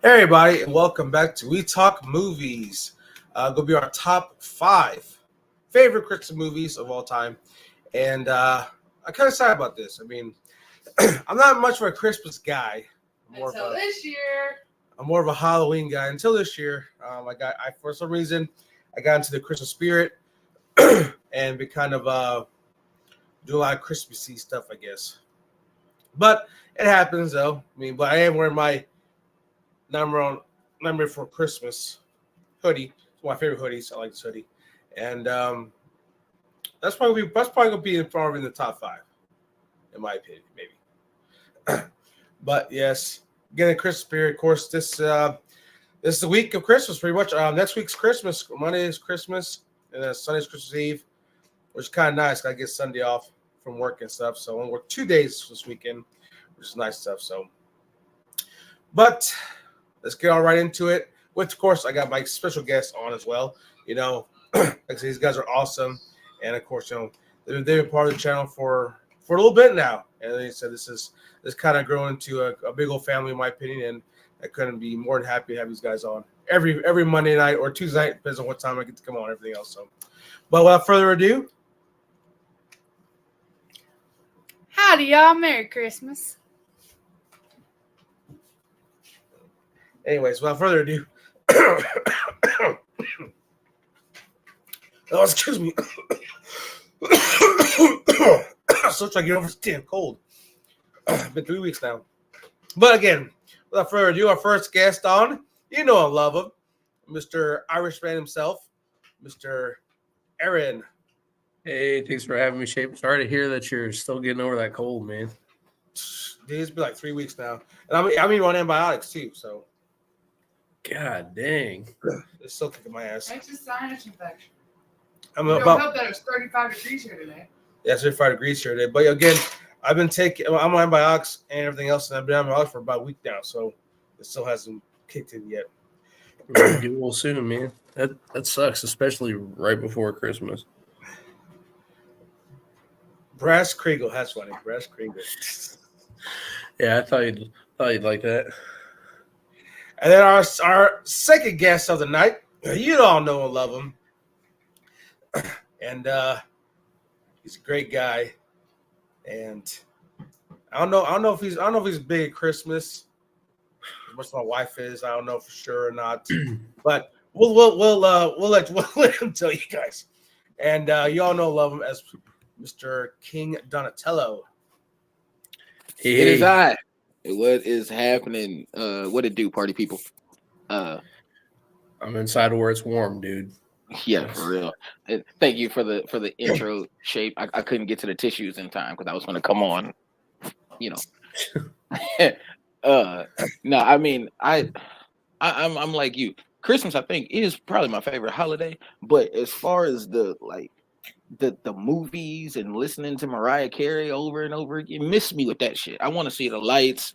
Hey everybody, and welcome back to We Talk Movies. Gonna be our top five favorite Christmas movies of all time, and I'm kind of sad about this. I mean, I'm not much of a Christmas guy. Until this year. I'm more of a Halloween guy. Until this year, I for some reason I got into the Christmas spirit and be kind of do a lot of Christmassy stuff, I guess. But it happens though. I mean, but I am wearing my number on number for Christmas hoodie. It's one of my favorite hoodies. I like this hoodie, and that's probably gonna be in the top five, in my opinion, maybe. But yes, getting Christmas spirit. Of course, this is the week of Christmas, pretty much. Next week's Christmas. Monday is Christmas, and then Sunday's Christmas Eve, which is kind of nice. I get Sunday off from work and stuff, so I'm gonna work 2 days this weekend, which is nice stuff. So, but let's get all right into it. With, of course, I got my special guests on as well. Like I said, these guys are awesome, and of course, they've been part of the channel for a little bit now. And they said this kind of grown into a big old family, in my opinion, and I couldn't be more than happy to have these guys on every Monday night or Tuesday night, depends on what time I get to come on and everything else. So, but without further ado, Howdy, y'all. Merry Christmas. anyways, without further ado, oh, excuse me. Still trying to get over this damn cold. It's been 3 weeks now. But again, without further ado, our first guest on, I love him, Mr. Irishman himself, Mr. Aaron. Hey, thanks for having me, Shape. Sorry to hear that you're still getting over that cold, man. Dude, it's been like 3 weeks now. And I'm even on antibiotics too, so. God dang. It's still kicking my ass. It's a sinus infection. I'm I about, hope that it's 35 degrees here today. yeah, it's 35 degrees here today. But again, I'm on antibiotics and everything else, and I've been on antibiotics for about a week now, so it still hasn't kicked in yet. We're gonna get well soon, man. That sucks, especially right before Christmas. Brass Kriegel, that's funny. Brass Kriegel. Yeah, I thought you'd like that. And then our second guest of the night, you all know and love him. And he's a great guy. And I don't know if he's big at Christmas, as much as my wife is. I don't know for sure or not. But we'll let him tell you guys. And you all know and love him as Mr. King Donatello. Hey, It is I. What is happening? What it do, party people? I'm inside where it's warm, dude. Yeah, for real. And thank you for the intro, Shape. I couldn't get to the tissues in time because I was going to come on. No, I mean I'm like you. Christmas, I think, is probably my favorite holiday. But as far as the movies and listening to Mariah Carey over and over again, miss me with that shit. I want to see the lights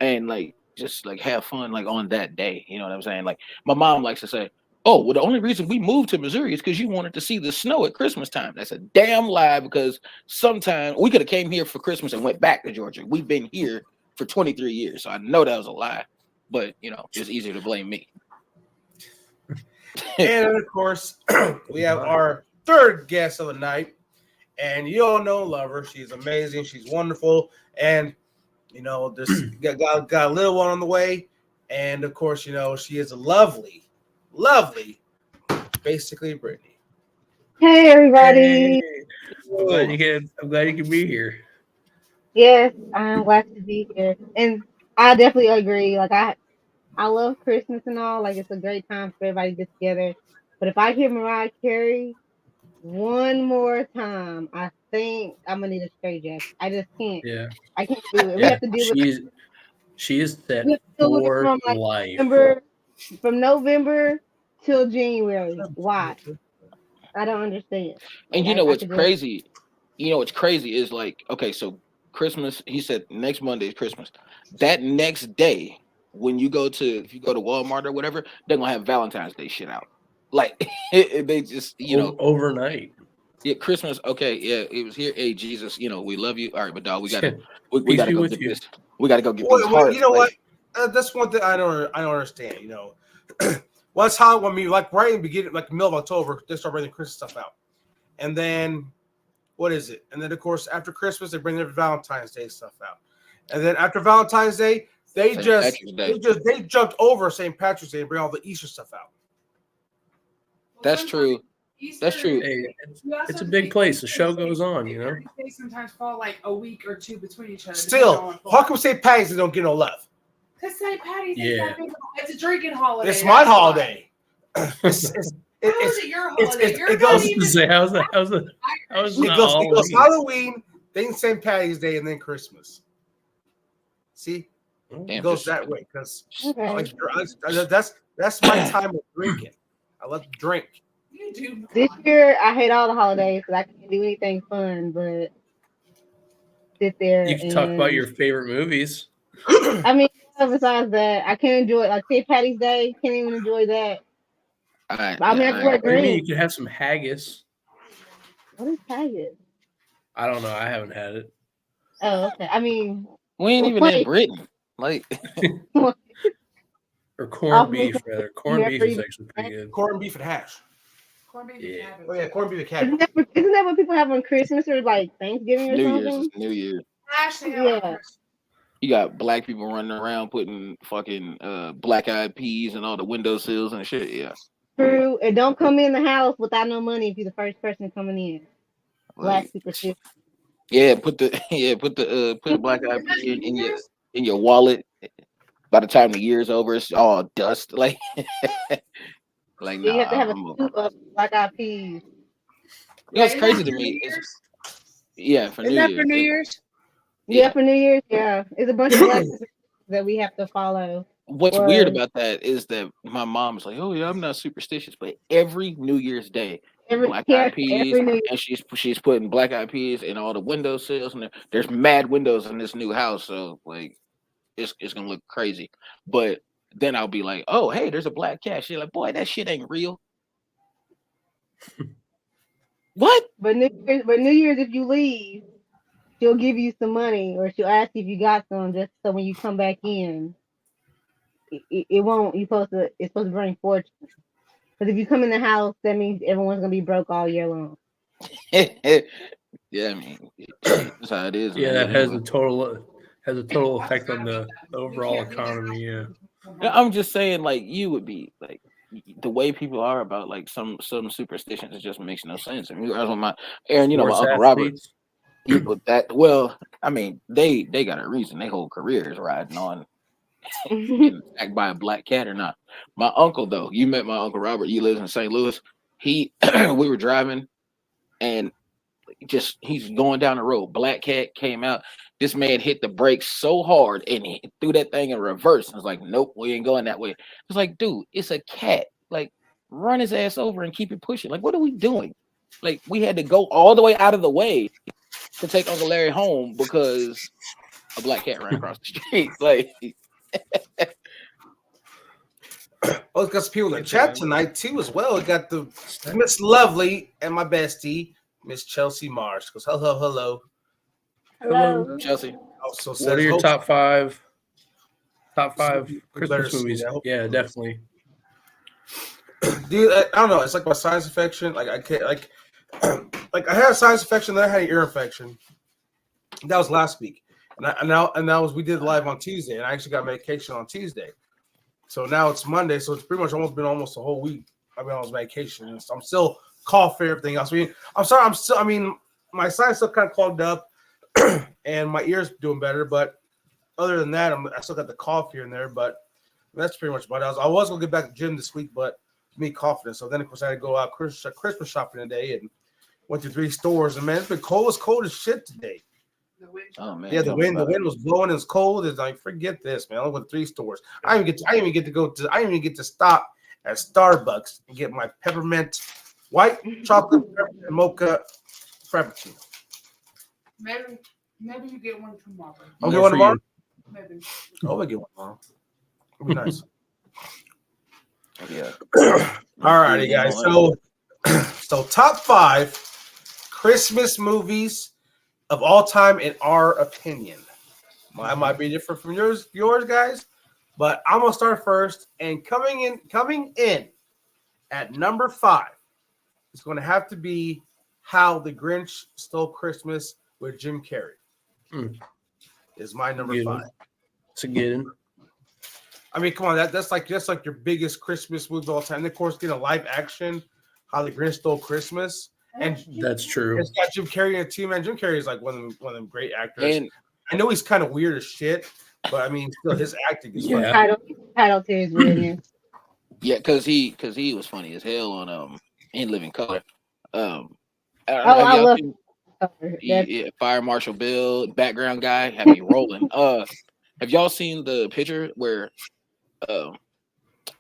and just have fun on that day. You know what I'm saying? Like my mom likes to say, "Oh, well, the only reason we moved to Missouri is because you wanted to see the snow at Christmas time." That's a damn lie, because sometime we could have came here for Christmas and went back to Georgia. We've been here for 23 years, so I know that was a lie. But it's easier to blame me. And of course, we have our third guest of the night, and you all know and love her. She's amazing. She's wonderful, and this got a little one on the way, and of course, she is a lovely, basically Brittany. Hey everybody! Hey, I'm glad you can be here. Yes, I'm glad to be here, and I definitely agree. I love Christmas and all. It's a great time for everybody to get together. But if I hear Mariah Carey one more time, I think I'm gonna need a straight jacket. I just can't. Yeah. I can't do it. We Yeah. have to deal with. She is set We have to deal with it for from life. November till January. Why? I don't understand. And I what's could do it. crazy? What's crazy is okay, so Christmas, he said next Monday is Christmas. That next day, if you go to Walmart or whatever, they're gonna have Valentine's Day shit out. They just Overnight. yeah, Christmas. Okay, yeah, it was here. Hey, Jesus, we love you. All right, but dog, we Peace gotta be go with get you. this. We gotta go get Well, these well, hearts. you know what? that's one thing I don't understand. You know, what's how when we like right in the beginning, like the middle of October, they start bringing Christmas stuff out, and then what is it? And then of course after Christmas they bring their Valentine's Day stuff out, and then after Valentine's Day they jumped over St. Patrick's Day and bring all the Easter stuff out. That's true. That's true. Hey, it's a big place. The show goes on, you know. They sometimes fall like a week or two between each other. Still, how come St. Patty's Day don't get no love? Because St. Patty's Yeah. it's a drinking holiday. It's my that's why. holiday. How is it your holiday? it You're goes- not I was even. to say, how's that? It goes Halloween, then St. Patty's Day, and then Christmas. See, Damn, it goes just- that way because Okay. that's my time of drinking. I love to drink. You do. This year, I hate all the holidays because I can't do anything fun but sit there. You can talk about and- your favorite movies. I mean, besides that, I can't enjoy like St. Patty's Day. Can't even enjoy that. All right, I mean, yeah, I all feel right. like What do you mean? green. You could have some haggis. What is haggis? I don't know. I haven't had it. Oh, okay. I mean, We ain't even in Britain. Like, Or corned I'll beef, make it- rather. Corned never beef is even- actually pretty good. Corned beef and hash. Corned beef Yeah. and Oh yeah, corned beef and cabbage. isn't that what people have on Christmas or like Thanksgiving or New Year's something? is New Year's. Actually, Yeah. You got black people running around putting fucking black-eyed peas and all the windowsills and shit. Yeah. True. And don't come in the house without no money if you're the first person coming in. Black Like, superstition. yeah, put the black-eyed pea in your wallet. By the time the year's over, it's all dust. Like, like You have to have a I'm- soup of black-eyed peas. You know, it's crazy to me. Yeah, for New Isn't that Year's. for New Year's? Yeah, for New Year's. Yeah, it's a bunch of black superstitions that we have to follow. What's weird Word. about that is that my mom is like, "Oh yeah, I'm not superstitious," but every New Year's Day, Every, black yeah, eyed peas, every New Year. and she's putting black eyed peas in all the windowsills, and there's mad windows in this new house, so like, it's gonna look crazy. But then I'll be like, "Oh hey, there's a black cat." She's like, "Boy, that shit ain't real." What? But New Year's, if you leave, she'll give you some money, or she'll ask you if you got some, just so when you come back in, it won't. It's supposed to bring fortune. Because if you come in the house, that means everyone's gonna be broke all year long. Yeah, I mean, that's how it is. Yeah, man. that has a total effect on the overall economy. Yeah. I'm just saying, like, you would be like the way people are about like some superstitions. It just makes no sense. I mean, I was with my Aaron, you know, my Sports Uncle Robert. athletes. You put that. Well, I mean, they got a reason. Their whole career is riding on getting attacked by a black cat or not. My uncle, though, you met my Uncle Robert. He lives in St. Louis. We were driving, and he's going down the road. Black cat came out. This man hit the brakes so hard and he threw that thing in reverse. I was like, nope, we ain't going that way. It's like, dude, it's a cat. Like, run his ass over and keep it pushing. Like, what are we doing? Like, we had to go all the way out of the way to take Uncle Larry home because a black cat ran across the street. Like, Oh, it's got some people in the chat tonight too as well. We got the Miss Lovely and my bestie, Miss Chelsea Marsh. Goes hello. Hello. Chelsea. Also says, What are your hope- top five better Christmas see movies? that. Yeah, definitely. Dude, I don't know. It's like my sinus infection. Like I can't like I had a sinus infection, then I had an ear infection. That was last week, and that was we did live on Tuesday, and I actually got medication on Tuesday. So now it's Monday, so it's pretty much almost been almost a whole week. I've been on medication, and so I'm still coughing, everything else. I mean, I'm sorry, my sinus still kind of clogged up, and my ear's doing better, but other than that, I still got the cough here and there, but that's pretty much about it. I was gonna get back to the gym this week, but me coughing. So then, of course, I had to go out Christmas shopping today and went to 3 stores. And man, it's been cold. It's cold as shit today. The wind. Oh man. Yeah, the wind was blowing. It was cold. It's like, forget this, man. I went to 3 stores. I didn't even get to stop at Starbucks and get my peppermint white chocolate peppermint mocha frappuccino. Maybe you get one tomorrow. I'll get More one for tomorrow. you. Maybe. I'll get one tomorrow. It'll be nice. Yeah. All righty, guys. So top 5 Christmas movies of all time in our opinion. Mine might be different from yours, guys. But I'm gonna start first, and coming in at number 5 is going to have to be How the Grinch Stole Christmas with Jim Carrey. Is my number Good 5. one. It's a good one. I mean, come on, that's like your biggest Christmas movie of all time. And of course, getting a live action, How the Grinch Stole Christmas, and That's true. it's got Jim Carrey in it too, man. Jim Carrey is like one of them great actors. And I know he's kind of weird as shit, but I mean, still his acting is funny. Yeah. Title to his reunion. yeah, because he was funny as hell on In Living Color. I don't Oh, know, have I y'all love seen- That's- yeah, Fire Marshal Bill, background guy, had me rolling. Have y'all seen the picture where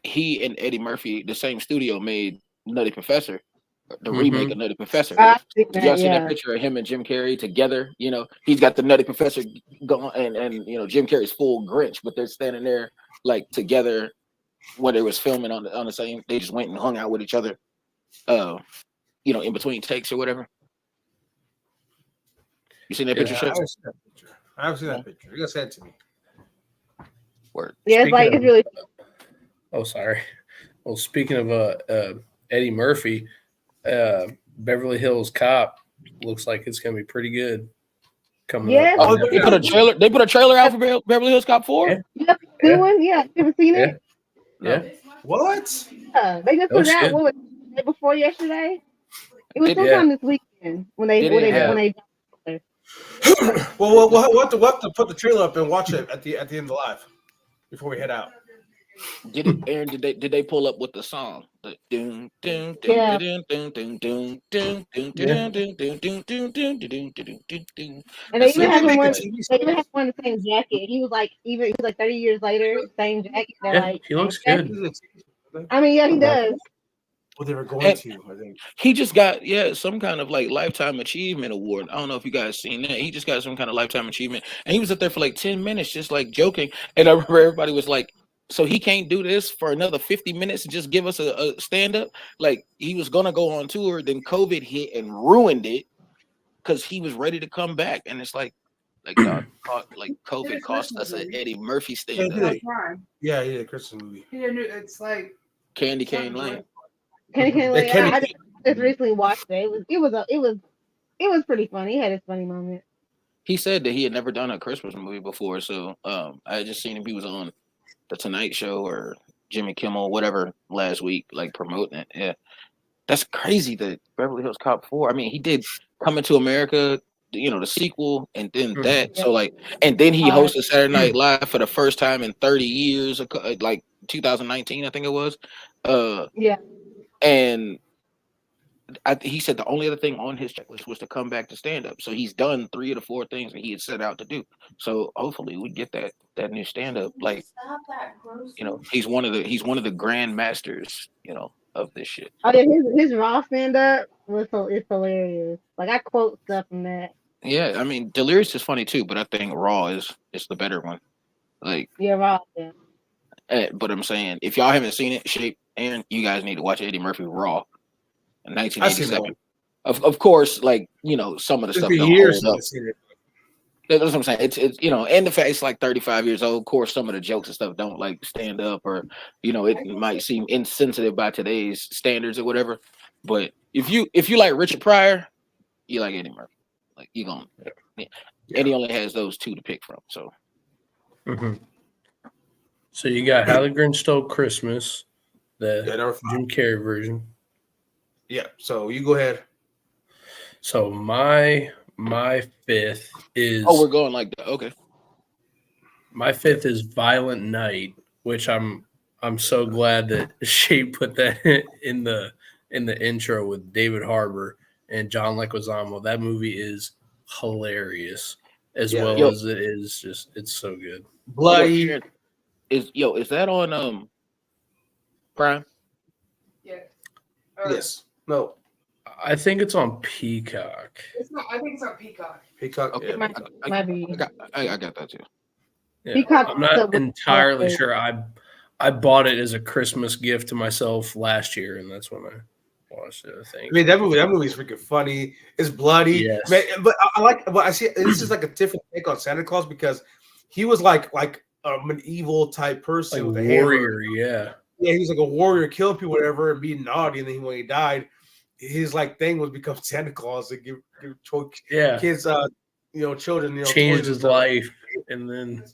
he and Eddie Murphy, the same studio, made Nutty Professor, the remake of Nutty Professor? I've seen Did y'all that, see that yeah. picture of him and Jim Carrey together? You know, he's got the Nutty Professor going, and you know, Jim Carrey's full Grinch, but they're standing there like together when they was filming on the same. They just went and hung out with each other, you know, in between takes or whatever. You seen that Yeah, picture, I Shep? haven't seen that picture. I haven't seen that picture. You gotta send it to me. Word. Yeah, it's like Speaking it's really Oh, sorry. Well, speaking of Eddie Murphy, Beverly Hills Cop looks like it's gonna be pretty good. Coming Yeah. up. Oh, They put a trailer. They put a trailer out for Beverly Hills Cop 4. Yeah. good Yeah. one. Yeah, you ever seen it? Yeah. What? Yeah, they just Oh, put it out. shit. What was it, the day before yesterday? It was Did- sometime this weekend when they Did when it they have- when they. Well, we'll have to put the trailer up and watch it at the end of the live before we head out. Did it, Aaron? Did they pull up with the song? The doom doom Yeah. doom doom doom doom doom doom doom doom doom doom doom doom doom doom doom doom. And they So even they have him make a wear. TV They even have him wearing the same jacket. He was like 30 years later, same jacket. They're Yeah, like, he looks okay. good. I mean, yeah, he does. Well, they were going And- to, I think. He just got some kind of like lifetime achievement award. I don't know if you guys seen that. He just got some kind of lifetime achievement, and he was up there for like 10 minutes, just like joking. And I remember everybody was like, "So he can't do this for another 50 minutes and just give us a stand up?" Like he was gonna go on tour, then COVID hit and ruined it because he was ready to come back. And it's like dog, like COVID cost us an Eddie Murphy stand Yeah, up. it Fine. Yeah, yeah, Christmas movie. Yeah, it's like Candy Cane Lane. Kenny King, They can't- I just recently watched it. It was pretty funny. He had his funny moment. He said that he had never done a Christmas movie before, so I had just seen him. He was on the Tonight Show or Jimmy Kimmel, whatever, last week, like promoting it. Yeah, that's crazy. That Beverly Hills Cop 4. I mean, he did Coming to America, you know, the sequel, and then that. So like, and then he hosted Saturday Night Live for the first time in 30 years, like 2019, I think it was. Yeah. And he said the only other thing on his checklist was to come back to stand up. So he's done 3 of the 4 things that he had set out to do. So hopefully we get that new stand up. Like, you know, he's one of the grand masters, you know, of this shit. Oh yeah, his raw stand up it's hilarious. Like I quote stuff from that. Yeah, I mean, Delirious is funny too, but I think Raw is the better one. Like, Yeah, raw. Yeah. but I'm saying if y'all haven't seen it, Shape, Aaron, you guys need to watch Eddie Murphy Raw in I've seen 1987. Of course, like, you know, some of the It's stuff been don't years hold up. since I've seen it. That's what I'm saying. It's you know, and the fact it's like 35 years old. Of course, some of the jokes and stuff don't like stand up, or you know, it might seem insensitive by today's standards or whatever. But if you like Richard Pryor, you like Eddie Murphy. Like you gonna, and he only has those 2 to pick from. So Mhm. So you got How the Grinch Stole Christmas, the Yeah, number 5. Jim Carrey version. Yeah, so you go ahead. So my 5th is we're going like that. Okay. my 5th is Violent Night, which I'm so glad that she put that in the intro with David Harbour and John Leguizamo. That movie is hilarious as Yeah. well Yo. as it is just it's so good. Bloody. Is that on Prime? yeah. Yes. No. I think it's on Peacock. It's not. I think it's on Peacock. Peacock. Okay. Yeah, Might, Peacock. might be. I got that too. Yeah. Peacock I'm not also- entirely sure. I bought it as a Christmas gift to myself last year, and that's when I watched it. I think. I mean, that movie's freaking funny. It's bloody. Yes. Man, but I like. But I see this is like a different take on Santa Claus because he was like a medieval type person Like with a hammer. warrior, yeah. Yeah, he was like a warrior, killing people, whatever, and being naughty. And then when he died, his like thing was become Santa Claus to give Yeah. kids, children, Changed toys and his stuff. life. And then,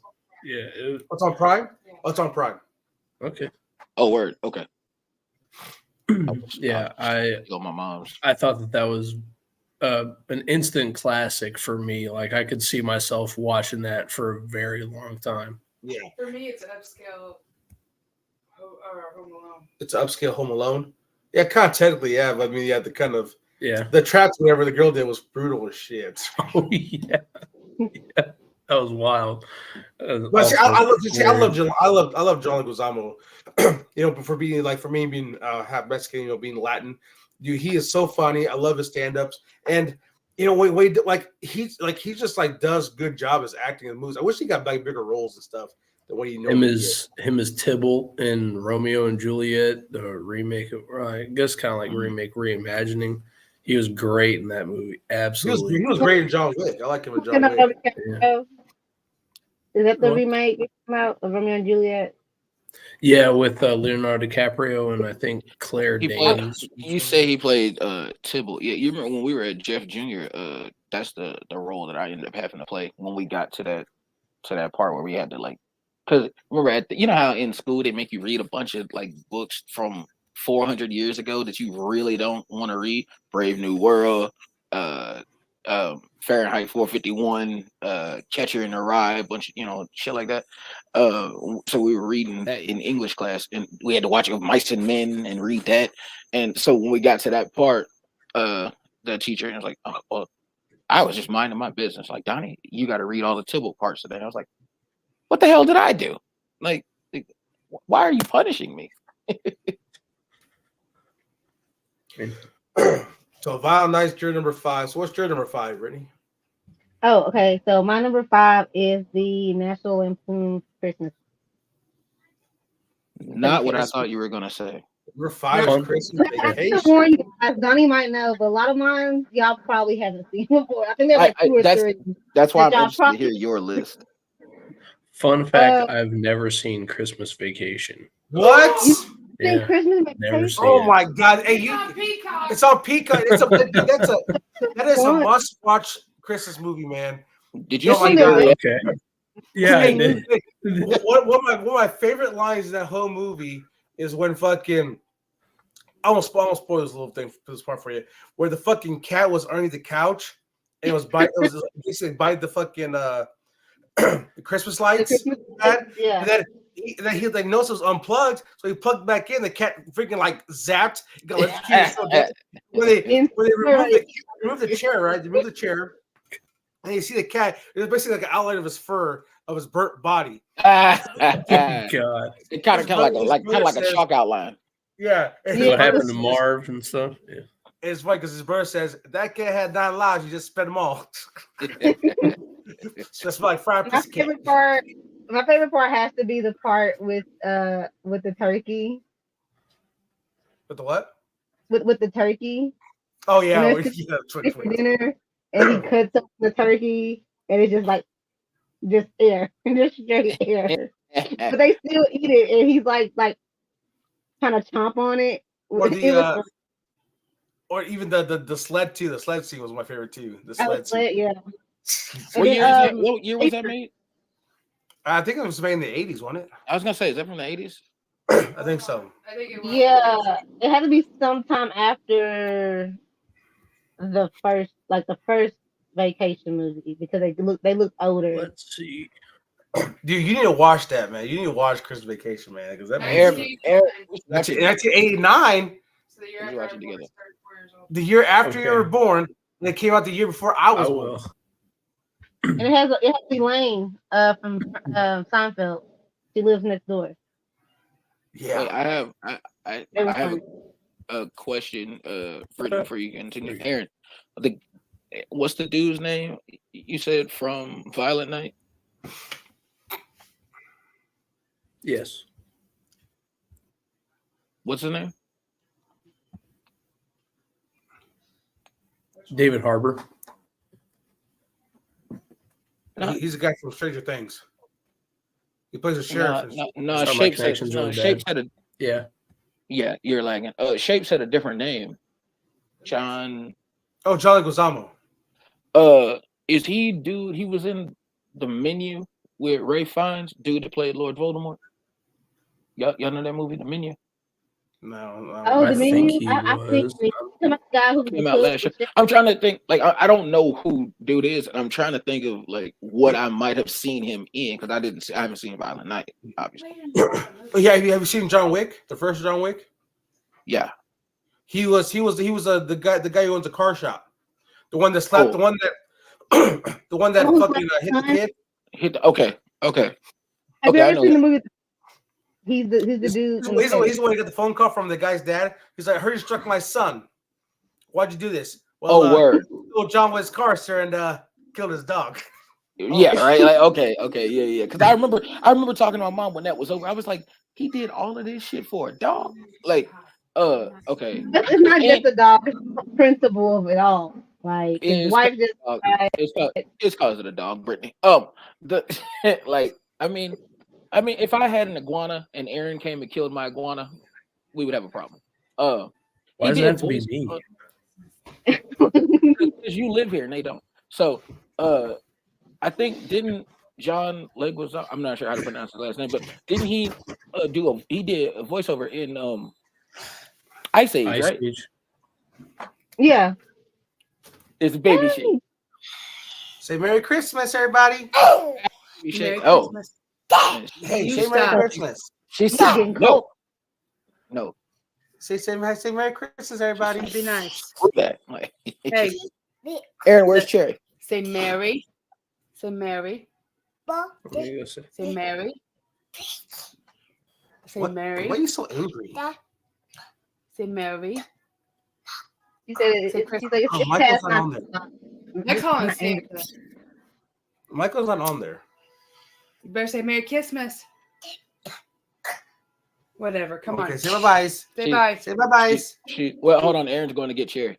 yeah. What's on Prime? Oh, it's on Prime. Okay. Oh, word. Okay. Yeah, I Go my mom's. I thought that was an instant classic for me. Like I could see myself watching that for a very long time. Yeah, For me, it's an upscale Home Alone. it's an upscale Home Alone. Yeah, kind of technically, yeah. But I mean, yeah, the kind of Yeah. the traps, whatever the girl did was brutal as shit. Oh yeah. Yeah. That was wild. But see, I love John Leguizamo. But for being like for me being half Mexican, being Latin, dude, he is so funny. I love his stand-ups, and he just like does good job as acting in movies. I wish he got like bigger roles and stuff than what he him normally as Tybalt in Romeo and Juliet, the remake of, I guess kind of like remake reimagining. He was great in that movie. Absolutely. He was great in John Wick. I like him in John Wick. Yeah. Is that the What? remake that came out of Romeo and Juliet? Yeah, with Leonardo DiCaprio and I think Claire He played, Danes. you say he played Tybalt. Yeah, you remember when we were at Jeff Jr. That's the role that I ended up having to play when we got to that part where we had to like, because remember you know how in school they make you read a bunch of like books from 400 years ago that you really don't want to read. Brave New World, Fahrenheit 451, Catcher in the Rye, a bunch of shit like that. So we were reading that in English class, and we had to watch Mice and Men and read that. And so when we got to that part, the teacher was like, "Oh, well, I was just minding my business. Like, Donnie, you got to read all the Tybalt parts today." I was like, "What the hell did I do? Like why are you punishing me?" So Violent Night's your number 5. So what's your number 5, Brittany? Oh, okay. So my number 5 is the National Lampoon's Christmas. Not what I thought you were gonna say. Number 5 is Christmas I have to Vacation. warn you guys, Donnie might know, but a lot of mine y'all probably haven't seen before. I think there's like 2 or 3. That's why I'm Y'all interested to hear your list. Fun fact, I've never seen Christmas Vacation. What? Think Yeah. Christmas Never Vacation? seen Oh it. my God! Hey, It's on Peacock. it's on Peacock. That is a must-watch Christmas movie, man. Did you Oh my see God. that? Okay. Yeah, I did. One of my favorite lines in that whole movie is when fucking I won't spoil this little thing for this part for you, where the fucking cat was underneath the couch and it was basically bite the fucking the Christmas lights. Yeah. And then he like noticed it was unplugged, so he plugged back in. The cat freaking like zapped. It got electrocuted so bad. When they remove the chair, right? They remove the chair, and you see the cat. It was basically like an outline of his fur, of his burnt body. God. It kind of like a chalk outline. Yeah. And What happened to Marv and stuff? Yeah. It's funny because his brother says that cat had 9 lives. You just spent them all. So that's like fried My piece of cat. favorite part has to be the part with the turkey. With the what? With the turkey. Oh yeah, And it's for dinner, and he cuts up the turkey, and it's just air, just straight air. But they still eat it, and he's like kind of chomp on it. Or even the sled too. The sled scene was my favorite too. The sled scene. Yeah. What year was that made? I think it was made in the 80s, wasn't it? I was gonna say, is that from the 80s? I think so. I think it was. Yeah, it had to be sometime after the first vacation movie because they look older. Let's see. Dude, you need to watch that, man. You need to watch Christmas Vacation, man, because that movie. 1989, So the year We after watched I it was together. 34 years old. the year after Okay. you were born, and it came out the year before I was I born. will. And it has Elaine from Seinfeld. She lives next door. Yeah. Wait, I It was have fun. a question for you continue. Aaron, what's the dude's name you said from Violent Night? Yes. What's his name? David Harbour. He's a guy from Stranger Things. He plays a sheriff. No, Sorry, my Shape said connection's really Shape bad. said a Yeah. you're lagging. Shape said a different name. John. Oh, John Leguizamo. Is he dude? He was in The Menu with Ray Fiennes, dude that played Lord Voldemort. Y'all know that movie, The Menu? No. Oh, I the think menu. he I think was. the guy who Came out last year. I'm trying to think. Like I don't know who dude is, and I'm trying to think of like what I might have seen him in because I haven't seen Violent Night, obviously. Yeah, have you seen John Wick? The first John Wick. Yeah. He was the guy who owns a car shop. The one that slapped Oh. the one that Oh, fucking hit the kid. Okay. Have Okay, you I ever know seen that. the movie? He's the dude. He's the one who got the phone call from the guy's dad. He's like, I heard you struck my son. Why'd you do this? Well, Word. stole John Wick's car, sir, and killed his dog. Yeah, right. Like okay, yeah. Because I remember talking to my mom when that was over. I was like, he did all of this shit for a dog. Like, okay. It's not just the dog. It's the principle of it all. Like his It's wife just died. it's cause of the dog, Brittany. The like, I mean, if I had an iguana and Aaron came and killed my iguana, we would have a problem. Why he does it did have to be voice- me? because you live here and they don't. So, I think didn't John Leguizamo, I'm not sure how to pronounce his last name, but didn't he he did a voiceover in Ice Age, Ice right? Age. Yeah. It's baby shit. Say Merry Christmas, everybody. Baby shit. Merry Oh, Christmas. Hey, You say Merry stop. Christmas. she's It's getting cold. no. Say Merry Christmas, everybody. Be nice. Screw that. Like, Hey, Aaron, where's Cherry? say Mary. Say Mary. There you go, sir. Say Mary. Say What? Mary. Why are you so angry? Say Mary. She said Say she's like, Oh, it's Michael's past not on there. I call him not angry. Santa. Michael's not on there. You better say Merry Christmas. Whatever. Come Okay, on. say bye-byes. Say bye. Say bye-byes. Well, hold on. Aaron's going to get Cherry.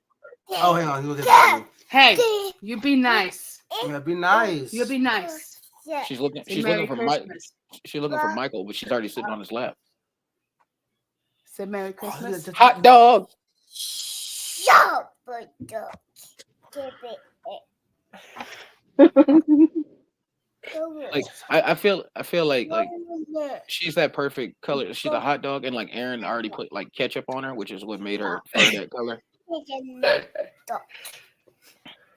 Oh, hang on. Look at me. Hey, you be nice. Yeah, be nice. You be nice. She's looking. Say She's Merry looking for Mike. Christmas. She's looking for Michael, but she's already sitting on his lap. Say Merry Christmas. Hot dog. Like I feel like she's that perfect color. She's a hot dog, and like Aaron already put like ketchup on her, which is what made her that color.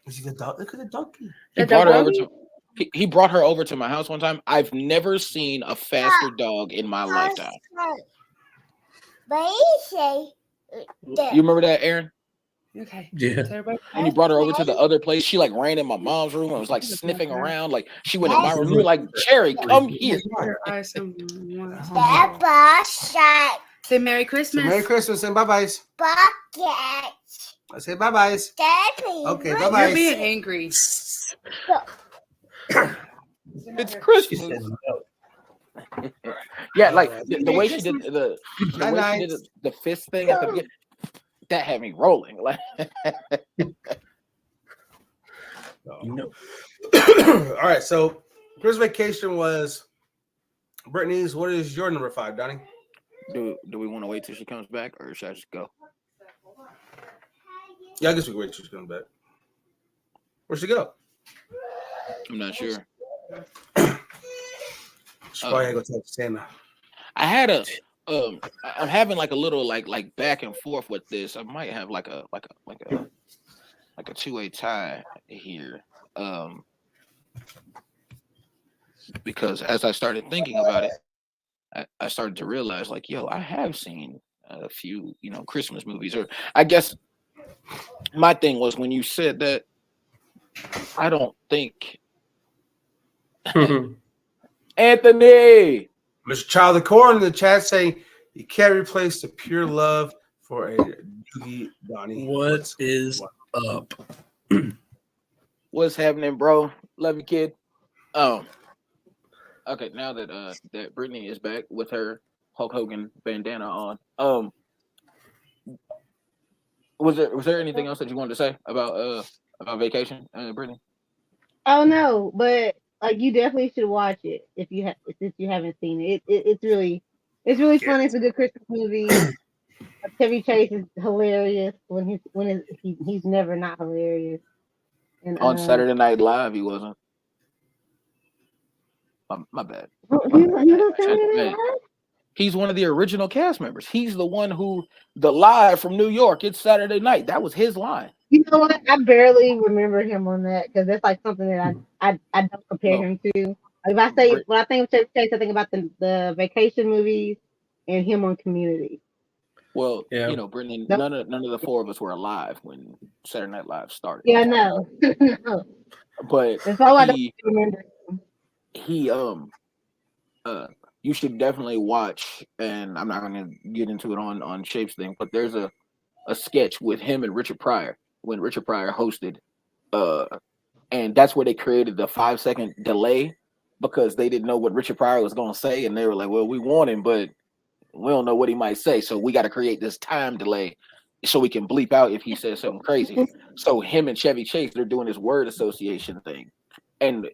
Is he the dog? Look at the donkey. He brought her over to. He brought her over to my house one time. I've never seen a faster dog in my lifetime. You remember that, Aaron? Okay. Yeah. Say everybody. When he brought her over to the other place, she like ran in my mom's room and was like sniffing around. Like she went in my room. We were like, Cherry, come here. Your eyes are- Shot Say Merry Say Christmas. Merry Christmas and bye-byes. bucket. I say bye-byes. Daddy. Okay, You're bye-bye. being angry. It's Christmas. Yeah, like the way she did the way she did the fist thing at the beginning, that had me rolling. Like You know, All right, so Christmas vacation was Brittany's. What is your number 5, Donnie? do we want to wait till she comes back or should I just go? Yeah, I guess we can wait till she comes back. Where'd she go? I'm not sure. She's probably gonna go talk to Santa. I had a I'm having like a little like back and forth with this. I might have like a two-way tie here. Because as I started thinking about it, I started to realize like, yo, I have seen a few, Christmas movies. Or I guess my thing was when you said that, I don't think Anthony. Mr. Child of Corn in the chat saying you can't replace the pure love for a Doogie Donnie. what is up? What's happening, bro? Love you, kid. Okay, now that that Brittany is back with her Hulk Hogan bandana on, was there anything else that you wanted to say about vacation, Brittany? Oh no, but like you definitely should watch it if you have since you haven't seen it. It's really Yeah. funny. It's a good Christmas movie. Chevy Chase is hilarious he's never not hilarious. And On Saturday Night Live, he wasn't. My bad. My he bad. was on I shouldn't Saturday say Night it. Live? He's one of the original cast members. He's the one who the live from New York. It's Saturday night. That was his line. You know what? I barely remember him on that because that's like something that I don't compare No, him to. Like if I say Brit- when I think of Chevy Chase, I think about the vacation movies and him on Community. well, Yeah. Brendan, Nope. none of the four of us were alive when Saturday Night Live started. Yeah, I know. No. But That's all I don't he remember. he you should definitely watch, and I'm not gonna get into it on Shape's thing, but there's a sketch with him and Richard Pryor when Richard Pryor hosted, and that's where they created the 5-second delay because they didn't know what Richard Pryor was gonna say, and they were like, "Well, we want him, but we don't know what he might say, so we got to create this time delay so we can bleep out if he says something crazy." So him and Chevy Chase, they're doing this word association thing, and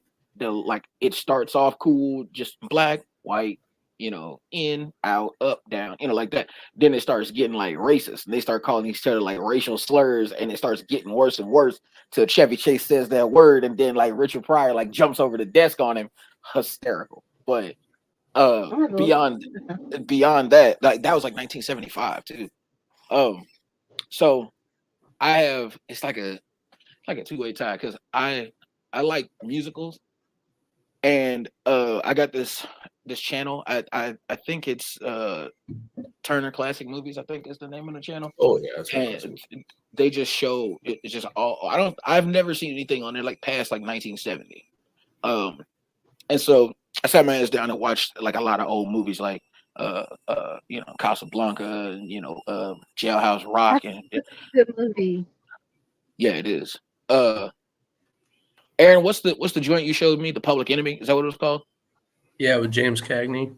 it starts off cool, just black, white, in, out, up, down, like that. Then it starts getting like racist, and they start calling each other like racial slurs, and it starts getting worse and worse till Chevy Chase says that word, and then like Richard Pryor like jumps over the desk on him, hysterical. But beyond that, like that was like 1975 too. So I have it's like a two-way tie because I like musicals, and I got this channel. I think it's Turner Classic Movies, I think is the name of the channel. Oh yeah, that's And they just show it's just all I've never seen anything on there like past like 1970. And so I sat my ass down and watched like a lot of old movies like Casablanca, Jailhouse Rock, and Good movie. yeah, it is. Aaron, what's the joint you showed me? The Public Enemy? Is that what it was called? Yeah, with James Cagney.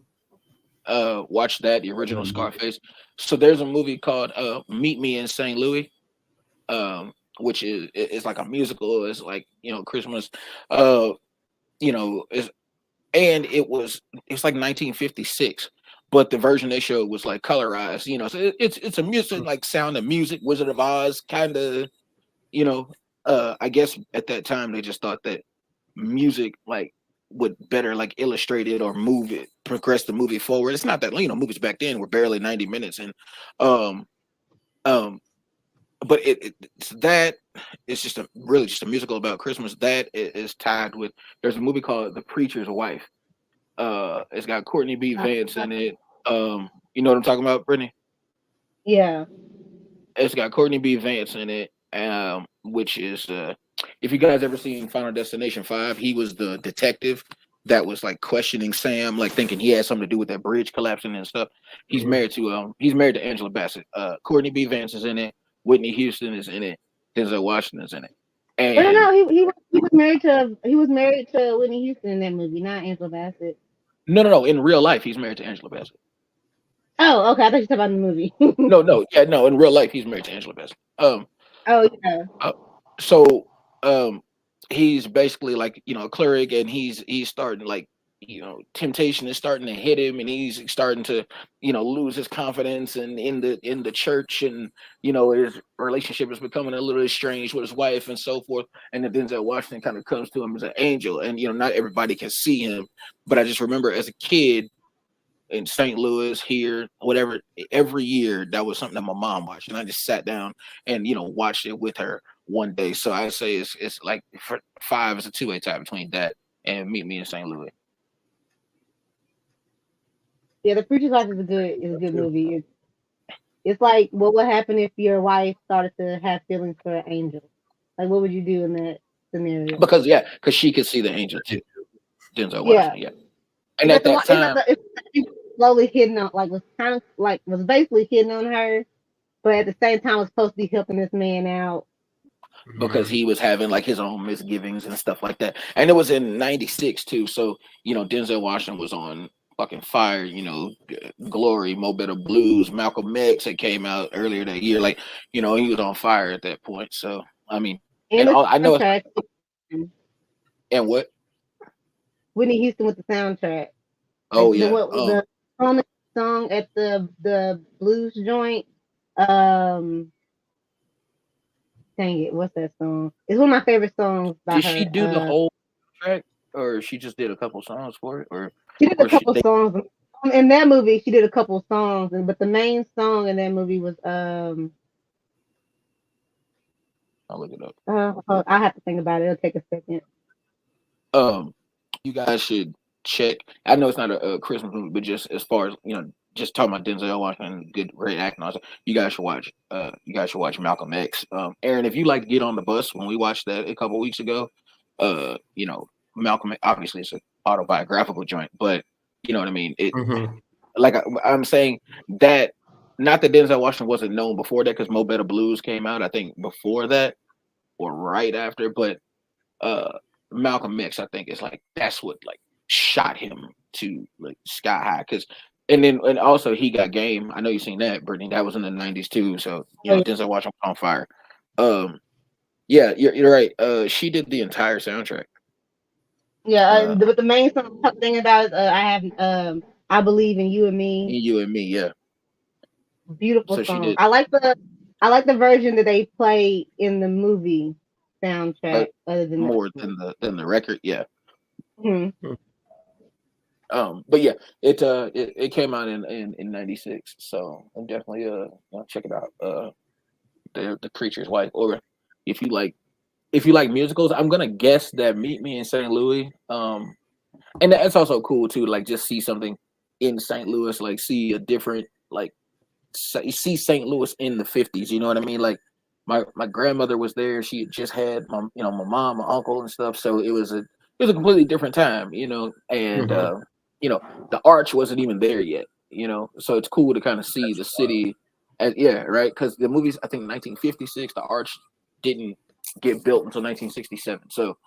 Watch that, the original Scarface. So there's a movie called Meet Me in St. Louis, which is like a musical. It's like Christmas, it's like 1956, but the version they showed was like colorized. So it's a music like Sound of Music, Wizard of Oz kind of. I guess at that time they just thought that music like would better like illustrate it or move it, progress the movie forward. It's not that movies back then were barely 90 minutes, and but it's just a musical about Christmas that is tied with. There's a movie called The Preacher's Wife. It's got Courtney B. Vance in it. You know what I'm talking about, Brittany? Yeah. It's got Courtney B. Vance in it, which is if you guys ever seen Final Destination 5, he was the detective that was like questioning Sam, like thinking he had something to do with that bridge collapsing and stuff. He's married to Angela Bassett. Courtney B. Vance is in it. Whitney Houston is in it. Denzel Washington is in it. And No, he was married to Whitney Houston in that movie, not Angela Bassett. No. In real life, he's married to Angela Bassett. Oh, okay. I thought you said about the movie. No. In real life, he's married to Angela Bassett. Oh yeah. So he's basically like a cleric, and he's starting like temptation is starting to hit him, and he's starting to lose his confidence and in the church, and his relationship is becoming a little estranged with his wife and so forth. And then Denzel Washington kind of comes to him as an angel, and not everybody can see him, but I just remember as a kid in St. Louis here, whatever, every year that was something that my mom watched, and I just sat down and watched it with her one day. So I say it's like for 5 is a two-way tie between that and Meet Me in St. Louis. Yeah, The Preacher's Wife is a good movie. It's like what would happen if your wife started to have feelings for an angel? Like what would you do in that scenario? Because she could see the angel too. Denzel Washington, yeah. And at that time, it's slowly hitting on, like was basically hitting on her, but at the same time was supposed to be helping this man out because he was having like his own misgivings and stuff like that. And it was in '96 too, so Denzel Washington was on fucking fire. Glory, Mo Better Blues, Malcolm X that came out earlier that year. Like he was on fire at that point. So I mean, and I know. And what? Whitney Houston with the soundtrack. Oh The yeah. what the song at the blues joint. Dang it, what's that song? It's one of my favorite songs by Did her. she do the whole track, or she just did a couple songs for it, or She did a couple they, songs in that movie. She did a couple songs, but the main song in that movie was I'll look it up. I have to think about it. It'll take a second. You guys should check. I know it's not a Christmas movie, but just as far as just talking about Denzel Washington, great acting. Also, you guys should watch. You guys should watch Malcolm X. Aaron, if you like to get on the bus, when we watched that a couple weeks ago, Malcolm X, obviously it's an autobiographical joint, but you know what I mean. It like I'm saying that not that Denzel Washington wasn't known before that, because Mo Better Blues came out, I think, before that or right after, but Malcolm X, I think, is like that's what like shot him to like sky high. Because and also he got Game. I know you've seen that, Brittany. That was in the 90s too. So Denzel Washington was on fire. Yeah, you're right. She did the entire soundtrack. Yeah, but the main song I'm thinking about is I Believe in You and Me. You and Me, yeah. Beautiful song. I like the version that they played in the movie soundtrack, other than more than the record, yeah. Mm-hmm. But yeah, it came out in 96, so I'm definitely check it out. The Preacher's Wife, or if you like musicals, I'm gonna guess that Meet Me in St. Louis. And that's also cool too, like just see something in St. Louis, like see a different see St. Louis in the 50s. You know what I mean? Like my grandmother was there. She had just had my mom, my uncle, and stuff. So it was a completely different time, and the arch wasn't even there yet, So it's cool to kind of see the city, right? Because the movies, I think 1956, the arch didn't get built until 1967. So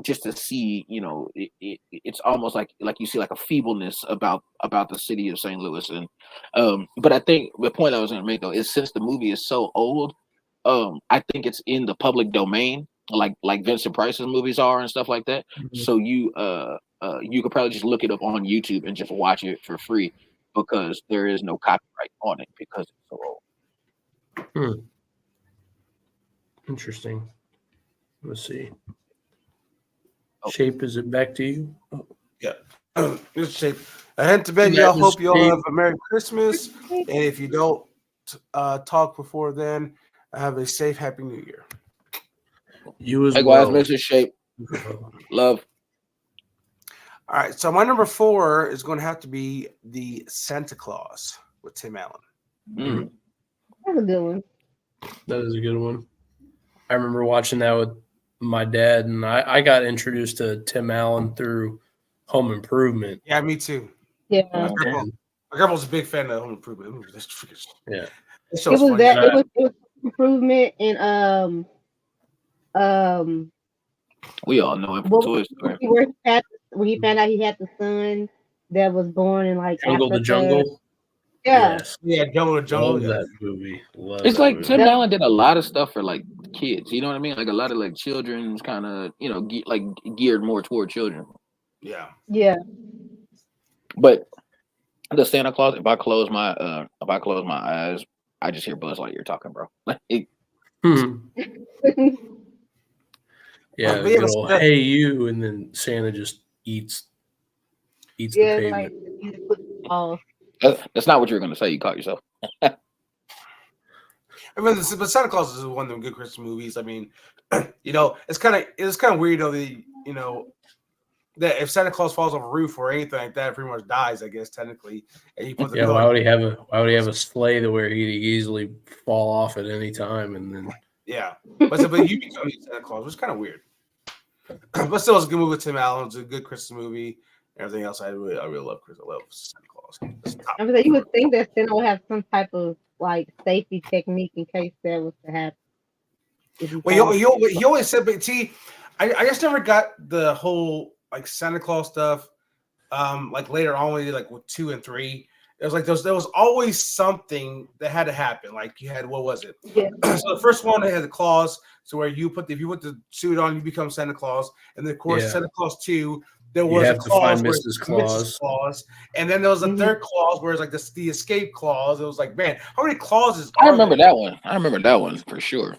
just to see, it's almost like you see like a feebleness about the city of St. Louis. And but I think the point I was going to make though is, since the movie is so old, I think it's in the public domain, like Vincent Price's movies are and stuff like that. So you could probably just look it up on YouTube and just watch it for free, because there is no copyright on it because it's so old. Interesting. Let's see. Shape, is it back to you? Yeah. It's Shape. I head to bed. Y'all hope you all have a Merry Christmas. And if you don't talk before then, have a safe, Happy New Year. You as Likewise, well. Mr. Shape. Love. All right. So my number 4 is going to have to be the Santa Claus with Tim Allen. That's a good one. That is a good one. I remember watching that with my dad, and I got introduced to Tim Allen through Home Improvement. Yeah, me too. Yeah. My grandma was a big fan of Home Improvement. That's freaking. Yeah. It was that. It was Improvement and we all know him from Toy Story. When he found out he had the son that was born in like Jungle Africa. the Jungle. Yeah. Yes. Yeah, Jungle the Jungle. Love that movie. It's like Tim Allen did a lot of stuff for like kids. You know what I mean? Like a lot of like children's kind of geared more toward children. Yeah. Yeah. But the Santa Claus, if I close my eyes, I just hear Buzz Lightyear talking, bro. Yeah, good old hey you, and then Santa just eats the pavement. That's not what you were going to say. You caught yourself. I mean, but Santa Claus is one of them good Christmas movies. I mean, it's kind of weird though. That if Santa Claus falls off a roof or anything like that, it pretty much dies, I guess, technically. And you put the why would he have a sleigh to where he'd easily fall off at any time, and then but you become Santa Claus, which is kind of weird. But still, it's a good movie with Tim Allen. It's a good Christmas movie. Everything else, I really love Christmas. I love Santa Claus. I mean, you would think that Santa would have some type of like safety technique in case that was to happen. Well, he always said, but see, I just never got the whole like Santa Claus stuff. Like later on, when he did like with 2 and 3, It was like there was always something that had to happen. Like you had, what was it? Yeah. So the first one, they had the clause, so where if you put the suit on, you become Santa Claus. And then of course, Yeah. Santa Claus 2, there You was a have to find clause where Mrs. it's Claus. Claus. And then there was a Mhm. third clause where it's like the escape clause. It was like, man, how many clauses I are remember there? that one. I remember that one for sure.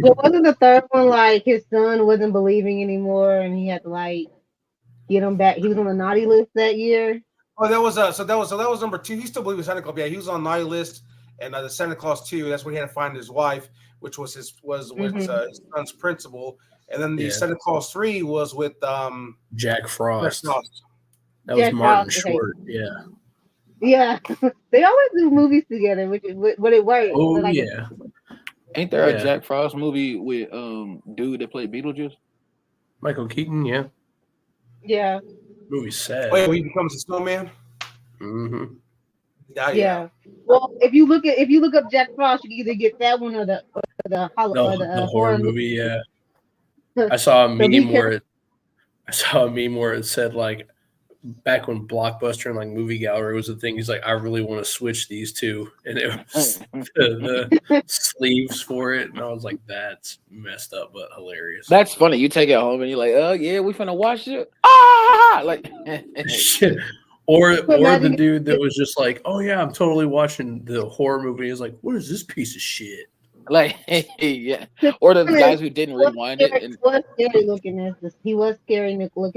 But wasn't the third one like his son wasn't believing anymore, and he had to like get him back? He was on the naughty list that year. Oh, that was that was number 2. He still believed in Santa Claus. Yeah, he was on naughty list, and the Santa Claus 2. That's when he had to find his wife, which was his son's principal. And then the Yeah. Santa Claus 3 was with Jack Chris Frost. Frost. That was Jack Martin Frost, okay. Short. Yeah. Yeah, they always do movies together, which is but it works. Oh Like, yeah. Ain't there Yeah. a Jack Frost movie with dude that played Beetlejuice? Michael Keaton. Yeah. yeah, Oh, Movie's sad. yeah, when he becomes a snowman. Mm-hmm. yeah. Well, if you look up Jack Frost, you can either get that one or the The horror horror movie. Yeah. I saw a So be meme where it said like back when Blockbuster and like Movie Gallery was a thing. He's like, I really want to switch these two, and it was the sleeves for it, and I was like, that's messed up but hilarious. That's funny. You take it home and you're like, oh yeah, we finna watch it. Ah, like Shit. Or the imagine- dude that was just like, oh yeah, I'm totally watching the horror movie. He's like, what is this piece of shit? like yeah. Or the guys who didn't rewind it. And, He was scary looking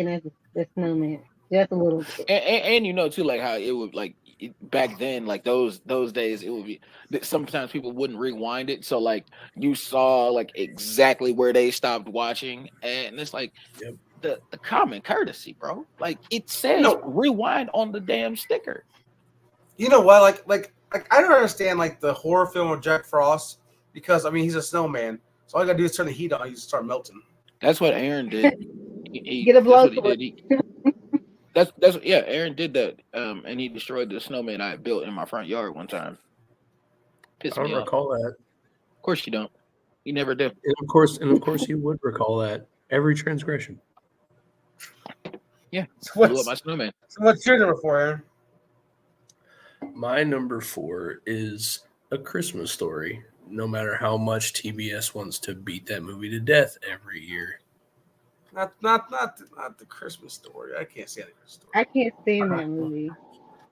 as the snowman. Just a little bit. and you know too, like how it would like back then, like those days, it would be sometimes people wouldn't rewind it, so like you saw like exactly where they stopped watching, and it's like Yep. the common courtesy, bro. Like it says No. rewind on the damn sticker. You know what? Like I don't understand like the horror film of Jack Frost because I mean he's a snowman, so all you gotta do is turn the heat on, you just start melting. That's what Aaron did. Get a blow that's what he did. That's yeah. Aaron did that, and he destroyed the snowman I built in my front yard one time. I Pissed don't me off. recall that. Of course you don't. You never do. And of course, you would recall that every transgression. So Blew up what's, my snowman. so what's your number 4, Aaron? My number 4 is A Christmas Story. No matter how much TBS wants to beat that movie to death every year. Not the Christmas Story. I can't stand the Christmas Story. I can't stand that movie.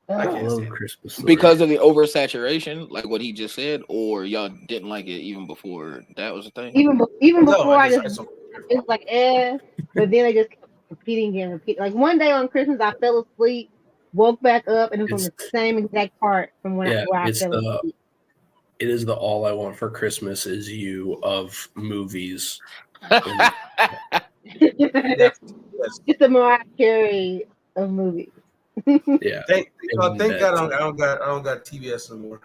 I I can't love stand it. Christmas Story. Because of the oversaturation, like what he just said, or y'all didn't like it even before that was a thing. Even No, before I just just it's like but then I just kept repeating and repeating. Like one day on Christmas, I fell asleep, woke back up, and it was on the same exact part from where I it's fell asleep. it is the All I Want for Christmas Is You of movies. Yes. It's the Mariah Carey of movies. Yeah. Thank that God I don't got TBS anymore.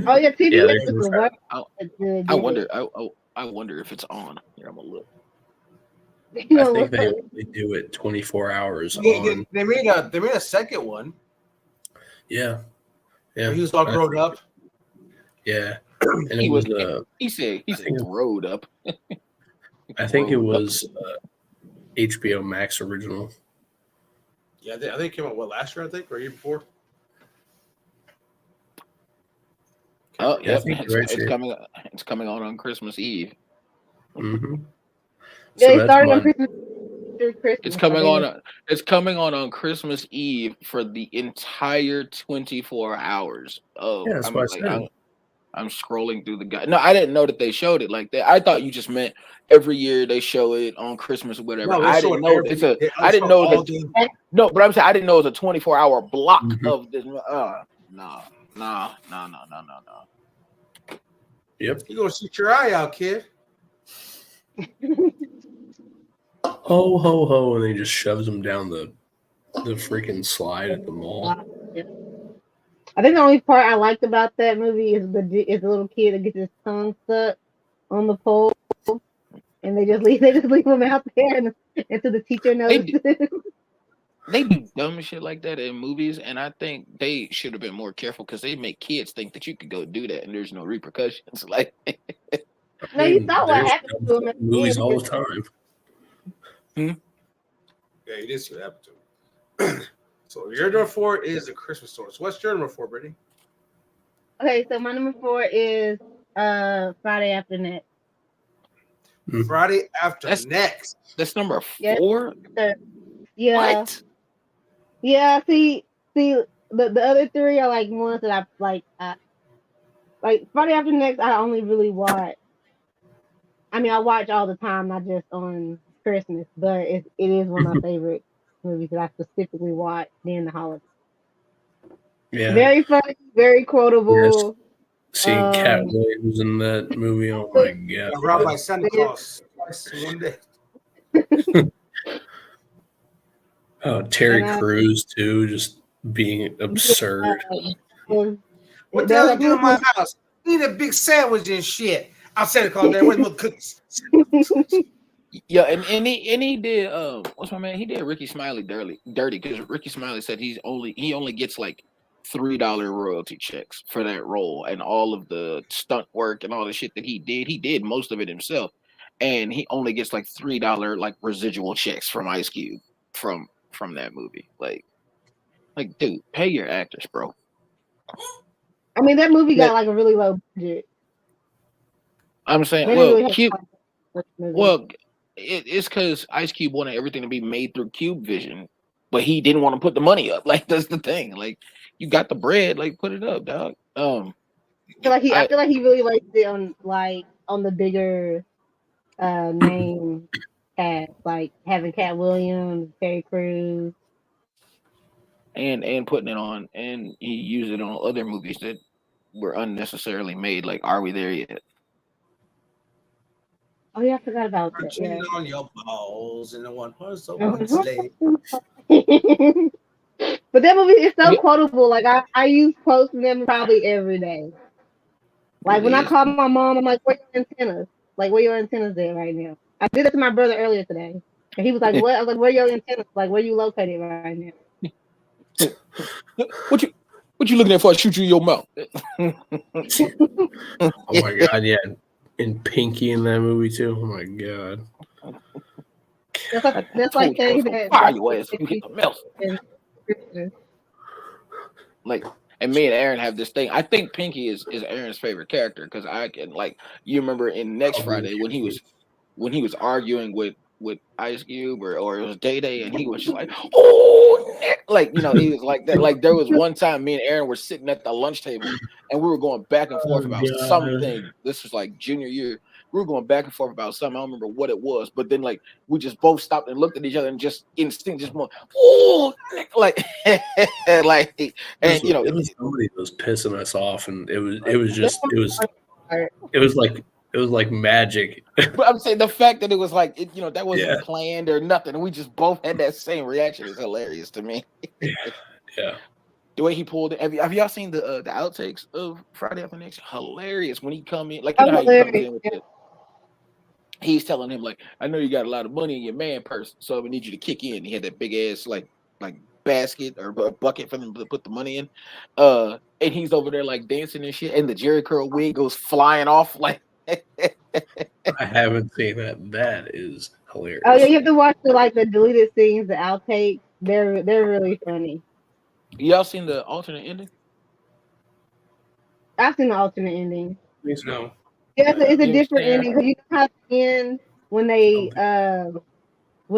Oh yeah, TBS Yeah, is the worst. I wonder if it's on. Here, I'm gonna look. I think they only do it 24 hours on. They made a second one. Yeah. Where he was all grown up. Yeah. And He it was. was He said think- growed up. I think it was HBO Max original. Yeah, I think it came out last year, I think, or year before. Oh Yeah, I yeah, think you're right, it's Jay. coming. It's coming on Christmas Eve. Mm-hmm. Yeah, they that's started on mine. Christmas. Through Christmas. It's coming I think on. It's coming on Christmas Eve for the entire 24 hours. Oh, Yeah, that's what I said. I'm scrolling through the guide. No, I didn't know that they showed it like that. I thought you just meant every year they show it on Christmas or whatever. No, they I show didn't it know every- it's a. they I didn't show know all that. day. No, but I'm saying I didn't know it was a 24-hour block Mhm. of this. No. Yep. You gonna shoot your eye out, kid. Ho ho ho, and he just shoves him down the freaking slide at the mall. I think the only part I liked about that movie is the little kid that gets his tongue stuck on the pole, and they just leave him out there until the teacher notices. They do dumb shit like that in movies, and I think they should have been more careful because they make kids think that you could go do that and there's no repercussions. Like, No, you saw what There's happened to him at the movies end. all the time. Yeah, you did see what happened to him. So your number 4 is The Christmas Story. So what's your number 4, Brittany? Okay, so my number 4 is Friday After Next. Friday After That's- Next. That's number Yeah. 4. Yeah. What? Yeah, see, the other 3 are like ones that I like. Like Friday After Next, I only really watch. I mean, I watch all the time, not just on Christmas, but it is one of my favorite movies that I specifically watch during the holidays. Yeah. Very funny, very quotable. Seeing Cat Williams in that movie, oh my god! Got robbed by Santa Claus twice in one day. Oh, Terry And I- Crews too, just being absurd. What the hell you do in my house? Eat a big sandwich and shit. I'm Santa Claus, man. Where's my cookies? Yeah, and he did what's my man? He did Ricky Smiley dirty because Ricky Smiley said he only gets like $3 royalty checks for that role, and all of the stunt work and all the shit that he did most of it himself, and he only gets like $3 like residual checks from Ice Cube from that movie. Like dude, pay your actors, bro. I mean, that movie got like a really low budget. I'm saying, They didn't really well, have Cube, much movie. well, it's because Ice Cube wanted everything to be made through Cube Vision, but he didn't want to put the money up. Like that's the thing. Like you got the bread, like put it up, dog. I feel like he really likes it on the bigger name cast, like having Cat Williams, Terry Crews. And putting it on, and he used it on other movies that were unnecessarily made. Like, Are We There Yet? Oh yeah, I forgot about that. Punching Yeah. on your balls in the one horse open sleigh. But that movie is so Yeah. quotable. Like I use quotes from them probably every day. Like when I It call my mom, I'm like, "Where your antennas? Like where your antennas at right now?" I did it to my brother earlier today, and he was like, "What?" I was like, "Where your antennas? Like where you located right now?" is. What you looking at for? I shoot you in your mouth. Oh my god, yeah. And Pinky in that movie too. Oh my god. That's like saying that. Fire your ass if you hit the mouth. Like, and me and Aaron have this thing. I think Pinky is Aaron's favorite character because I can like you remember in Next Friday when he was arguing with Ice Cube or it was Day Day and he was just like, oh, like he was like that. Like there was one time me and Aaron were sitting at the lunch table and we were going back and forth about something. This was like junior year. We were going back and forth about something. I don't remember what it was, but then like we just both stopped and looked at each other and just instinct just went, oh, like like and It was somebody that was pissing us off, and it was like magic. But I'm saying the fact that it was like that wasn't planned or nothing. We just both had that same reaction is hilarious to me. Yeah. The way he pulled it. Have y'all seen the outtakes of Friday After Next? Hilarious when he come in, like how he comes in with he's telling him like, I know you got a lot of money in your man purse, so I need you to kick in. He had that big ass like basket or bucket for them to put the money in. And he's over there like dancing and shit, and the Jerry curl wig goes flying off like. I haven't seen that. That is hilarious. Oh yeah, you have to watch the deleted scenes, the outtakes. They're really funny. Y'all seen the alternate ending? I've seen the alternate ending. No. Yeah, it's a different ending because you know how at the end when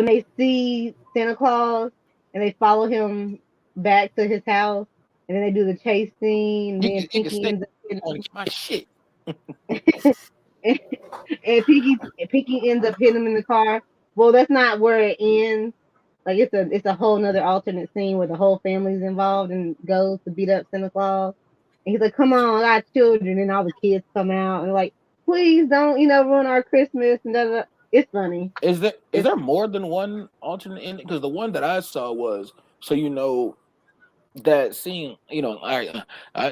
they see Santa Claus and they follow him back to his house and then they do the chase scene and then Pinky ends up my shit. and Pinky ends up hitting him in the car. Well, that's not where it ends. Like it's a whole nother alternate scene where the whole family's involved and goes to beat up Santa Claus. And he's like, "Come on, I got children," and all the kids come out and like, "Please don't, ruin our Christmas." And da. It's funny. Is there more than one alternate ending? Because the one that I saw was that scene. All right,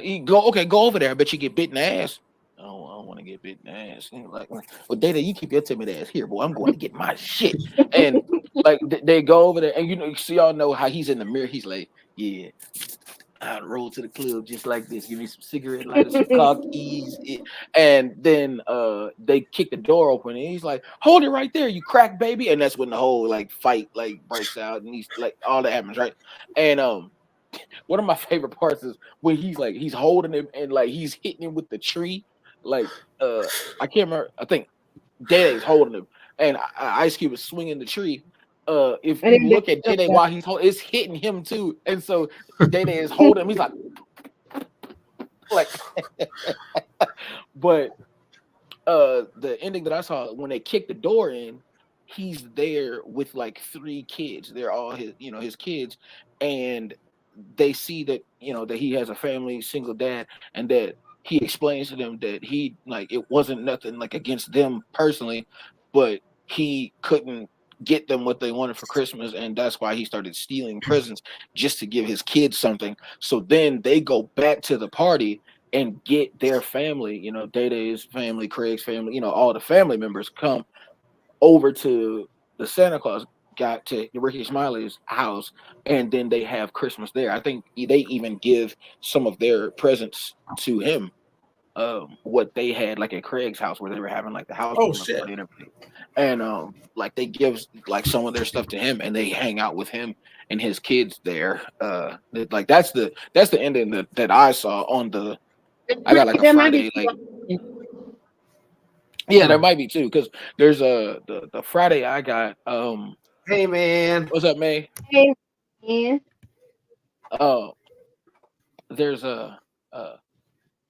you go over there. I bet you get bitten ass. Oh, I don't want to get bitten ass. Like, well, Data, you keep your timid ass here, boy. I'm going to get my shit. And like they go over there, and you see, y'all know how he's in the mirror. He's like, yeah, I'd roll to the club just like this. Give me some cigarette lighters, some car keys, and then they kick the door open, and he's like, "Hold it right there, you crack baby!" And that's when the whole like fight like breaks out, and he's like, all that happens, right? And one of my favorite parts is when he's holding him and like he's hitting him with the tree, like I can't remember. I think Day-Day's holding him, and Ice Cube is swinging the tree. If And you then look at Day-Day while he's holding, it's hitting him too, and so Day-Day is holding him. He's like, but the ending that I saw when they kicked the door in, he's there with like 3 kids. They're all his kids, and they see that that he has a family, single dad, and that he explains to them that he like it wasn't nothing like against them personally, but he couldn't get them what they wanted for Christmas, and that's why he started stealing presents just to give his kids something. So then they go back to the party and get their family, Day-Day's family, Craig's family, all the family members come over to the Santa Claus got to Ricky Smiley's house, and then they have Christmas there. I think they even give some of their presents to him, what they had like at Craig's house where they were having like the house shit. party and everything. And like they give like some of their stuff to him, and they hang out with him and his kids there. Like that's the ending that I saw on the. I got like a Friday like. Yeah, there might be too, because there's the Friday I got. Hey man, What's up, May? Yeah. There's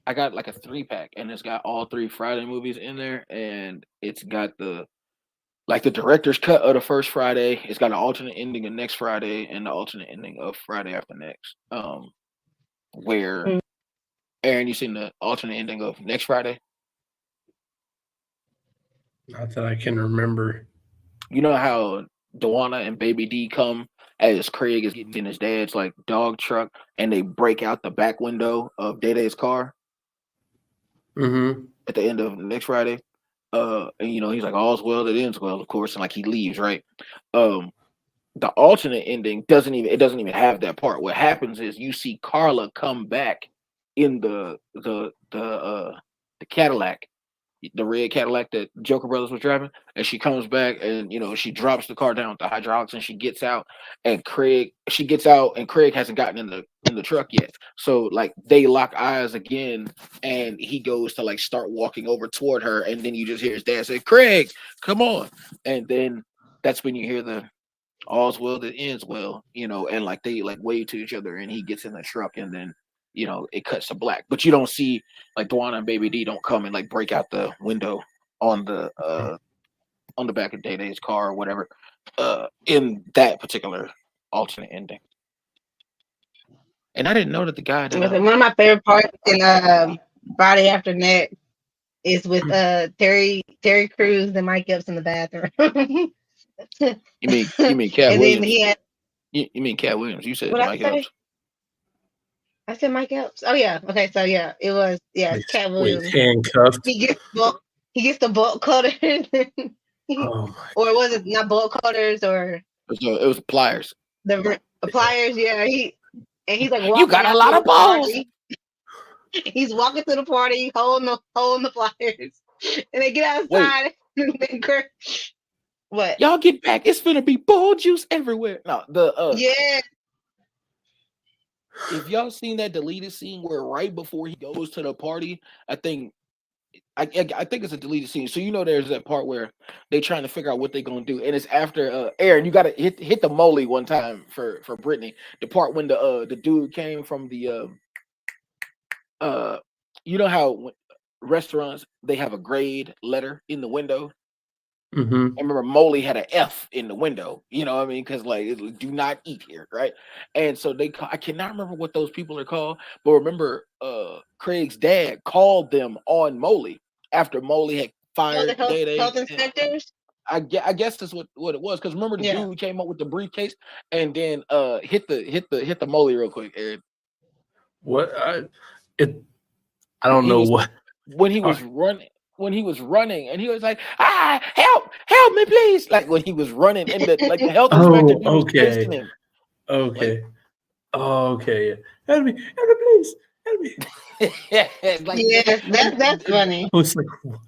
I got like a 3-pack, and it's got all 3 Friday movies in there, and it's got the director's cut of the first Friday. It's got an alternate ending of next Friday and the alternate ending of Friday after next. Where Aaron, you seen the alternate ending of next Friday? Not that I can remember. You know how Dewana and Baby D come as Craig is getting in his dad's like dog truck, and they break out the back window of Day-Day's car at the end of next Friday. And he's like, all's well that ends well, of course, and like he leaves, right? The alternate ending doesn't even have that part. What happens is you see Carla come back in the Cadillac, the red Cadillac that Joker Brothers was driving, and she comes back, and she drops the car down with the hydraulics, and she gets out, and Craig hasn't gotten in the truck yet. So like they lock eyes again, and he goes to like start walking over toward her, and then you just hear his dad say, "Craig, come on," and then that's when you hear the all's well that ends well, and like they like wave to each other, and he gets in the truck, and then it cuts to black, but you don't see like Dewana and Baby D don't come and like break out the window on the back of Day-Day's car or whatever in that particular alternate ending. And I didn't know that the guy that One of my favorite parts in Friday After Next is with Terry Crews and Mike Epps in the bathroom. You mean Cat And Williams? then he had You mean Cat Williams? You said What'd I Mike say? Epps. I said Mike Epps. Oh yeah. Okay. So yeah, it was Cat Williams. With handcuffed. He gets the bolt cutters, Oh my! or was it not bolt cutters or It was pliers. the pliers? Yeah. He's like, You got a lot of balls. He's walking to the party, holding the pliers, and they get outside. What? Y'all get back! It's gonna be ball juice everywhere. No, Yeah. If y'all seen that deleted scene where right before he goes to the party, I think it's a deleted scene. So there's that part where they trying to figure out what they're gonna do, and it's after Aaron. You gotta hit the molly one time for Brittany. The part when the dude came from the how restaurants they have a grade letter in the window. I remember Molly had an F in the window, because like it was, do not eat here, right? And so I cannot remember what those people are called, but remember Craig's dad called them on Molly after Molly had fired the health inspectors. I guess that's what it was, because remember the dude came up with the briefcase and then hit the Molly real quick, Aaron. What? I don't know what. When he was running, and he was like, help me, please. Like when he was running, and the health inspector was chasing him. Okay. Oh, okay. Yeah. Help me, please. Help me. Like, Yes, that's funny. I was like, what?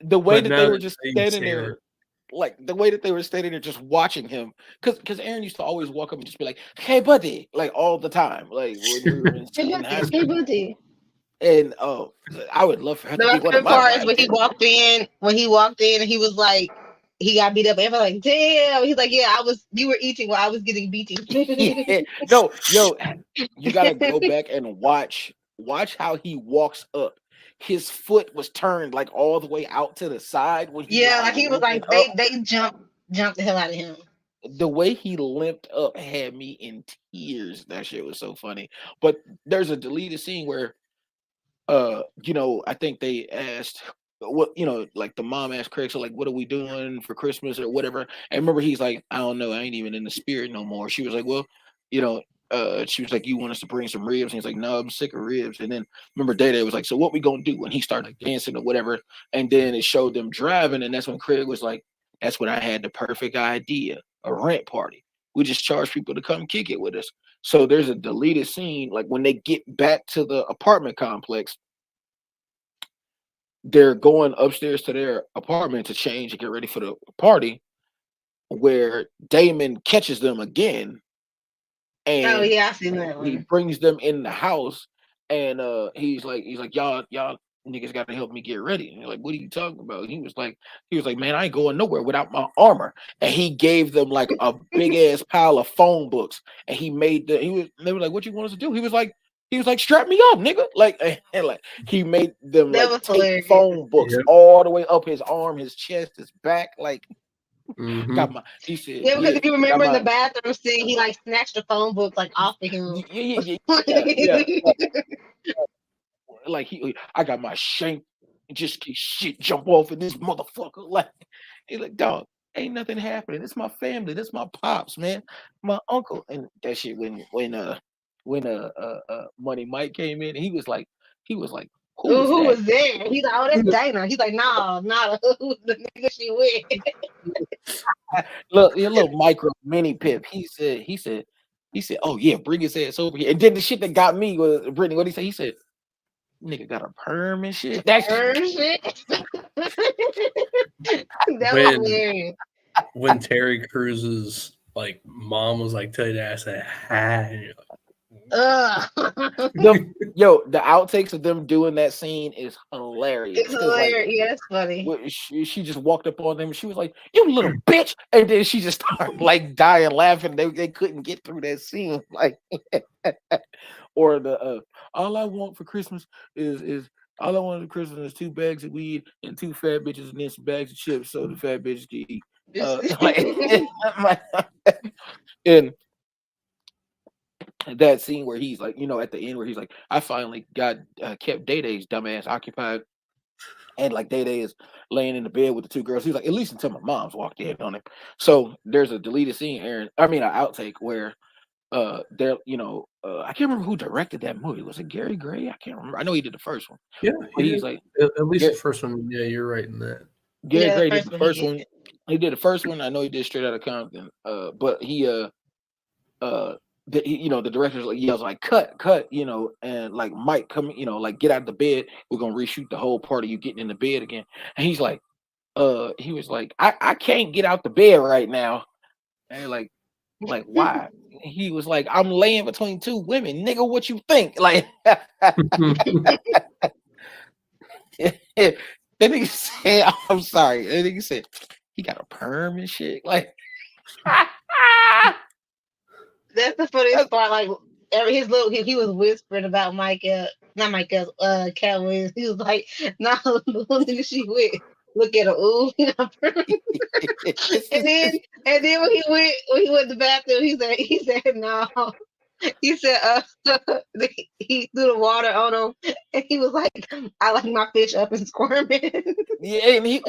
the way But that now they were that just you standing say there, that, like the way that they were standing there just watching him, because Aaron used to always walk up and just be like, "Hey, buddy," like all the time, like when we were in high Hey, school. buddy. And I would love for her to My be one of favorite my part is rides. when he walked in and he was like, he got beat up. Everybody like, damn. He's like, yeah, you were eating while I was getting beaten. Yeah. No, yo, you gotta go back and watch how he walks up. His foot was turned like all the way out to the side when he Yeah, like he was limping like, up. they jumped the hell out of him. The way he limped up had me in tears. That shit was so funny. But there's a deleted scene where I think they asked what, like the mom asked Craig, so like, what are we doing for Christmas or whatever? And remember, he's like, I don't know, I ain't even in the spirit no more. She was like, well, you know, she was like, you want us to bring some ribs? And he's like, no, I'm sick of ribs. And then remember, Day was like, so what we gonna do? And he started like, dancing or whatever. And then it showed them driving, and that's when Craig was like, that's when I had the perfect idea, a rent party. We just charge people to come kick it with us. So there's a deleted scene, like when they get back to the apartment complex, they're going upstairs to their apartment to change and get ready for the party, where Damon catches them again, Oh and yeah, I seen that he one. brings them in the house, and he's like, y'all niggas got to help me get ready. And you're like, what are you talking about? He was like, man, I ain't going nowhere without my armor. And he gave them like a big ass pile of phone books, and he made they were like, what you want us to do? He was like, strap me up, nigga. Like, and like he made them That like was tape hilarious. phone books Yep. all the way up his arm, his chest, his back. Like, Mhm. he said, Yeah, because if you remember in the my, bathroom scene, he like snatched the phone book like off of him. yeah. Like I got my shank, just shit jump off of this motherfucker. Like, he's like, dog, ain't nothing happening. It's my family. This my pops, man, my uncle. And that shit when Money Mike came in, he was like, who was Who that? was there? He's like, oh, that's Dana. He's like, no, not who's the nigga she with. Look, a little micro mini pip. He said, oh yeah, bring his ass over here. And then the shit that got me was Brittany. What he say? He said, nigga got a perm and shit. That's Shit. That was When hilarious. when Terry Cruz's like mom was like, tell you that, I said, hi. And you're like, Ugh. the outtakes of them doing that scene is hilarious. It's 'Cause, like, hilarious. Yeah, it's funny. she just walked up on them and she was like, you little bitch. And then she just started like dying laughing. They couldn't get through that scene. Like, or the all I want for Christmas is all I want for Christmas is 2 bags of weed and 2 fat bitches and then some bags of chips so the fat bitches can eat. And that scene where he's like, at the end where he's like, I finally got kept Day-Day's dumbass occupied, and like Day-Day is laying in the bed with the 2 girls. He's like, at least until my mom's walked in on him. So there's a deleted scene, an outtake where there, I can't remember who directed that movie. Was it Gary Gray? I can't remember. I know he did the first one. yeah, But he's like, at least the first one. Yeah, you're right in that. Gary Yeah, Gray the did the first one. He did the first one. I know he did Straight Outta Compton. But he the director yells like cut, and like Mike come, like get out of the bed. We're gonna reshoot the whole part of you getting in the bed again. And he's like, he was like, I can't get out the bed right now. And like why? He was like, I'm laying between 2 women, nigga. What you think? Like, that nigga said, I'm sorry. That nigga said he got a perm and shit. Like, that's the funniest part. Like his little, he was whispering about not Mike, Cat Williams. He was like, "No, the nigga she with. Look at her, ooh." and then when he went to the bathroom, he said no. He said he threw the water on him, and he was like, "I like my fish up and squirming." Yeah, and he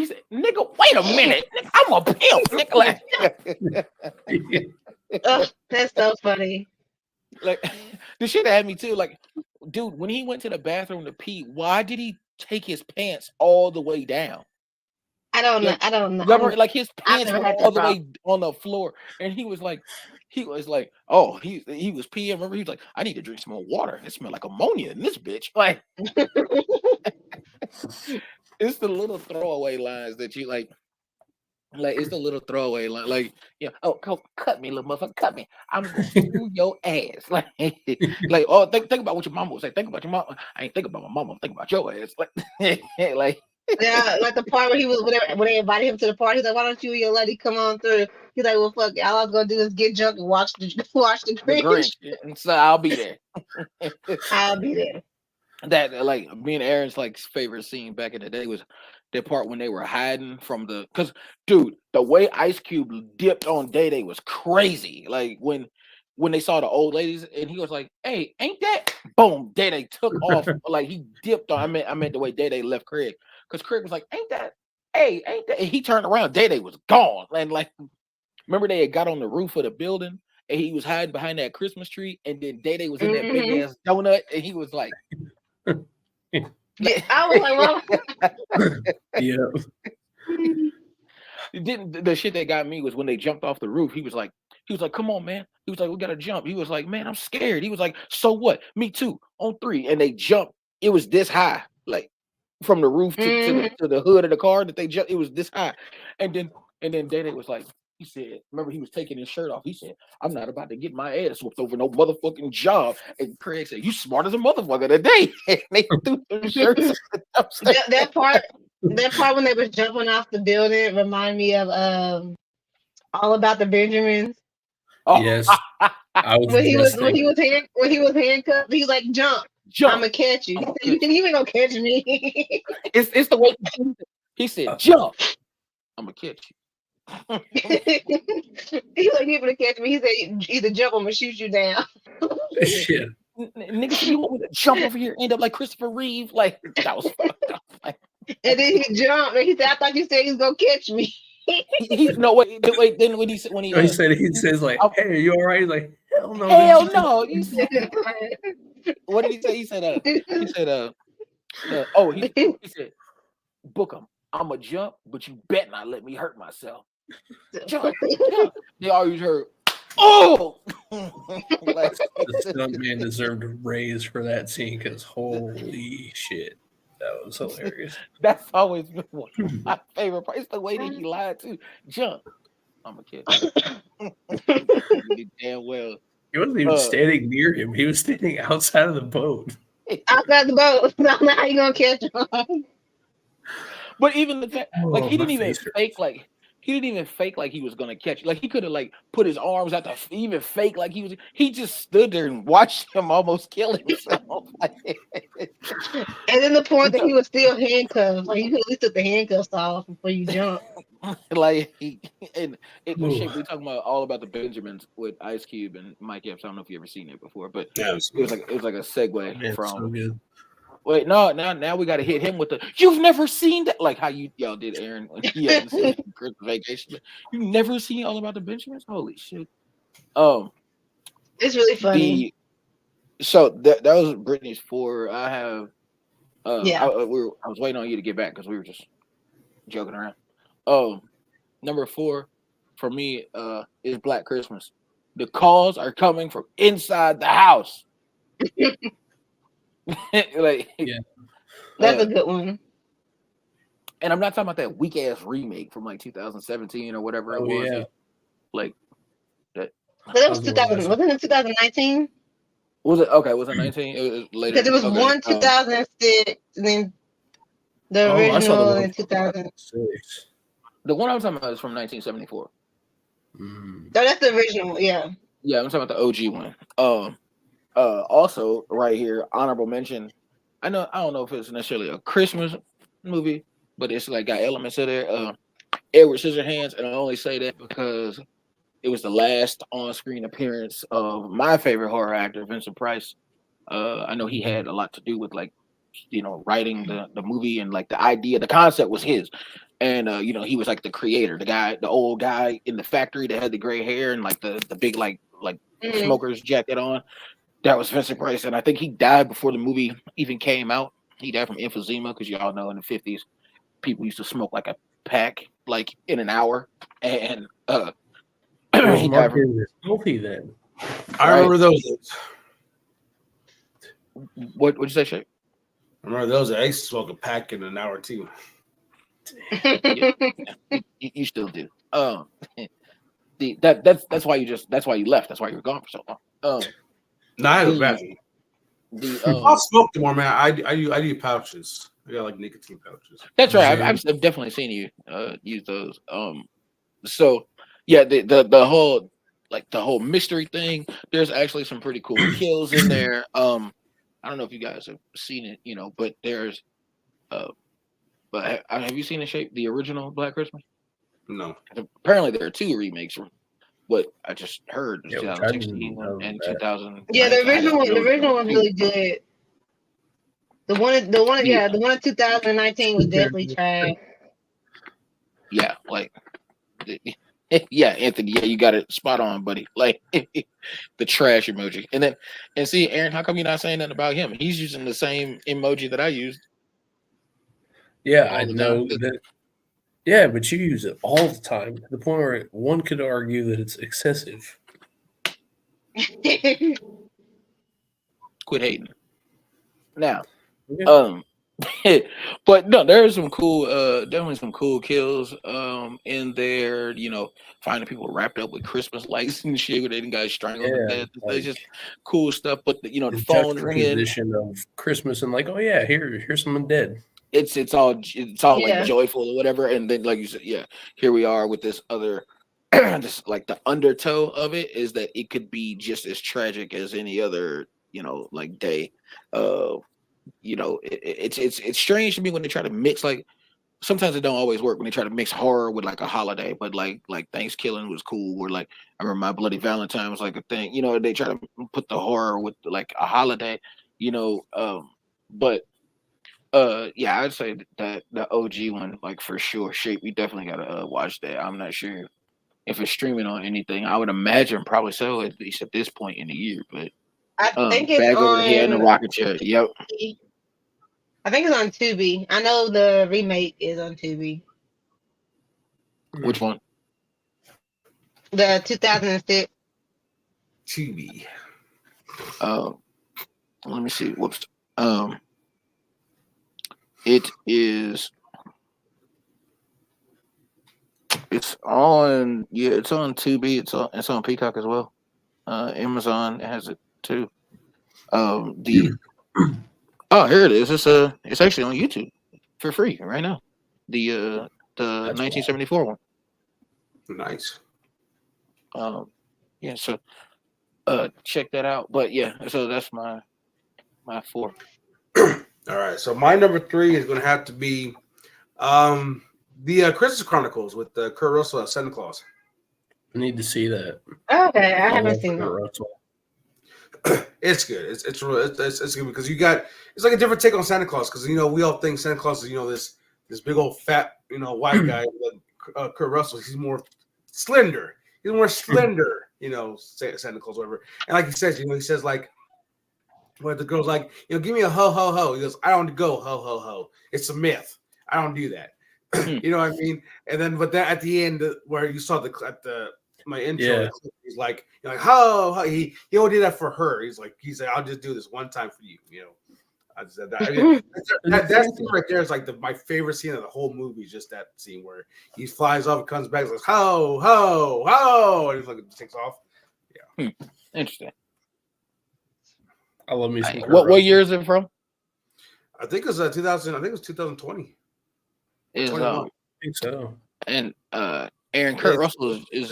said, nigga, wait a minute, nigga, I'm a pimp, nigga. Like, that's so funny. Like, the shit had me too. Like, dude, when he went to the bathroom to pee, why did he take his pants all the way down? I don't know. Like, I don't know. remember, like his I've pants never were had that all the way on the floor, and he was like, oh, he was peeing. Remember, he was like, I need to drink some more water. It smelled like ammonia in this bitch. Like, it's the little throwaway lines that you like. Like it's the little throwaway line, like oh, cut me, little motherfucker, cut me. I'm gonna screw your ass, like, oh, think about what your mama would say. Think about your mama. I ain't think about my mama. I'm thinking about your ass, like, like Yeah, like the part where he was when they invited him to the party, he's like, "Why don't you and your lady come on through?" He's like, "Well, fuck it. All I was gonna do is get drunk and watch the the Grinch. Grinch, and so I'll be there. I'll be there." That like me and Aaron's like favorite scene back in the day was the part when they were hiding from because dude, the way Ice Cube dipped on Day Day was crazy. Like when they saw the old ladies and he was like, "Hey, ain't that?" Boom, Day Day took off like he dipped on. I meant the way Day Day left Craig because Craig was like, "Ain't that? Hey, ain't that?" And he turned around, Day Day was gone. And like, remember they had got on the roof of the building and he was hiding behind that Christmas tree, and then Day Day was in that big ass donut, and he was like. Yeah, I was like, "Well." Yeah. Didn't the shit that got me was when they jumped off the roof. He was like, "Come on, man." He was like, "We gotta jump." He was like, "Man, I'm scared." He was like, "So what? Me too." On 3, and they jumped. It was this high, like from the roof to the hood of the car that they jumped. It was this high, and then Day was like. He said, remember, he was taking his shirt off. He said, "I'm not about to get my ass whooped over no motherfucking job." And Craig said, "You smart as a motherfucker today." And they threw their shirts. that part when they was jumping off the building reminded me of All About the Benjamins. Oh, Yes. I was When he was handcuffed, he was like, "Jump. jump. I'm gonna catch you." He said, "You ain't gonna catch me." It's the way he said, "Jump. I'm gonna catch you." He's like, "You gonna catch me?" He said, "Either jump or I'm gonna shoot you down." Shit. Nigga, you want me to jump over here, end up like Christopher Reeve? Like that was fucked up. Like, And then he jumped and he said, "I thought you said he was gonna catch me." no wait. Then when he says like, "Hey, are you all right?" He's like, "Hell no." hell no. He said, what did he say? He said, he said, "Book him. I'm a jump, but you bet not let me hurt myself." Jump. They always heard, "Oh!" Like, The stuntman deserved a raise for that scene because holy shit, that was hilarious. that's always been one of my favorite parts. It's the way that he lied too. Jump. I'm a kid. Damn well. He wasn't even standing near him; he was standing outside of the boat. Outside the boat. Now how you gonna catch him? But even the fact, like Oh, he my didn't even face hurts. fake like he was gonna catch. Like he could have like put his arms out even fake like he was. He just stood there and watched him almost kill himself. And then the point that he was still handcuffed, like you could at least took the handcuffs off before you jump. Like and the shit we talking about All About the Benjamins with Ice Cube and Mike Epps. I don't know if you ever seen it before, but Yeah, it was like a segue Man, from. so good. Wait, no, now we got to hit him with the. You've never seen that, like how y'all did, Aaron. When he hadn't seen Christmas Vacation. You never seen All About the Benjamins? Holy shit! It's really funny. So that was Brittany's 4. I have. Yeah. I was waiting on you to get back because we were just joking around. Number 4 for me is Black Christmas. The calls are coming from inside the house. Like, Yeah. That's a good one. And I'm not talking about that weak ass remake from like 2017 or whatever it was. Yeah. Like that was 2000. Wasn't it 2019? Was it okay? Was it 19? It was later because it was one 2006, and then the original in 2006. The one I'm talking about is from 1974. Mm. So that's the original, yeah. Yeah, I'm talking about the OG one. Also, right here, honorable mention. I don't know if it's necessarily a Christmas movie, but it's like got elements of there. Edward Scissorhands, and I only say that because it was the last on-screen appearance of my favorite horror actor, Vincent Price. I know he had a lot to do with like, writing the movie, and like the idea, the concept was his. And he was like the creator, the old guy in the factory that had the gray hair and like the big like smoker's jacket on. That was Vincent Price, and I think he died before the movie even came out. He died from emphysema because y'all know in the 50s people used to smoke like a pack like in an hour, and Where's he died Mark from, in this healthy then? I remember those days. what'd you say, Shay? I remember those. I used to smoke a pack in an hour too. You still do. That's why you left. That's why you were gone for so long. No, I have a The- bathroom. The I'll smoke more, man. I do pouches. I got like nicotine pouches. That's right. Zen. I've definitely seen you use those. So yeah, the whole mystery thing. There's actually some pretty cool kills in there. I don't know if you guys have seen it, but there's but have you seen the original Black Christmas? No. Apparently there are 2 remakes from what I just heard in Yeah, which I didn't 2016 know and that. 2000. Yeah, the original was really good. The one in 2019 was definitely trash. Yeah, like yeah, Anthony, yeah, you got it spot on, buddy. Like the trash emoji. And see, Aaron, how come you're not saying nothing about him? He's using the same emoji that I used. Yeah, all I the know time. that. Yeah, but you use it all the time to the point where one could argue that it's excessive. Quit hating. Now, Yeah. but no, there's some cool, definitely some cool kills in there. Finding people wrapped up with Christmas lights and shit where they didn't got strangled to Yeah, death. like- It's just cool stuff. But the The phone ringing, juxtaposition of Christmas and like, oh yeah, here's someone dead. it's all Yeah. like joyful or whatever. And then like you said, yeah, here we are with this other, this like the undertow of it is that it could be just as tragic as any other, like day. It's strange to me when they try to mix, like sometimes it don't always work when they try to mix horror with like a holiday, but like Thanksgiving was cool, or like I remember My Bloody Valentine was like a thing, they try to put the horror with like a holiday, but yeah, I'd say that the OG one, like for sure, Shape, we definitely gotta watch that. I'm not sure if it's streaming on anything. I would imagine probably so, at least at this point in the year, but I think it's Bag Over the Head in a on. Rocket Chair. Yep. I think it's on Tubi. I know the remake is on Tubi. Which one? The 2006. TV. Let me see. Whoops. It is. It's on. Yeah, it's on Tubi. It's on Peacock as well. Amazon has it too. Here it is. It's actually on YouTube for free right now. The 1974 one. Nice. Yeah. So, check that out. But yeah, so that's my 4. All right. So my number 3 is going to have to be the Christmas Chronicles with Kurt Russell as Santa Claus. I need to see that. Okay, I love haven't seen Kurt that. Russell. It's good. It's good because it's like a different take on Santa Claus, because we all think Santa Claus is this big old fat white guy. Kurt Russell, he's more slender. He's more slender. Santa Claus, whatever. And like he says, he says like, where the girl's like, give me a ho ho ho. He goes, I don't go ho ho ho. It's a myth. I don't do that. You know what I mean? And then, but then at the end, where you saw my intro, Yeah. he's like, ho ho. He only did that for her. He's like, I'll just do this one time for you. I just said that. That scene right there is like my favorite scene of the whole movie. Is just that scene where he flies off and comes back, and says ho ho ho, and he's like takes off. Yeah. Interesting. I love me some Kurt What Russell. year is it from? I think it was 2000. I think it was 2020. Is 21. I think so. and Aaron Kurt Yeah. Russell is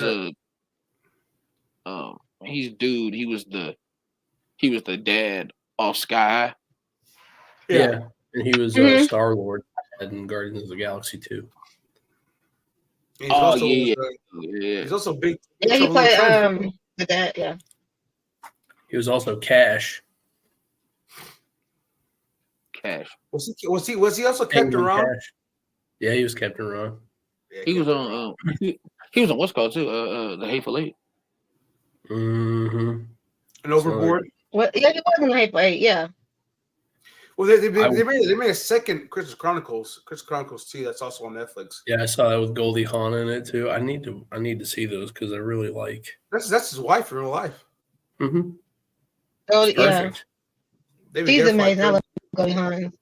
he's dude. He was the dad off Sky. Yeah. And he was Mhm. Star-Lord in Guardians of the Galaxy 2. He's Oh, also, yeah. He's also big. Yeah, he Trouble in China. played with that. Yeah. He was also Cash. Cash. Was he also kept Penguin around? Cash. Yeah, he was Captain Ron. Yeah, He was kept on around. he was on what's called too, the Hateful Eight. Mm-hmm. And Overboard. Well, yeah, he was in Hyper 8. Yeah. Well, they made a second Christmas Chronicles 2. That's also on Netflix. Yeah, I saw that with Goldie Hawn in it too. I need to see those because I really like. That's his wife in real life. Mm-hmm. Oh It's yeah, perfect. They've been she's together for like amazing. I 30 love Goldie Hawn.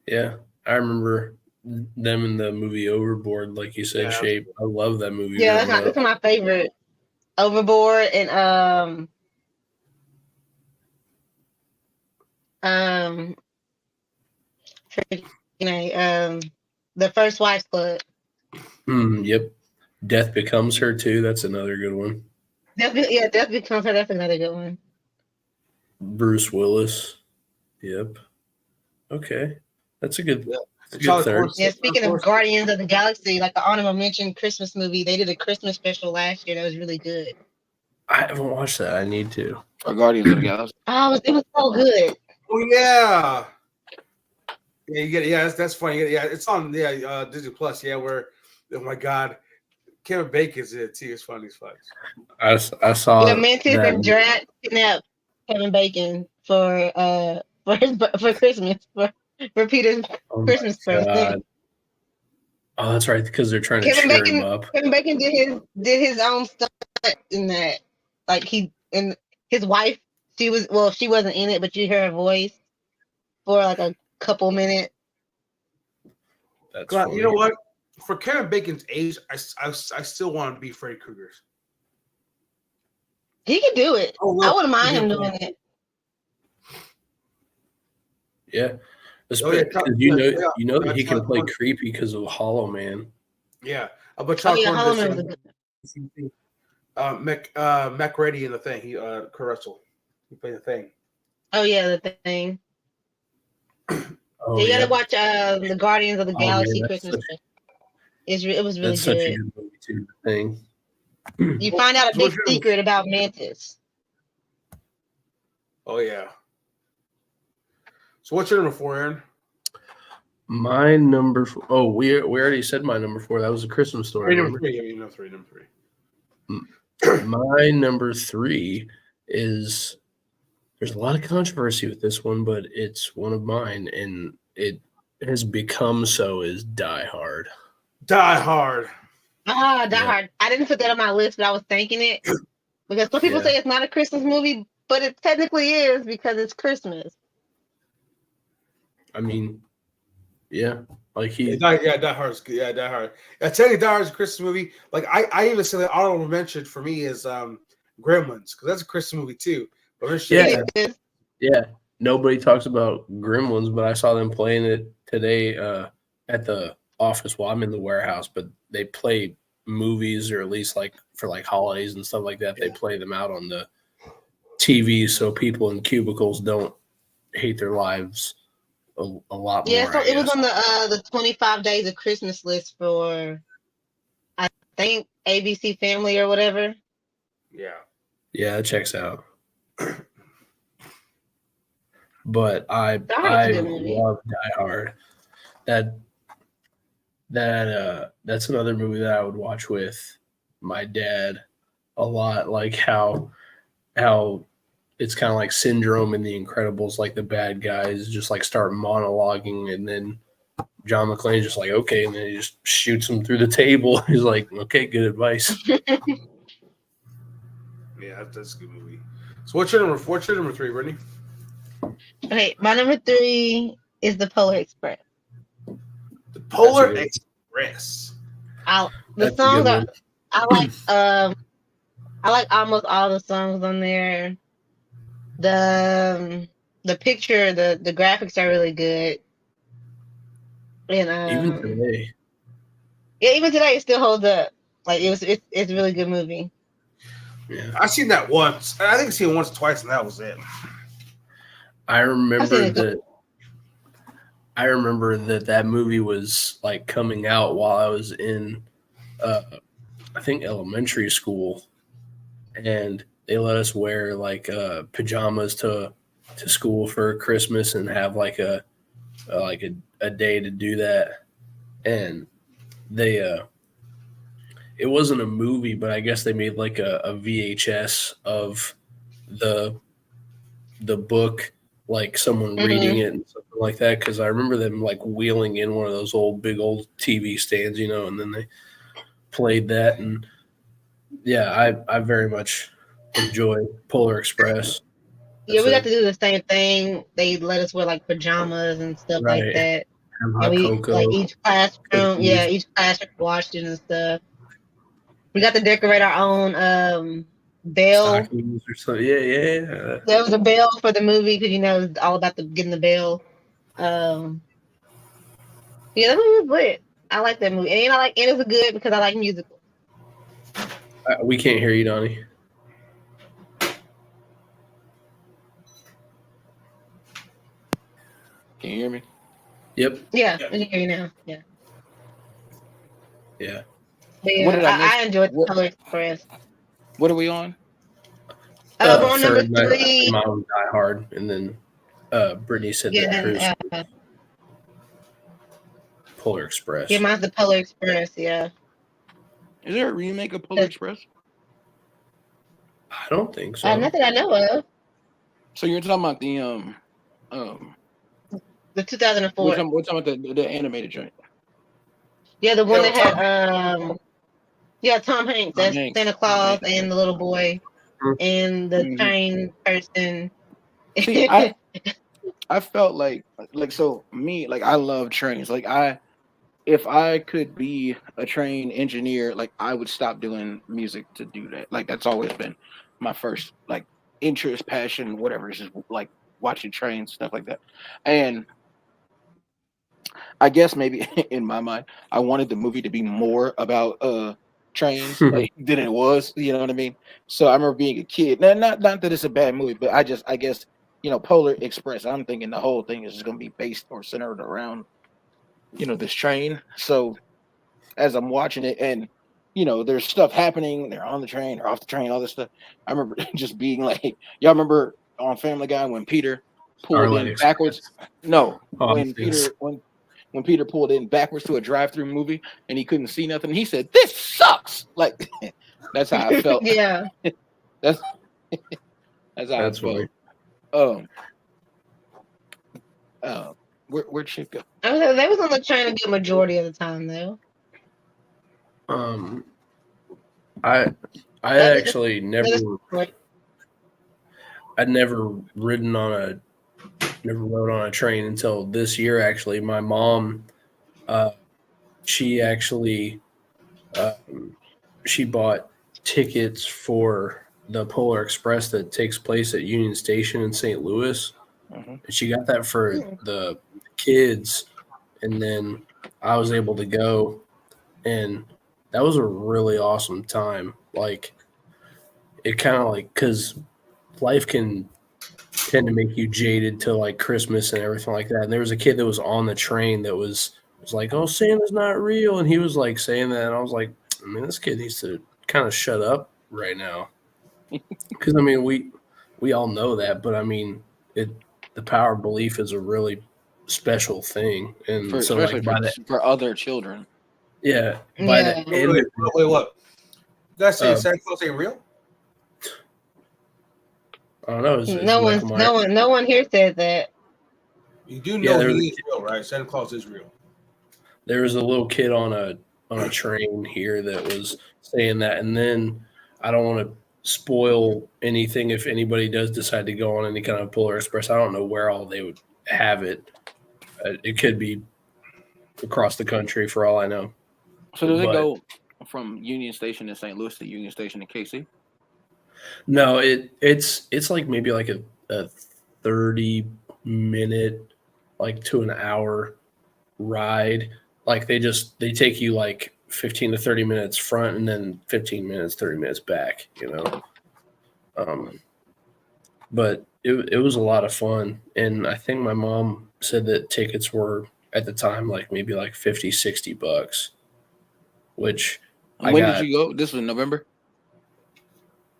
Yeah, I remember them in the movie Overboard, like you said, Yeah. Shape. I love that movie. Yeah, growing that's up. my favorite. Overboard and the First Wives Club. Yep. Death Becomes Her too. That's another good one. Death Becomes Her. That's another good one. Bruce Willis. Yep. Okay, that's a good. Yeah. That's a Charlie good third. Corsi. Yeah, speaking Of of course. Guardians of the Galaxy, like the honorable mention Christmas movie, they did a Christmas special last year that was really good. I haven't watched that. I need to. For Guardians of the Galaxy. Oh, it was so good. Oh yeah. Yeah, you get it. Yeah, that's funny. Yeah, it's on Disney Plus. Yeah, where oh my god, Kevin Bacon's in it too. It's funny as fuck. I saw Yeah, Mantis that. and Drax kidnapped Kevin Bacon for Christmas for Peter's Oh my Christmas present. God. Oh, that's right, because they're trying to Kevin cheer Bacon him up. Kevin Bacon did his own stuff in that. Like his wife, she wasn't in it, but you hear her voice for like a couple minutes. That's God, funny. you know what? For Kevin Bacon's age, I still want to be Freddy Krueger. He can do it. Oh, I look, wouldn't mind he him can doing it. Yeah. Oh, yeah, You know that he can Charlie play Corsi. creepy because of Hollow Man. Yeah, but Oh Charlie yeah, Hollow Corman Man was does a good. Mac Reddy in the thing. Kurt Russell. He played the thing. Oh yeah, the thing. Oh, You yeah. gotta watch the Guardians of the Oh, man, Galaxy that's Christmas such- special. It was really That's such a good. good movie too. The Thing. You find out a So big what's your- secret about Mantis. Oh yeah. So what's your number 4, Aaron? My number. Oh, we already said my number 4. That was a Christmas Story. Number Remember? 3. Number 3. My number 3 is. There's a lot of controversy with this one, but it's one of mine, and it has become so is Die Hard. Die Hard. Die Yeah. Hard. I didn't put that on my list, but I was thinking it because some people Yeah. say it's not a Christmas movie, but it technically is because it's Christmas. I mean, yeah, like he. Die Hard's good. Yeah, Die Hard. I tell you, Die Hard's a Christmas movie. Like I even say that honorable mention for me is Gremlins because that's a Christmas movie too. But Yeah. It is. Yeah, nobody talks about Gremlins, but I saw them playing it today at the office while I'm in the warehouse. But they play movies, or at least like for like holidays and stuff like that. They play them out on the TV so people in cubicles don't hate their lives a lot more. Yeah, so I it was guess. on the 25 Days of Christmas list for I think ABC Family or whatever. Yeah. Yeah, it checks out. But I Die Hard's a good movie. love Die Hard. That's another movie that I would watch with my dad a lot. Like how it's kind of like Syndrome in The Incredibles, like the bad guys just like start monologuing, and then John McClane's just like, okay, and then he just shoots him through the table. He's like, okay, good advice. Yeah, that's a good movie. So what's your number 3, Brittany? Okay, my number 3 is The Polar Express. The Polar That's a Express. The That's a songs good are one. I like almost all the songs on there. The picture, the graphics are really good. And Even today. yeah, even today it still holds up. Like it's a really good movie. Yeah. I've seen that once. I think I've seen it once or twice, and that was it. I remember it. that movie was like coming out while I was in I think elementary school, and they let us wear like pajamas to school for Christmas and have like a day to do that. And they it wasn't a movie, but I guess they made like a VHS of the book like someone Mhm. reading it and something like that. Because I remember them like wheeling in one of those big old TV stands, and then they played that. And yeah, I very much enjoy Polar Express. Yeah, That's we got a to do the same thing. They let us wear like pajamas and stuff like right. that. Have And hot we like cocoa, each classroom, yeah, cookies, each classroom washed it and stuff. We got to decorate our own bell. stockings, or something. Yeah. There was a bell for the movie because it's all about getting the bell. Um, yeah, that movie was lit. I like that movie, and it was good because I like musicals. We can't hear you, Donnie. Can you hear me? Yep. Yeah, I can hear you now. Yeah, Yeah. but What yeah, did I miss? I enjoyed the What Color Express. What are we on? We're on number Third night, 3. mine was Die Hard, and then Brittany said Yeah, that hers then Polar Express. yeah, mine's the Polar Express. Yeah. Is there a remake of Polar Express? I don't think so. Not that I know of. So you're talking about the The 2004. we're talking about the animated joint. Yeah, the one Yeah, that had Tom Hanks. Tom That's Hanks. Santa Claus and the little boy and the Mhm. train person. See, I felt like so me, like I love trains. Like if I could be a train engineer, like I would stop doing music to do that. Like that's always been my first like interest, passion, whatever. It's just like watching trains, stuff like that. And I guess maybe in my mind, I wanted the movie to be more about trains like than it was. You know what I mean? So I remember being a kid. Now, not that it's a bad movie, but I guess Polar Express. I'm thinking the whole thing is just going to be based or centered around this train. So as I'm watching it, and there's stuff happening. They're on the train, or off the train, all this stuff. I remember just being like, y'all remember on Family Guy when Peter pulled Starlight in Express. backwards? No, Oh, when Peter pulled in backwards to a drive-through movie and he couldn't see nothing, he said, "This sucks." Like that's how I felt. Yeah. That's how I That's felt. funny. Where'd she go? They was on the train a good majority of the time though. I actually never. I'd never rode on a train until this year. Actually, my mom, she actually, she bought tickets for the Polar Express that takes place at Union Station in St. Louis. Mhm. And she got that for the kids, and then I was able to go, and that was a really awesome time. Like, it kind of like, because life can tend to make you jaded to like Christmas and everything like that. And there was a kid that was on the train that was like, "Oh, Santa's not real," and he was like saying that, and I was like, "I mean, this kid needs to kind of shut up right now," because I mean, we all know that, but I mean, the power of belief is a really special thing, and so Especially like for other children. by Yeah. the end, Wait, what? You guys say Um, Santa Claus ain't real? I don't know. Is No one here said that. You do Yeah, know there he was- is real, right? Santa Claus is real. there was a little kid on a train here that was saying that, and then I don't want to spoil anything if anybody does decide to go on any kind of Polar Express. I don't know where all they would have it. It could be across the country for all I know. So does it But- go from Union Station in St. Louis to Union Station in KC? No, it's like maybe like a 30-minute, like to an hour ride. Like they take you like 15 to 30 minutes front and then 15 minutes, 30 minutes back, But it was a lot of fun. And I think my mom said that tickets were at the time like maybe like $50-$60, which And when did you go? This was November?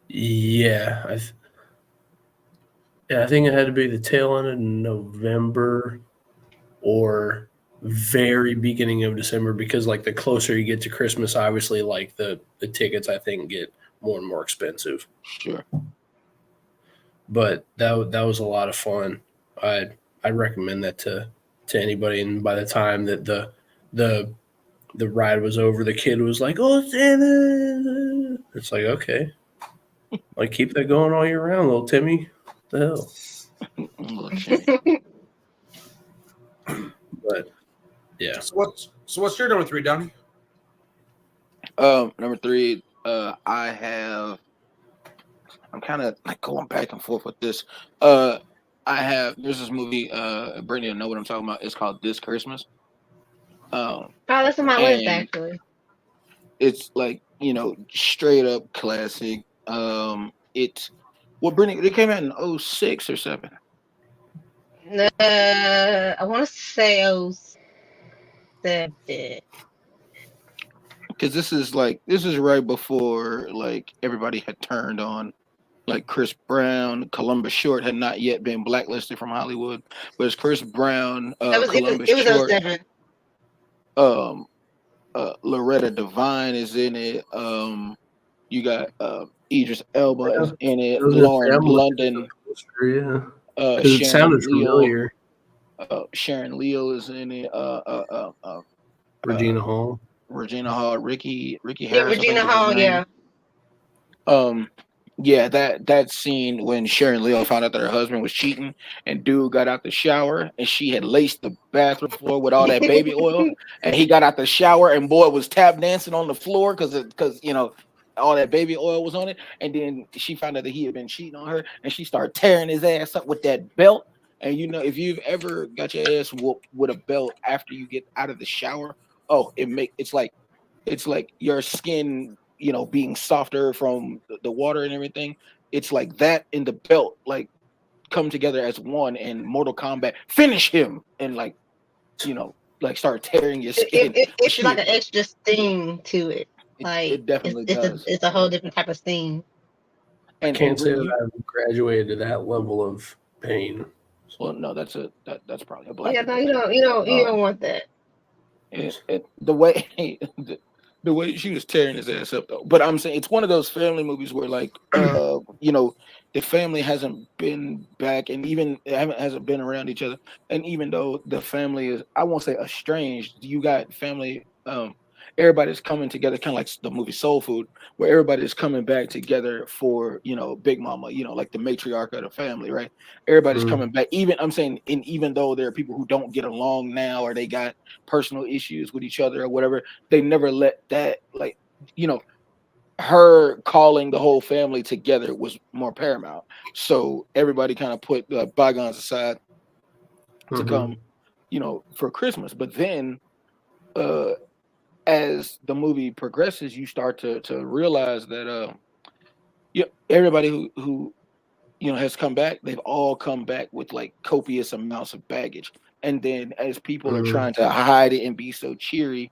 yeah, I think it had to be the tail end of November or very beginning of December, because like the closer you get to Christmas, obviously like the tickets I think get more and more expensive. Sure. But that was a lot of fun. I recommend that to anybody. And by the time that the ride was over, the kid was like, "Oh, Santa!" It's like, okay, like keep that going all year round, little Timmy. What the hell? Little shit. But yeah, So what's your number 3, Donnie? Number 3, I'm kind of like going back and forth with this. There's this movie, Brittany will know what I'm talking about. It's called This Christmas. Oh, that's on my list And actually. it's like, straight up classic. Brittany, it came out in 06 or 7. I want to say 07. Because this is right before like everybody had turned on like Chris Brown. Columbus Short had not yet been blacklisted from Hollywood, but it's Chris Brown, Columbus It was Short, 07. Loretta Devine is in it. You got Idris Elba is in it. Lauren London. Yeah, because it sounded familiar. Sharon Leal is in it. Regina Hall. Ricky Yeah, Harris. Regina Hall. Yeah. Yeah, that scene when Sharon Leal found out that her husband was cheating and dude got out the shower and she had laced the bathroom floor with all that baby oil and he got out the shower and boy was tap dancing on the floor because all that baby oil was on it, and then she found out that he had been cheating on her and she started tearing his ass up with that belt. And if you've ever got your ass whooped with a belt after you get out of the shower, it's like your skin, being softer from the water and everything. It's like that in the belt, like come together as one, and Mortal Kombat finish him and like start tearing your skin. It's like an extra sting to it. Like it definitely does. It's a whole different type of sting. I can't say that I've graduated to that level of pain. Well, no, that's probably a black. Yeah, no, you don't want that. The way she was tearing his ass up though. But I'm saying it's one of those family movies where like the family hasn't been back and even hasn't been around each other. And even though the family is, I won't say estranged, you got family, everybody's coming together, kind of like the movie Soul Food, where everybody's coming back together for, Big Mama, like the matriarch of the family, right? Everybody's coming back. Even though there are people who don't get along now or they got personal issues with each other or whatever, they never let that, like, her calling the whole family together was more paramount. So everybody kind of put bygones aside to come, for Christmas. But then, as the movie progresses, you start to realize that everybody who has come back, they've all come back with like copious amounts of baggage. And then as people are trying to hide it and be so cheery,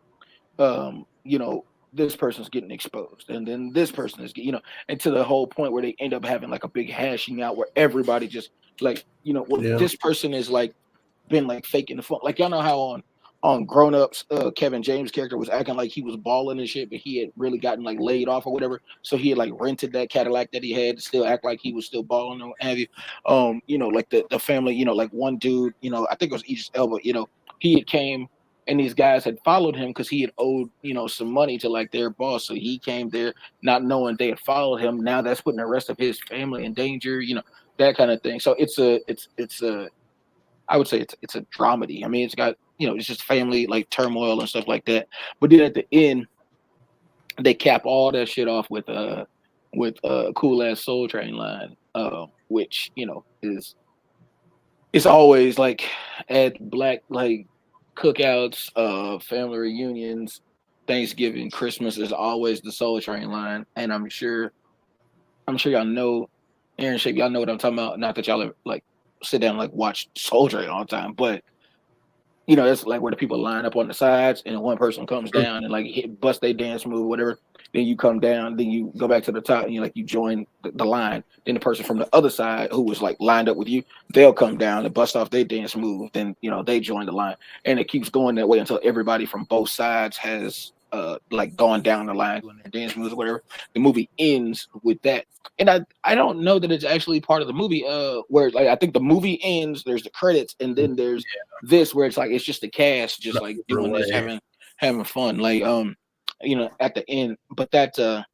this person's getting exposed, and then this person is, and to the whole point where they end up having like a big hashing out where everybody just like, this person is like been like faking the fun. Like y'all know how on Grown Ups, Kevin James' character was acting like he was balling and shit, but he had really gotten like laid off or whatever. So he had like rented that Cadillac that he had to still act like he was still balling or what have you. Like the family, like one dude, I think it was Idris Elba, he had came and these guys had followed him because he had owed, some money to like their boss. So he came there not knowing they had followed him. Now that's putting the rest of his family in danger, that kind of thing. So it's a I would say it's a dramedy. I mean, it's got, it's just family like turmoil and stuff like that. But then at the end, they cap all that shit off with a cool ass Soul Train line, which is it's always like at black like cookouts, family reunions, Thanksgiving, Christmas is always the Soul Train line, and I'm sure y'all know, Aaron Shape, y'all know what I'm talking about. Not that y'all are like sit down and like watch Soul Train all the time, but it's like where the people line up on the sides and one person comes down and like bust their dance move, whatever. Then you come down, then you go back to the top and you join the line. Then the person from the other side who was like lined up with you, they'll come down and bust off their dance move. Then they join the line, and it keeps going that way until everybody from both sides has like going down the line doing their dance moves or whatever. The movie ends with that, and I don't know that it's actually part of the movie. Where like I think the movie ends, there's the credits, and then there's this where it's like it's just the cast just like doing this, having fun, like at the end. But that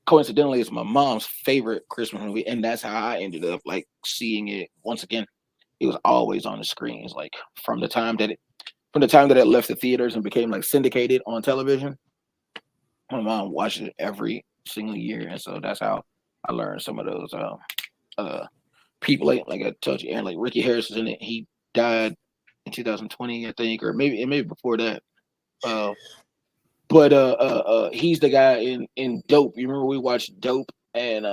coincidentally is my mom's favorite Christmas movie, and that's how I ended up like seeing it once again. It was always on the screens, like from the time that it left the theaters and became like syndicated on television. My mom watched it every single year, and so that's how I learned some of those people. Like I told you, Aaron, like Ricky Harris is in it. He died in 2020, I think, or maybe before that. But he's the guy in Dope. You remember we watched Dope, and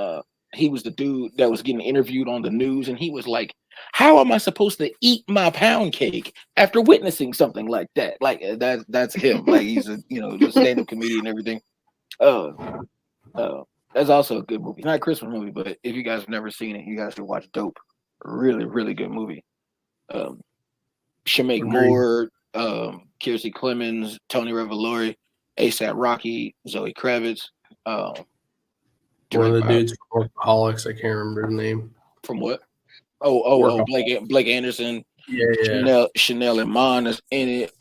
he was the dude that was getting interviewed on the news, and he was like, "How am I supposed to eat my pound cake after witnessing something like that?" Like that's him. Like he's a just stand-up comedian and everything. That's also a good movie. Not a Christmas movie, but if you guys have never seen it, you guys should watch Dope. Really, really good movie. Shameik Moore, Kiersey Clemens, Tony Revolori, ASAP Rocky, Zoe Kravitz. One of the dudes from Workaholics, I can't remember his name. From what? Oh, Blake Anderson. Yeah. Chanel Iman is in it.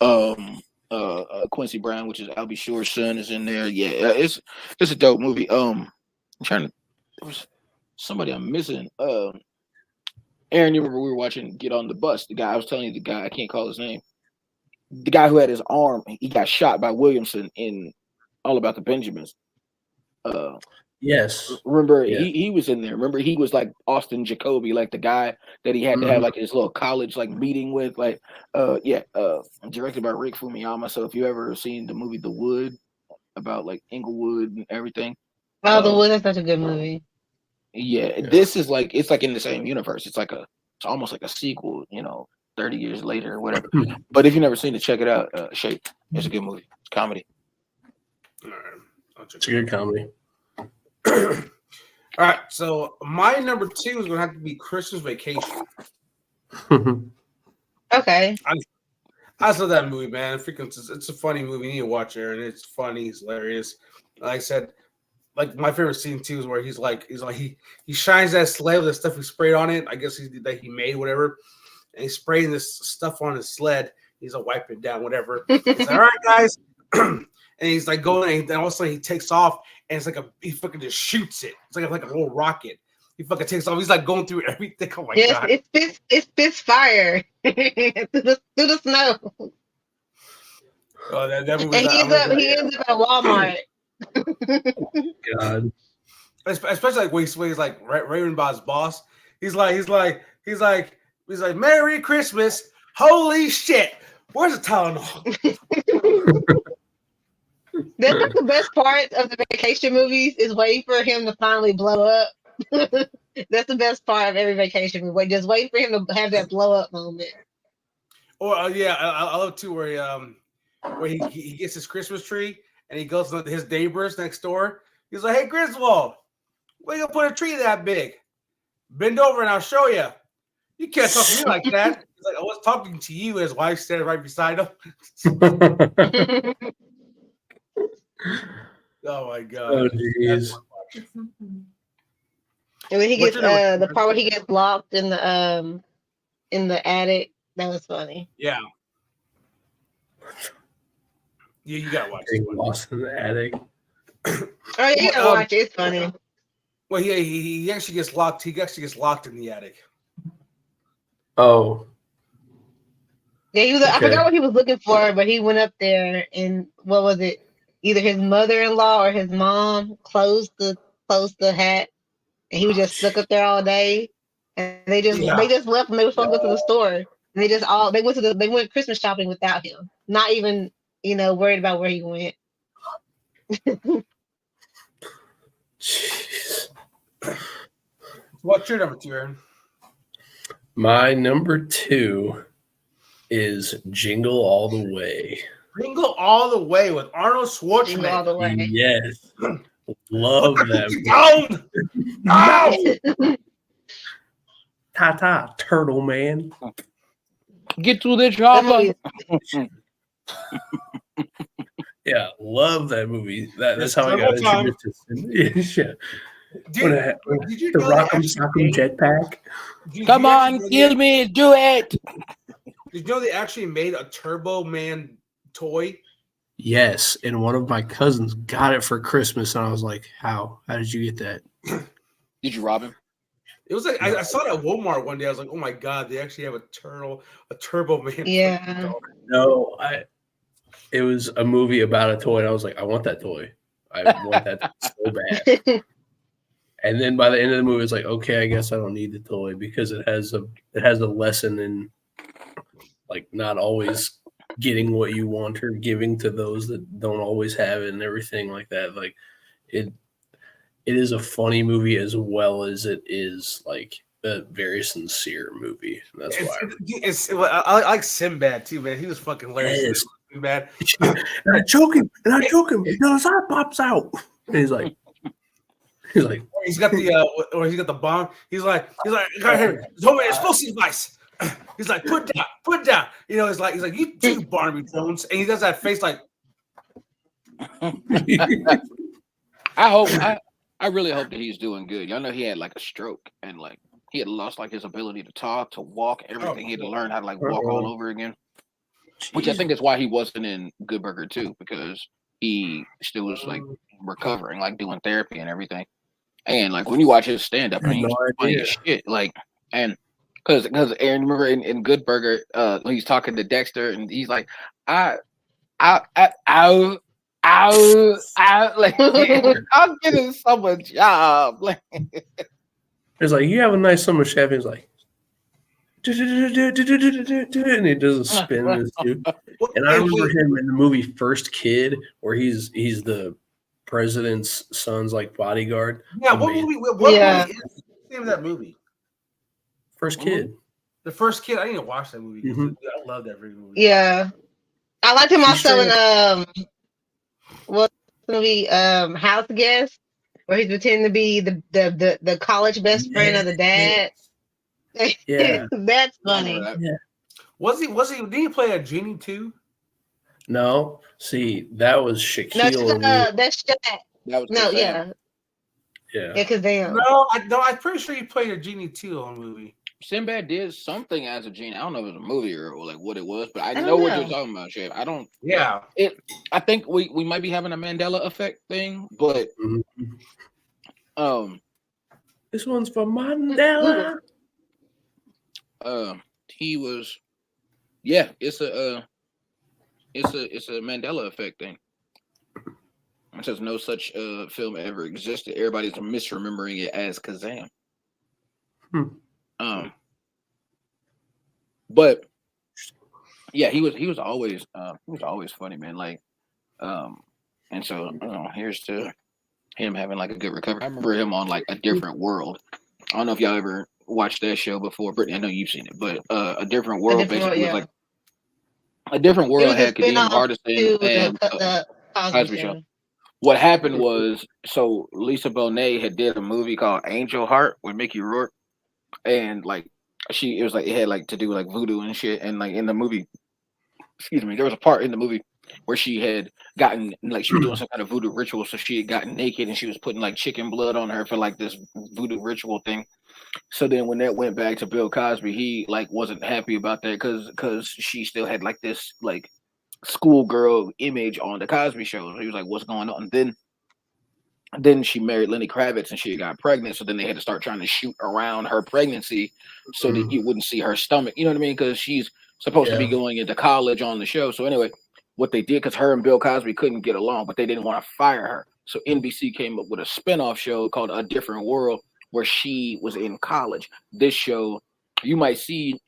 Quincy Brown, which is Albie Shore's son, is in there. Yeah, it's a dope movie. I'm trying to. There was somebody I'm missing. Aaron, you remember we were watching Get on the Bus? The guy I was telling you, the guy I can't call his name. The guy who had his arm, he got shot by Williamson in All About the Benjamins. Yes. Remember, he was in there. Remember, he was like Austin Jacoby, like the guy that he had to have like his little college like meeting with. Like, directed by Rick Fumiyama. So if you ever seen the movie The Wood about like Inglewood and everything, The Wood is such a good movie. Yeah, this is like it's like in the same universe. It's almost like a sequel, 30 years later or whatever. But if you've never seen it, check it out. Shape. It's a good movie. It's comedy. All right. It's a good comedy. All right, so my number 2 is gonna have to be Christmas Vacation. Okay. I saw that movie, man. It's a funny movie. You need to watch it, and it's funny. It's hilarious. Like I said, like my favorite scene too is where he shines that sled with the stuff he sprayed on it. I guess that he made whatever, and he's spraying this stuff on his sled. He's like wiping it down, whatever. He's like, all right, guys. And he's like going, and then all of a sudden he takes off, and it's like he fucking just shoots it. It's like a little rocket. He fucking takes off. He's like going through everything. Oh my god! It spits fire through the snow. Oh, that movie. And he ends up at Walmart. God. Especially like when he's like Raven Bob's boss. He's like Merry Christmas. Holy shit! Where's the Tylenol? That's like the best part of the vacation movies is waiting for him to finally blow up. That's the best part of every vacation movie. Just waiting for him to have that blow up moment. Or I love too where he gets his Christmas tree and he goes to his neighbors next door. He's like, "Hey Griswold, where you gonna put a tree that big? Bend over and I'll show you." You can't talk to me like that. He's like, "I was talking to you." His wife standing right beside him. Oh my god! Oh jeez. And when he gets the part where he gets locked in the attic, that was funny. Yeah. Yeah, you gotta watch Getting it. lost in the attic. Oh, yeah, you gotta watch it. It's funny. Well, he actually gets locked. He actually gets locked in the attic. Oh. Yeah, he was. Okay. I forgot what he was looking for, but he went up there and what was it? Either his mother-in-law or his mom closed the hat, and he was just stuck up there all day. And they just left and they were supposed to go to the store. And they went Christmas shopping without him, not even worried about where he went. Jeez. What's your number 2, Aaron? My number 2 is Jingle All the Way. Jingle All the Way with Arnold Schwarzenegger. Jingle All the Way. Yes. Love that. No! Ta-ta, turtle man. Get to the chopper. Yeah, love that movie. That's It's how I got Turbo Time. introduced to. Dude, did you The know they Rock'em actually Sock'em made? jetpack. Come on, kill me, do it. Did you know they actually made a Turbo Man toy? Yes, and one of my cousins got it for Christmas, and I was like, "How? How did you get that?" Did you rob him? It was like I saw it at Walmart one day. I was like, "Oh my god, they actually have a Turbo Man." Yeah. No, it was a movie about a toy, and I was like, "I want that toy. I want that so bad." And then by the end of the movie, it's like, okay, I guess I don't need the toy because it has a lesson in like not always getting what you want or giving to those that don't always have it and everything like that. Like it is a funny movie as well as it is like a very sincere movie. And that's why I like Sinbad too, man. He was fucking hilarious. Yes. Sinbad. and I choke him until his eye pops out. And he's like He's got the or he's got the bomb. He's like, got him. Told me explosive device. He's like, put it down. You know, he's like, you too, Barnaby Jones, and he does that face like. I really hope that he's doing good. Y'all know he had like a stroke and like he had lost like his ability to talk, to walk, everything. He had to learn how to like walk all over again. Which I think is why he wasn't in Good Burger 2, because he still was like recovering, like doing therapy and everything. And like when you watch his stand up, he's funny as shit. Like, and because Aaron, remember in Good Burger, when he's talking to Dexter and he's like, ow, like I'm getting so much job. Like, it's like, you have a nice summer, chef. He's like, and he does a spin in his tube. And I remember him in the movie First Kid, where he's the president's son's like bodyguard. Yeah, what movie? What movie is the name of that movie? First Kid. The First Kid. I need to watch that movie. Mm-hmm. I love that movie. Yeah, I liked him also in what's the movie House Guest, where he's pretending to be the college best friend of the dad. Yeah, that's funny. Yeah. Was he? Did he play a genie too? No, see, that was Shaquille. That's Shaq. That was No, yeah, because damn. No, I'm pretty sure he played a genie too on the movie. Sinbad did something as a genie. I don't know if it was a movie or like what it was, but I know what you're talking about, Chef. I don't. Yeah. I think we might be having a Mandela effect thing, but this one's for Mandela. He was, yeah. It's a Mandela effect thing. It says no such film ever existed. Everybody's misremembering it as Kazam. But yeah, he was always funny, man. Like, and so here's to him having like a good recovery. I remember him on like A Different World. I don't know if y'all ever watched that show before, Brittany. I know you've seen it, but A Different World basically was like A Different World had Kadeem Hardison and the Cosby Show. What happened was, so Lisa Bonet had did a movie called Angel Heart with Mickey Rourke, and like it had like to do like voodoo and shit, and like in the movie, there was a part in the movie where she had gotten like she was doing some kind of voodoo ritual, so she had gotten naked and she was putting like chicken blood on her for like this voodoo ritual thing. So then when that went back to Bill Cosby, he like wasn't happy about that because she still had like this like schoolgirl image on the Cosby Show. He was like, "What's going on?" And then she married Lenny Kravitz and she got pregnant. So then they had to start trying to shoot around her pregnancy so that you wouldn't see her stomach. You know what I mean? Because she's supposed to be going into college on the show. So anyway, what they did, because her and Bill Cosby couldn't get along, but they didn't want to fire her. So NBC came up with a spinoff show called A Different World, where she was in college. This show, you might see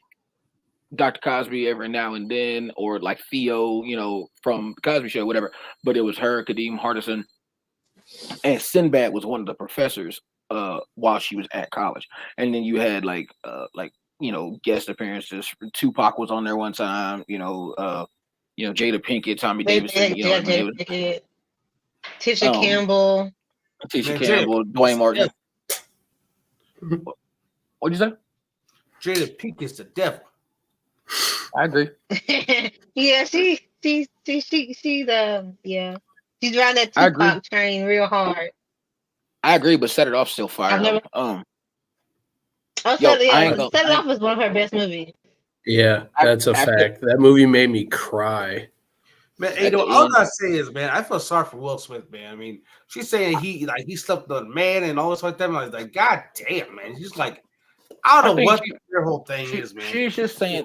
Dr. Cosby every now and then, or like Theo, from the Cosby Show, whatever. But it was her, Kadeem Hardison, and Sinbad was one of the professors while she was at college. And then you had like guest appearances. Tupac was on there one time. Jada Pinkett, Tommy Davidson. Jada Pinkett, Tisha Campbell, Dwayne Martin. What'd you say? Jada Pinkett's the devil. I agree. Yeah, she's yeah. She's around that I agree. Tupac train real hard. I agree, but Set It Off still fire. I've never. though. Oh, Yo, Set It Off was one of her best movies. Yeah, that's a After- fact. That movie made me cry. Man, At the all I end. gotta say is, man, I feel sorry for Will Smith, man. I mean, she's saying he slept with a man and all this like that. And I was like, God damn, man. She's like, I don't know think what their whole thing is, man. She's just saying.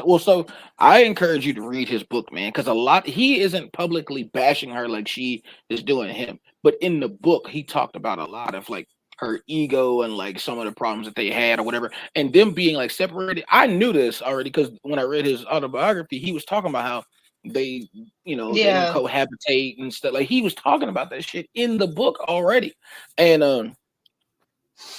Well, so I encourage you to read his book, man, because he isn't publicly bashing her like she is doing him, but in the book he talked about a lot of like her ego and like some of the problems that they had or whatever, and them being like separated. I knew this already because when I read his autobiography, he was talking about how they, they don't cohabitate and stuff. Like he was talking about that shit in the book already, and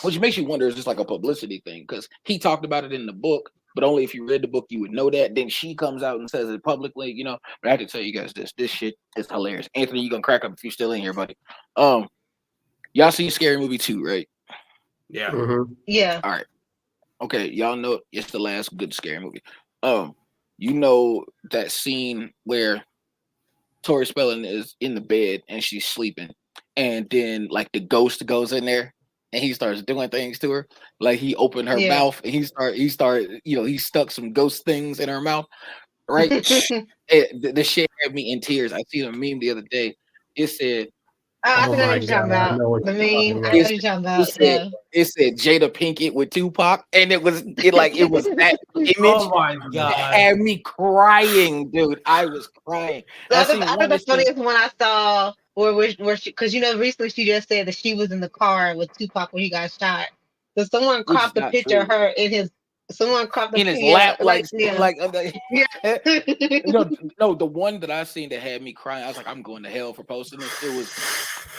which makes you wonder, is this like a publicity thing? Because he talked about it in the book, but only if you read the book you would know that. Then she comes out and says it publicly, But I have to tell you guys this shit is hilarious. Anthony, you gonna crack up if you're still in here, buddy. Y'all seen Scary Movie 2, right? Yeah. Mhm. Yeah. All right. Okay, y'all know it's the last good scary movie. You know that scene where Tori Spelling is in the bed and she's sleeping, and then like the ghost goes in there and he starts doing things to her. Like he opened her mouth and he stuck some ghost things in her mouth. Right? The shit had me in tears. I seen a meme the other day. It said, I think I know what you're talking about. The meme. I know what you're talking about. It said Jada Pinkett with Tupac, and it was that image. Oh my God. That had me crying, dude. I was crying. I think the funniest one I saw where she, because recently she just said that she was in the car with Tupac when he got shot. So someone cropped a picture of her in his. Someone cropped in his lap, no, the one that I seen that had me crying. I was like, I'm going to hell for posting this.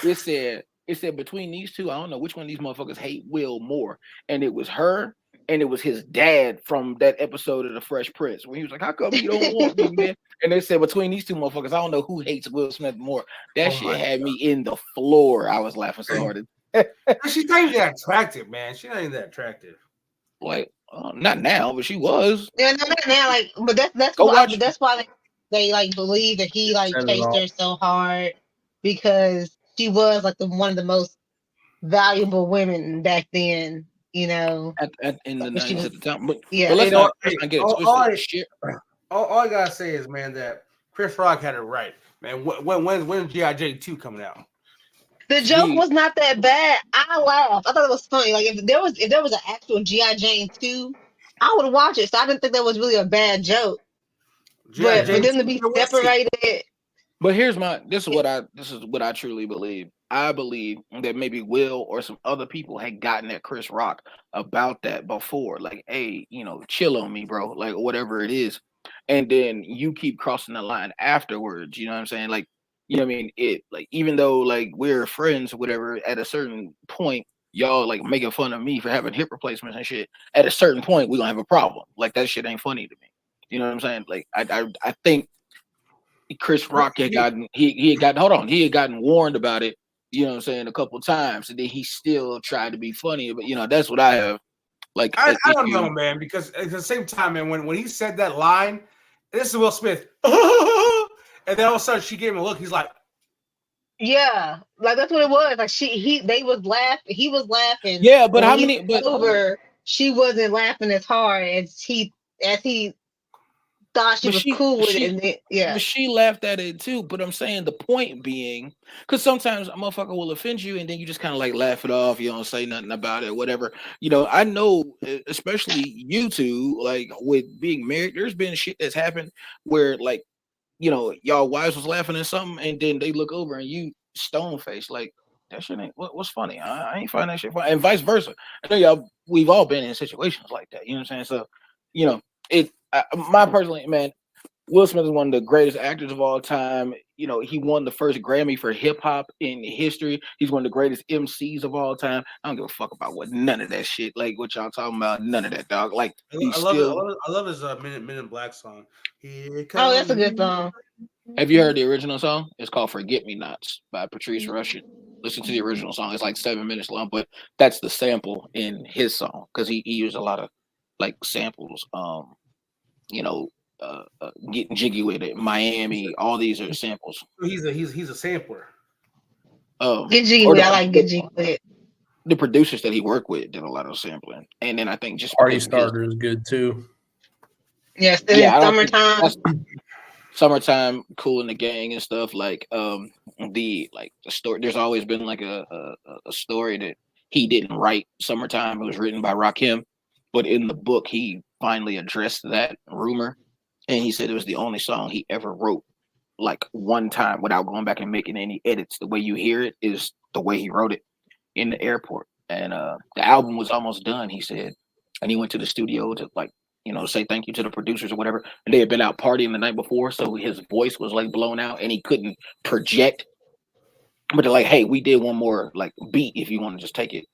It said between these two, I don't know which one of these motherfuckers hate Will more, and it was her, and it was his dad from that episode of The Fresh Prince when he was like, "How come you don't want me, man?" And they said between these two motherfuckers, I don't know who hates Will Smith more. That shit had me in the floor. I was laughing so hard. She's not even that attractive, man. She's not even that attractive. Like. Not now, but she was. Yeah, no, not now. Like, but that's why they like believe that he like chased her so hard because she was like one of the most valuable women back then. In the 90s at the time. But let's not get it all I gotta say is, man, that Chris Rock had it right, man. When G.I. Jane 2 coming out? The joke was not that bad. I laughed. I thought it was funny. Like if there was an actual G.I. Jane 2, I would watch it. So I didn't think that was really a bad joke. But for them to be separated. But this is what I truly believe. I believe that maybe Will or some other people had gotten at Chris Rock about that before. Like, hey, chill on me, bro. Like whatever it is. And then you keep crossing the line afterwards. You know what I'm saying? Like, you know what I mean? It like even though like we're friends or whatever, at a certain point, y'all like making fun of me for having hip replacements and shit. At a certain point, we're gonna have a problem. Like that shit ain't funny to me. You know what I'm saying? Like I think Chris Rock had gotten he had gotten warned about it, you know what I'm saying, a couple times, and then he still tried to be funny. But that's what I have. Like I don't know, man, because at the same time, man, when he said that line, this is Will Smith. And then all of a sudden she gave him a look. He's like, yeah, like that's what it was. Like they was laughing. He was laughing. Yeah, but how many? But she wasn't laughing as hard as he thought she was cool with it. But she laughed at it too. But I'm saying the point being, because sometimes a motherfucker will offend you, and then you just kind of like laugh it off. You don't say nothing about it, whatever. I know, especially you two, like with being married, there's been shit that's happened where like. Y'all wives was laughing at something, and then they look over and you stone face like that shit ain't what's funny. I ain't finding that shit funny, and vice versa. I know we've all been in situations like that. You know what I'm saying? So, my personally, man, Will Smith is one of the greatest actors of all time. He won the first Grammy for hip hop in history. He's one of the greatest MCs of all time. I don't give a fuck about none of that shit. Like what y'all talking about, none of that, dog. Like I love his Men in Black song. Oh, that's a good song. Have you heard the original song? It's called "Forget Me Nots" by Patrice Rushen. Listen to the original song. It's like 7 minutes long, but that's the sample in his song because he used a lot of like samples. Getting Jiggy with It, Miami. All these are samples. He's a sampler. Get G Or with it. I like Get G with it. the producers that he worked with did a lot of sampling, and then I think just Party because of his- Starter is good too. Yes, then Yeah, I it's don't think summertime. that's- summertime, Cool in the Gang and stuff like the story. There's always been like a story that he didn't write. Summertime, it was written by Rakim, but in the book he finally addressed that rumor, and he said it was the only song he ever wrote like one time without going back and making any edits. The way you hear it is the way he wrote it in the airport, and the album was almost done, he said, and he went to the studio to say thank you to the producers or whatever. And they had been out partying the night before, so his voice was like blown out and he couldn't project. But they're like, hey, we did one more like beat if you want to just take it.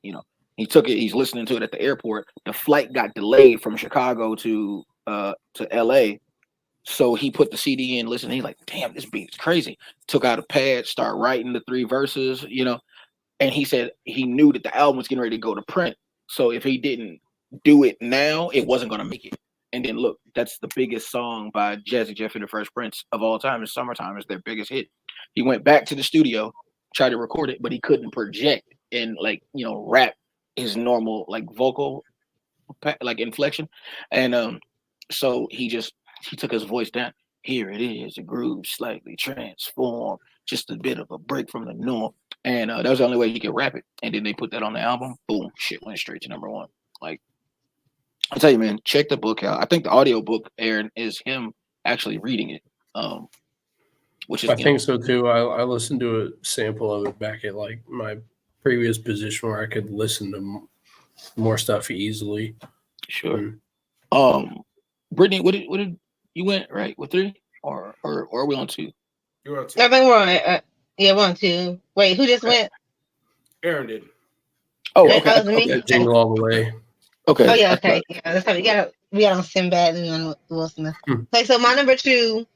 He took it, he's listening to it at the airport. The flight got delayed from Chicago to LA. So he put the CD in, listened, he's like, damn, this beat is crazy. Took out a pad, start writing the 3 verses, and he said he knew that the album was getting ready to go to print. So if he didn't do it now, it wasn't going to make it. And then look, that's the biggest song by Jazzy Jeff and the Fresh Prince of all time. Is Summertime is their biggest hit. He went back to the studio, tried to record it, but he couldn't project and rap his normal like vocal like inflection. And so he took his voice down. Here it is, the groove slightly transformed, just a bit of a break from the norm. And that was the only way he could rap it. And then they put that on the album. Boom, shit went straight to #1. Like, I'll tell you, man, check the book out. I think the audio book, Aaron, is him actually reading it. Which is I think so too. I listened to a sample of it back at like my previous position where I could listen to more stuff easily. sure. Brittany, what did you went right with 3 or are we on 2? You're on 2. I think we're on. Yeah, we're on 2. Wait, who just went? Aaron did. Oh, Yeah, okay. that was me. Yeah, Jingle All the Way. Okay. Oh yeah, okay. Yeah, that's how we got on Sinbad and on Will Smith. Hmm. Okay, so my number 2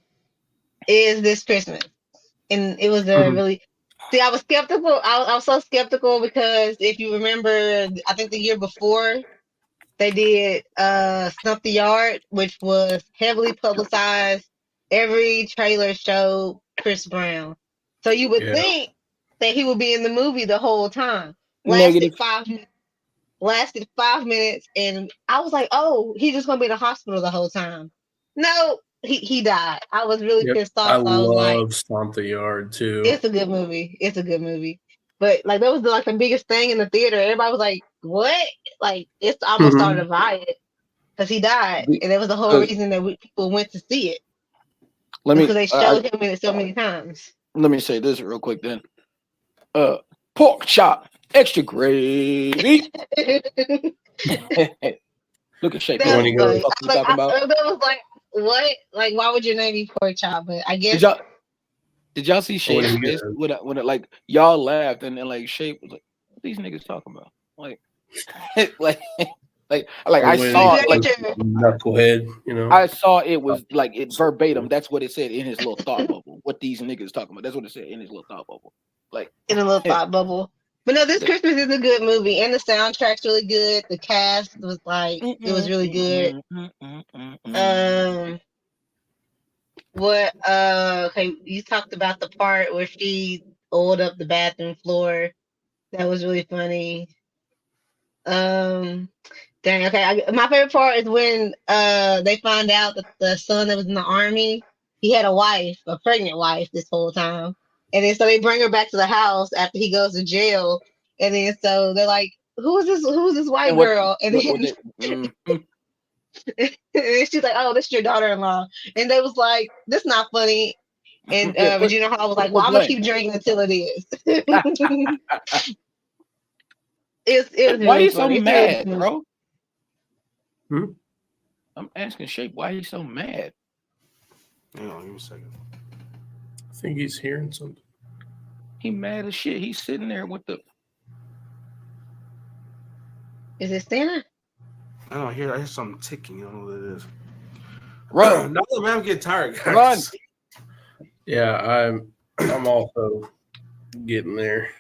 is This Christmas, and it was a Mhm. really. See, I was skeptical. I was so skeptical because if you remember, I think the year before they did Snuff the Yard, which was heavily publicized. Every trailer showed Chris Brown, so you would Yeah. think that he would be in the movie the whole time. Negative. Lasted 5 minutes, and I was like, "Oh, he's just gonna be in the hospital the whole time." No, he died. I was really Yep. pissed I off. So I was like, love Stomp the Yard too. "It's a good movie. It's a good movie." But like that was like the biggest thing in the theater. Everybody was like, "What?" Like it's almost Mhm. started a riot because he died, and that was the whole reason that people went to see it because they showed him in it so many times. Let me say this real quick then. Pork chop, extra gravy. Look at Shay. That When he was goes- like, Talking about? that was like, what? Like, why would your name be Pork Chop? But I guess Did y'all see Shay's When he face goes- when it like y'all laughed and then like Shay was like, "What these niggas talking about?" Like, like I when saw he- like Knucklehead, I saw it was like it verbatim. That's what it said in his little thought bubble. What these niggas talking about? That's what it said in his little thought bubble. Like, in a little thought bubble. But no, This Christmas is a good movie, and the soundtrack's really good. The cast was like, it was really good. Okay, you talked about the part where she oiled up the bathroom floor. That was really funny. Dang, okay. My favorite part is when they find out that the son that was in the army, he had a pregnant wife this whole time. And then so they bring her back to the house after he goes to jail. And then so they're like, who's this white And what- girl? And then and then she's like, "Oh, this is your daughter-in-law." And they was like, "This is not funny." And Yeah, Regina Hall was like, "Well, I'm gonna keep drinking until it is." It's why really you so funny. It's mad, really bro? Hmm? I'm asking Shape why he's so mad. Hang on, give me a second. I think he's hearing something. He mad as shit. He's sitting there with the Is it Santa? I hear something ticking. I don't know what it is. run. No, man, I'm getting tired, guys. Run. Yeah, I'm also getting there.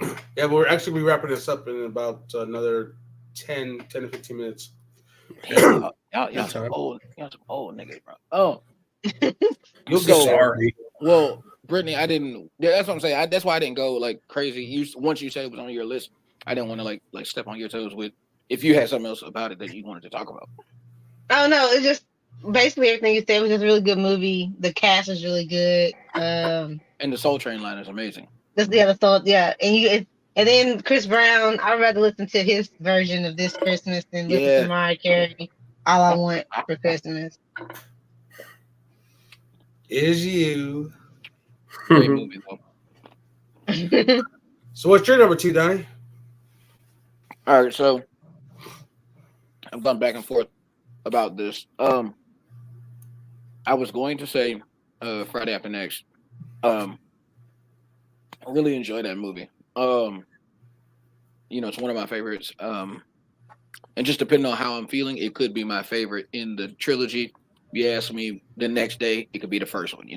Yeah, but we're actually wrapping this up in about another 10 to 15 minutes. And Y'all Good some time. old niggas, bro. Oh, You'll So- get there. Sorry. well, Brittany, I didn't. Yeah, that's what I'm saying. That's why I didn't go like crazy. Once you said it was on your list, I didn't want to like step on your toes with. If you had something else about it that you wanted to talk about. Oh no, it's just basically everything you said was just a really good movie. The cast is really good. And the Soul Train line is amazing. That's the other thought, yeah. And then Chris Brown, I'd rather listen to his version of This Christmas than listen Yeah. to Mariah Carey. All I Want for Christmas. Is you. Great movie though. So what's your number 2, Donnie? All right, so I've gone back and forth about this. I was going to say Friday After Next. I really enjoy that movie. It's one of my favorites. And just depending on how I'm feeling, it could be my favorite in the trilogy. You ask me the next day, it could be the first one,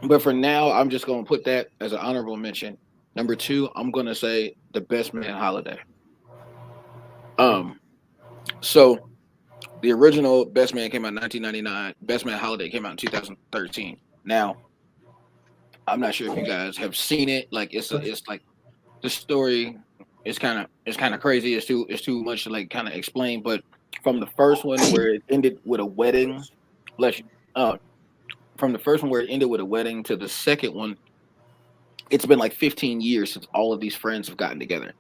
But for now, I'm just gonna put that as an honorable mention. Number 2, I'm gonna say The Best Man Holiday. So the original Best Man came out in 1999. Best Man Holiday came out in 2013. Now, I'm not sure if you guys have seen it. Like it's like the story is kind of crazy. It's too much to like kind of explain. But from the first one where it ended with a wedding, from the first one where it ended with a wedding to the second one, it's been like 15 years since all of these friends have gotten together.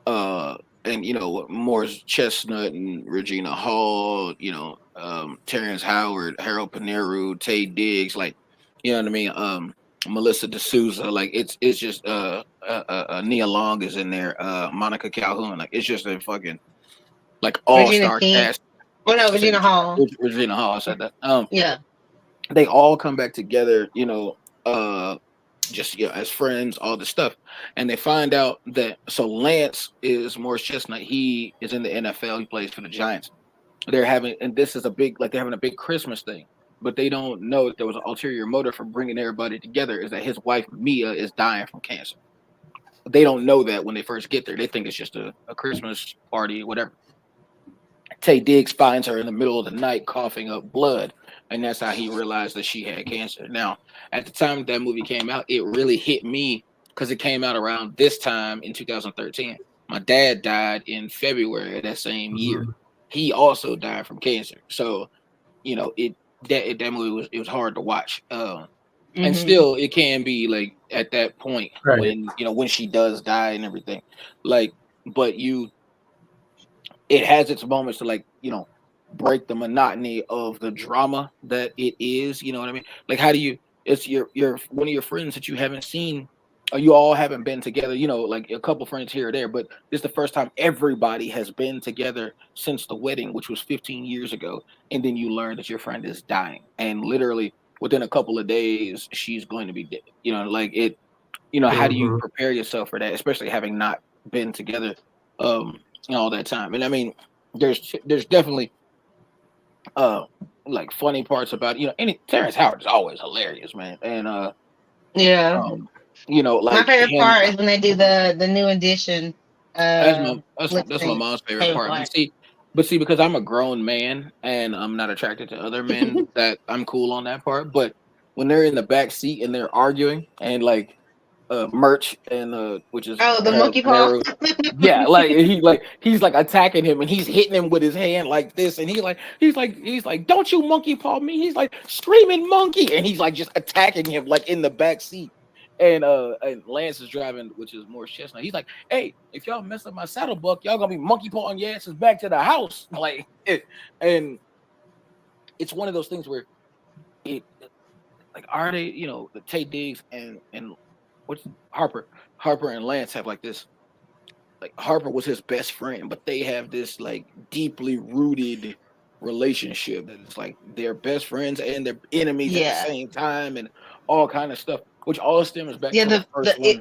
And Morris Chestnut and Regina Hall, Terrence Howard, Harold Pinero, Tay Diggs, like, you know what I mean? Melissa D'Souza, like it's just Nia Long is in there, Monica Calhoun, like it's just a fucking like all-star cast. Oh no, Regina Hall. Regina Hall, I said that. Yeah. They all come back together, just as friends, all this stuff, and they find out that Lance is Morris Chestnut. He is in the NFL. He plays for the Giants. They're having a big Christmas thing, but they don't know that there was an ulterior motive for bringing everybody together. Is that his wife Mia is dying from cancer? They don't know that when they first get there. They think it's just a Christmas party, whatever. Tay Diggs finds her in the middle of the night coughing up blood, and that's how he realized that she had cancer. Now, at the time that movie came out, it really hit me because it came out around this time in 2013. My dad died in February of that same year. He also died from cancer. So, that movie was hard to watch. And still, it can be like at that point when she does die and everything, like, but it has its moments to break the monotony of the drama that it is. You know what I mean? Like, how do you? It's your one of your friends that you haven't seen, or you all haven't been together. Like a couple friends here or there, but this is the first time everybody has been together since the wedding, which was 15 years ago. And then you learn that your friend is dying, and literally within a couple of days, she's going to be dead. Like it. How do you prepare yourself for that, especially having not been together all that time? And I mean, there's definitely like funny parts about Terrence Howard is always hilarious, man. And like my favorite part is when they do the new edition. That's my mom's favorite part. But see, because I'm a grown man and I'm not attracted to other men, that I'm cool on that part. But when they're in the back seat and they're arguing and like Merch and which is the monkey paw. Yeah, he's like attacking him and he's hitting him with his hand like this, and he's like don't you monkey paw me. He's like screaming monkey, and he's like just attacking him like in the back seat. And Lance is driving, which is Morris Chestnut. He's like, hey, if y'all mess up my saddle buck, y'all gonna be monkey pawing your asses back to the house. Like and it's one of those things where it like, are they, the Tay Diggs and what's Harper and Lance have like this, like Harper was his best friend, but they have this like deeply rooted relationship that it's like they're best friends and they're enemies at the same time and all kind of stuff, which all stems back to the first one.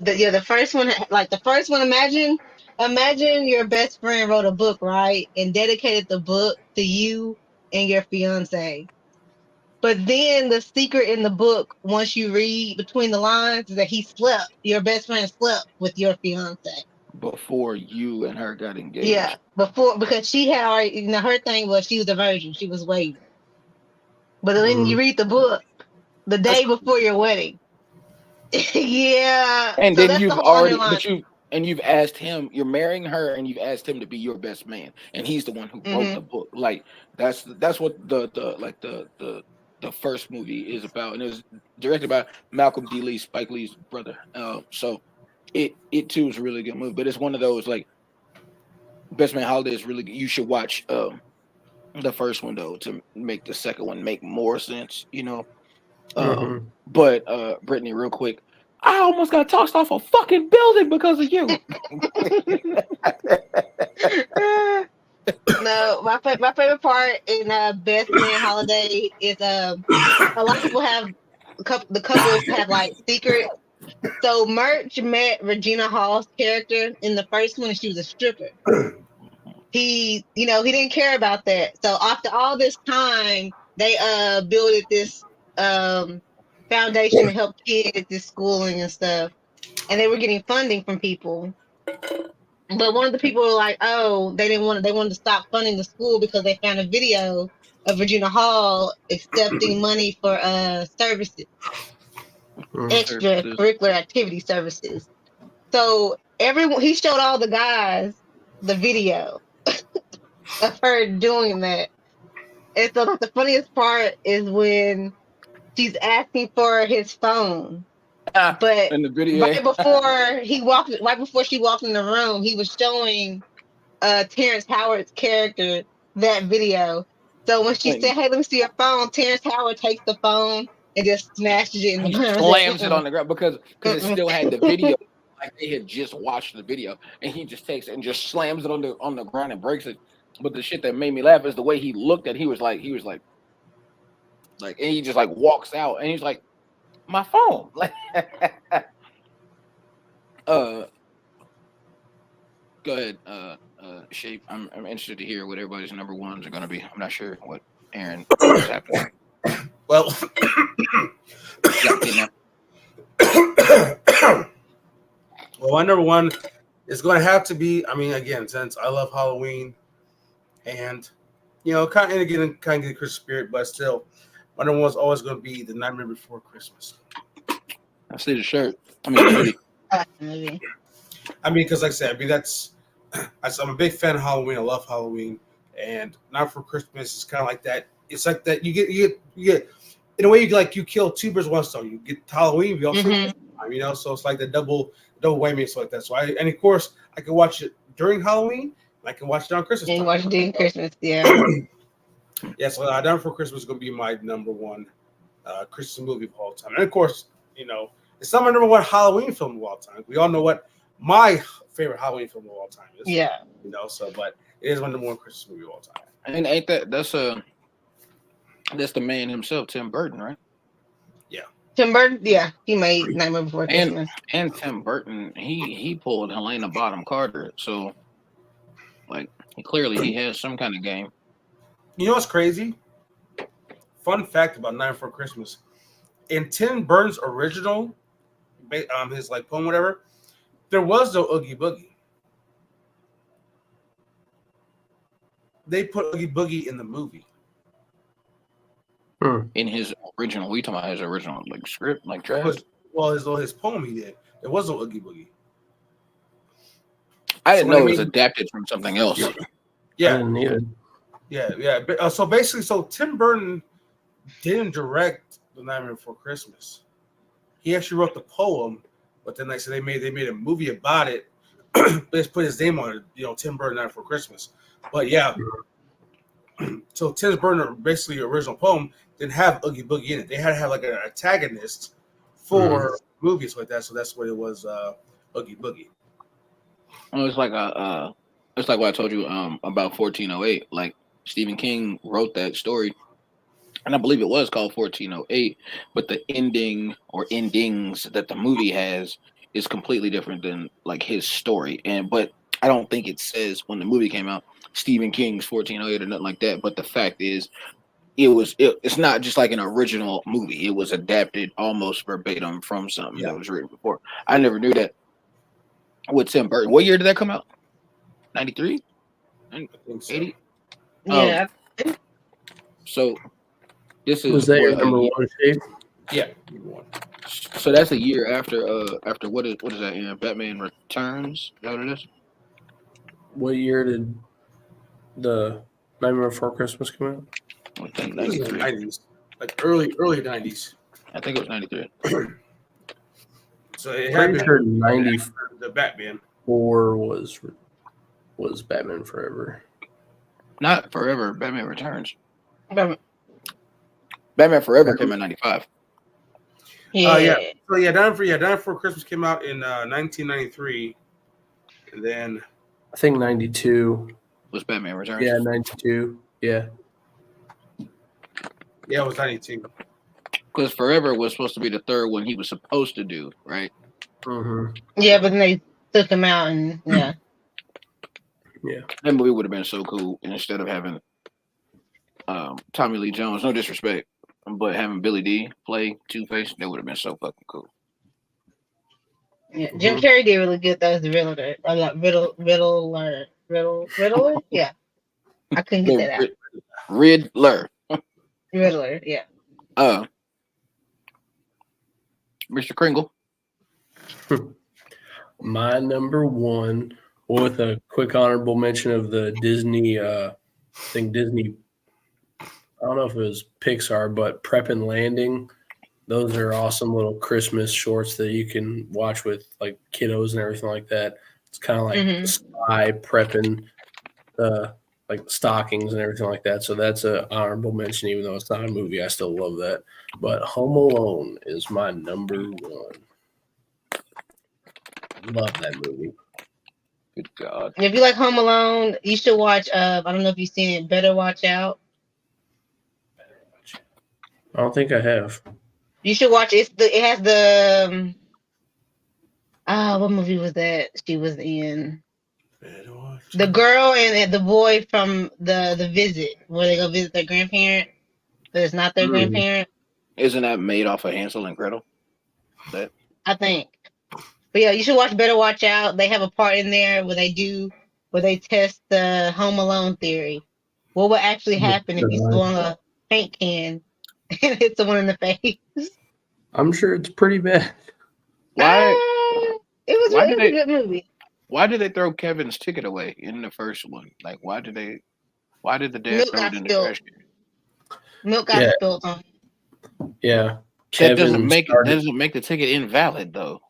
The first one, like the first one, imagine your best friend wrote a book, right? And dedicated the book to you and your fiance. But then the secret in the book, once you read between the lines, is that your best friend slept with your fiance. before you and her got engaged. Yeah, because she had already, her thing was she was a virgin. She was waiting. But then you read the book the day before your wedding. Yeah. And So then that's the you've whole already, underlying. you've asked him, you're marrying her, and you've asked him to be your best man, and he's the one who wrote the book. Like that's what the first movie is about, and it was directed by Malcolm D. Lee, Spike Lee's brother. So it too is a really good movie, but it's one of those like Best Man Holiday is really good. You should watch the first one though to make the second one make more sense, you know. But Brittany, real quick, I almost got tossed off a fucking building because of you. No, my favorite part in Best Man Holiday is a lot of people have the couples have like secrets. So Murch met Regina Hall's character in the first one, and she was a stripper. He didn't care about that. So after all this time, they built this foundation to help kids with schooling and stuff, and they were getting funding from people. But one of the people were like, "Oh, they wanted to stop funding the school because they found a video of Regina Hall accepting money for services, extracurricular activity services." So he showed all the guys the video of her doing that. And so like, the funniest part is when she's asking for his phone. But in the video, right before she walked in the room, he was showing Terrence Howard's character that video. So when she said, "Hey, let me see your phone," Terrence Howard takes the phone and just smashes it and slams it on the ground because it still had the video. Like they had just watched the video, and he just takes it and just slams it on the ground and breaks it. But the shit that made me laugh is the way he looked at. He was like, and he just like walks out, and he's like, "My phone." Like, go ahead, Shape. I'm interested to hear what everybody's number ones are gonna be. I'm not sure what Aaron is happening. Well, well, my number one is going to have to be. I mean, again, since I love Halloween, and kind of get the Christmas spirit, but still, my number one is always going to be The Nightmare Before Christmas. I see the shirt. I mean, the hoodie. Because like I said, I'm a big fan of Halloween. I love Halloween, and Not for Christmas is kind of like that. It's like that you get in a way you kill two birds with one stone. You get Halloween, you also so it's like the double whammy and stuff like that. So and of course I can watch it during Halloween. And I can watch it on Christmas. And watch it during Christmas, yeah. Yeah, so Down for Christmas is going to be my number one Christmas movie of all time. And of course, it's not my number one Halloween film of all time. We all know what my favorite Halloween film of all time is. Yeah. But it is my number one Christmas movie of all time. And ain't that's the man himself, Tim Burton, right? Yeah. Tim Burton, yeah, he made Nightmare Before Christmas. And Tim Burton, he pulled Helena Bonham Carter, so like clearly he has some kind of game. You know what's crazy? Fun fact about Nightmare Before Christmas. In Tim Burton's original, his poem, whatever, there was no Oogie Boogie. They put Oogie Boogie in the movie. In his original, we talking about his original script, draft. Well, his poem he did. There was no Oogie Boogie. I didn't know it was adapted from something else. Yeah, I didn't either. Yeah. But, so basically, Tim Burton didn't direct The Nightmare Before Christmas. He actually wrote the poem, but then like I said, they made a movie about it. They just put his name on it. Tim Burton Nightmare Before Christmas. But yeah. So Tim Burton, basically original poem, didn't have Oogie Boogie in it. They had to have an antagonist for movies like that. So that's what it was, Oogie Boogie. Well, it's like what I told you about 1408. Like Stephen King wrote that story, and I believe it was called 1408. But the ending or endings that the movie has is completely different than his story. But I don't think it says when the movie came out Stephen King's 1408 or nothing like that. But the fact is, it's not just like an original movie. It was adapted almost verbatim from something that was written before. I never knew that. with Tim Burton. What year did that come out? 93? I think so. 80? Yeah. So this is Was that your what, number one shape? Yeah. Number one. so that's a year after what is that in Batman Returns? Is that what it is? What year did the Nightmare Before Christmas come out? I think This is in the 93. 90s, like early 90s. I think it was 93. So it had Pretty been sure 94 the Batman. was Batman Forever. Not Forever. Batman Returns. But- Batman Forever came in 95. yeah. So Down for Christmas came out in 1993, and then I think 92. Was Batman Returns? Yeah, 92. Yeah. it was 92. Because Forever was supposed to be the third one he was supposed to do, right? Mm-hmm. Yeah, but then they took him out and yeah. Yeah. That movie would have been so cool. And instead of having Tommy Lee Jones, no disrespect, but having Billy D play Two-Face, that would have been so fucking cool. Yeah. Jim Carrey did really good though as the Riddler. Or like Riddler? Yeah. I couldn't get that out. Riddler. Riddler, yeah. Mr. Kringle. My number one, with a quick honorable mention of the Disney, I think Disney, I don't know if it was Pixar, but Prep and Landing. Those are awesome little Christmas shorts that you can watch with like kiddos and everything like that. It's kind of like Sky prepping like stockings and everything like that. So that's an honorable mention, even though it's not a movie. I still love that. But Home Alone is my number one. Love that movie. Good God. If you like Home Alone, you should watch I don't know if you've seen it, Better Watch Out. I don't think I have. You should watch it. It has the what movie was that she was in? The girl and the boy from the Visit, where they go visit their grandparent, but it's not their grandparent. Isn't that made off of Hansel and Gretel? I think. But yeah, you should watch Better Watch Out. They have a part in there where they test the Home Alone theory. What would actually happen if you swung a paint can and hit someone in the face? I'm sure it's pretty bad. Why? It was Why really did a good movie. Why did they throw Kevin's ticket away in the first one? Like, why did the dad Milk throw got it in the spilled. trash can? Milk got spilled on. Yeah. That doesn't make the ticket invalid though.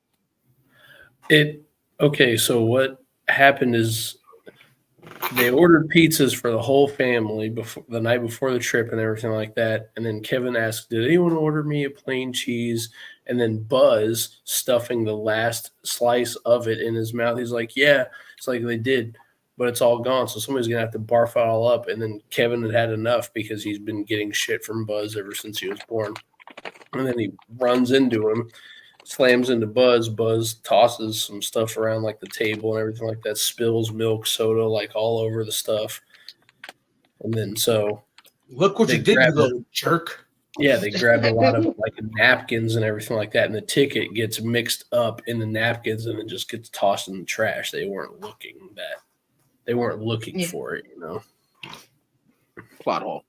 Okay, so what happened is they ordered pizzas for the whole family the night before the trip and everything like that. And then Kevin asked, "Did anyone order me a plain cheese?" And then Buzz stuffing the last slice of it in his mouth. He's like, "Yeah." It's like they did, but it's all gone. So somebody's gonna have to barf it all up. And then Kevin had enough because he's been getting shit from Buzz ever since he was born. And then he runs into him, slams into Buzz. Buzz tosses some stuff around like the table and everything like that, spills milk, soda like all over the stuff. And then Look what you did, you little jerk. yeah, they grab a lot of like napkins and everything like that, and the ticket gets mixed up in the napkins and it just gets tossed in the trash. They weren't looking for it, you know. Plot hole.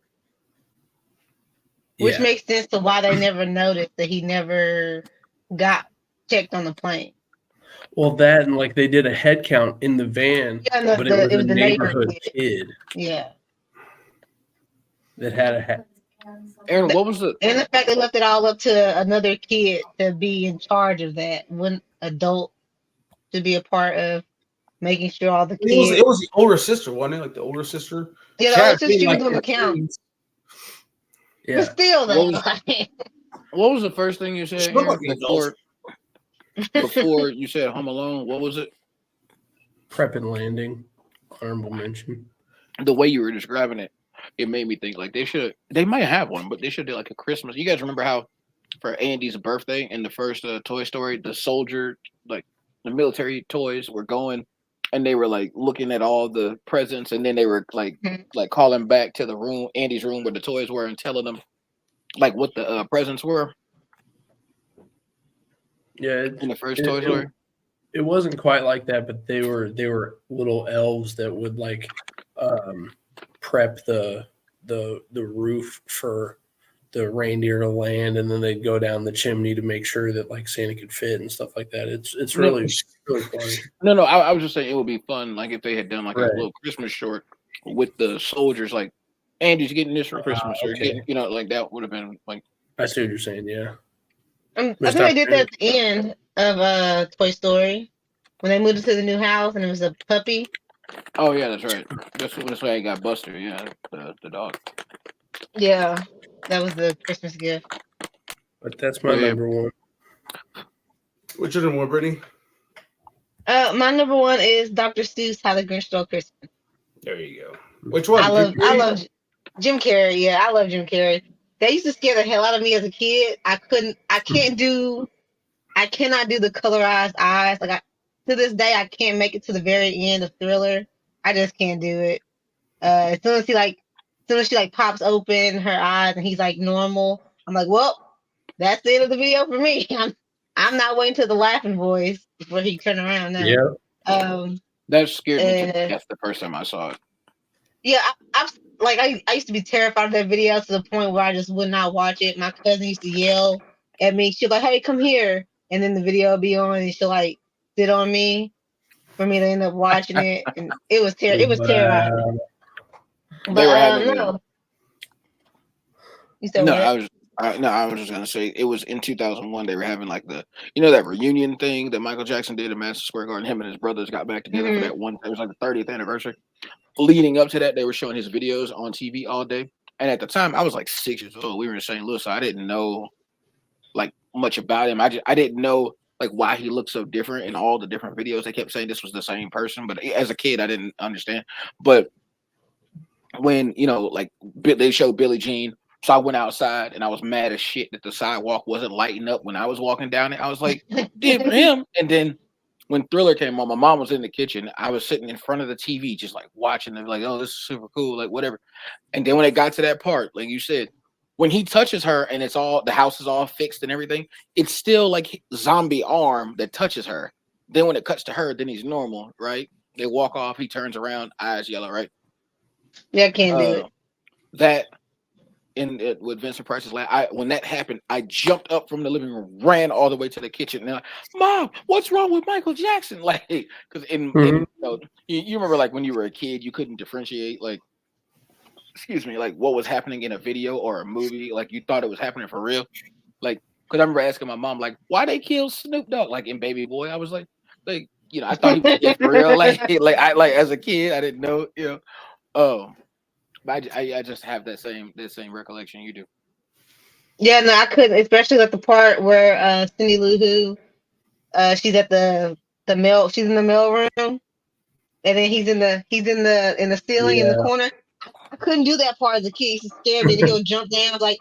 Which Yeah. makes sense to why they never noticed that he never got checked on the plane. Well, that and like they did a head count in the van, Yeah, but it was a neighborhood kid Yeah. that had a hat. Aaron, what was the And the fact they left it all up to another kid to be in charge of that, one adult to be a part of making sure all the kids. It was the older sister, wasn't it? Like the older sister. Yeah, the older sister was doing the count. Yeah. But still, though, what was the first thing you said She looked Aaron, like an adult. before you said Home Alone? What was it? Prep and Landing, honorable mention. The way you were describing it, it made me think like they might have one, but they should do like a Christmas. You guys remember how for Andy's birthday in the first Toy Story, the soldier, like the military toys were going and they were like looking at all the presents and then they were like calling back to the room, Andy's room where the toys were and telling them like what the presents were Yeah, in the first Toy Story. it wasn't quite like that, but they were little elves that would like prep the roof for the reindeer to land, and then they'd go down the chimney to make sure that like Santa could fit and stuff like that. It's really funny. No, I was just saying it would be fun, like if they had done like Right. a little Christmas short with the soldiers, like Andy's getting this for Christmas, or okay. getting, you know, like that would have been like. I see what you're saying. Yeah. I think they did that at the end of Toy Story when they moved into the new house and it was a puppy. Oh yeah, that's right. That's why I got Buster. Yeah, the dog. Yeah, that was the Christmas gift. But that's my Oh, yeah. number one. What's your number one, Brittany? My number one is Dr. Seuss, How the Grinch Stole Christmas. There you go. Which one? I love Jim Carrey. Yeah, I love Jim Carrey. They used to scare the hell out of me as a kid. I cannot do the colorized eyes. Like to this day, I can't make it to the very end of Thriller. I just can't do it. As soon as she like pops open her eyes and he's like normal, I'm like, well, that's the end of the video for me. I'm not waiting till the laughing voice before he turn around now. Yeah. That scared me. Uh, That's the first time I saw it. Yeah, I used to be terrified of that video to the point where I just would not watch it. My cousin used to yell at me. She'd like, "Hey, come here!" And then the video would be on, and she'll like sit on me for me to end up watching it. And it was it was terrifying. But They were having no, you said No, what? I was just gonna say it was in 2001. They were having like that reunion thing that Michael Jackson did at Madison Square Garden. Him and his brothers got back together for that one. It was like the 30th anniversary. Leading up to that, they were showing his videos on TV all day. And at the time, I was like 6 years old. We were in St. Louis, so I didn't know like much about him. I didn't know like why he looked so different in all the different videos. They kept saying this was the same person, but as a kid, I didn't understand. But when like they showed Billie Jean. So I went outside and I was mad as shit that the sidewalk wasn't lighting up when I was walking down it. I was like, "Did for him." And then when Thriller came on, my mom was in the kitchen. I was sitting in front of the TV, just like watching it, like, "Oh, this is super cool," like whatever. And then when it got to that part, like you said, when he touches her and the house is all fixed and everything, it's still like zombie arm that touches her. Then when it cuts to her, then he's normal, right? They walk off. He turns around, eyes yellow, right? Yeah, I can't do it. That. With Vincent Price's last, when that happened, I jumped up from the living room, ran all the way to the kitchen. And Mom, what's wrong with Michael Jackson? Like, because you remember, like when you were a kid, you couldn't differentiate, like, like what was happening in a video or a movie. Like you thought it was happening for real. Like, because I remember asking my mom, like, why they killed Snoop Dogg? Like in Baby Boy, I was like, I thought he was dead for real. Like as a kid, I didn't know, But I just have that same recollection you do. Yeah, no, I couldn't, especially like the part where Cindy Lou Who, she's at the mail, she's in the mail room, and then he's in the ceiling in the corner. I couldn't do that part as a kid. He scared me. He'll jump down. I was like,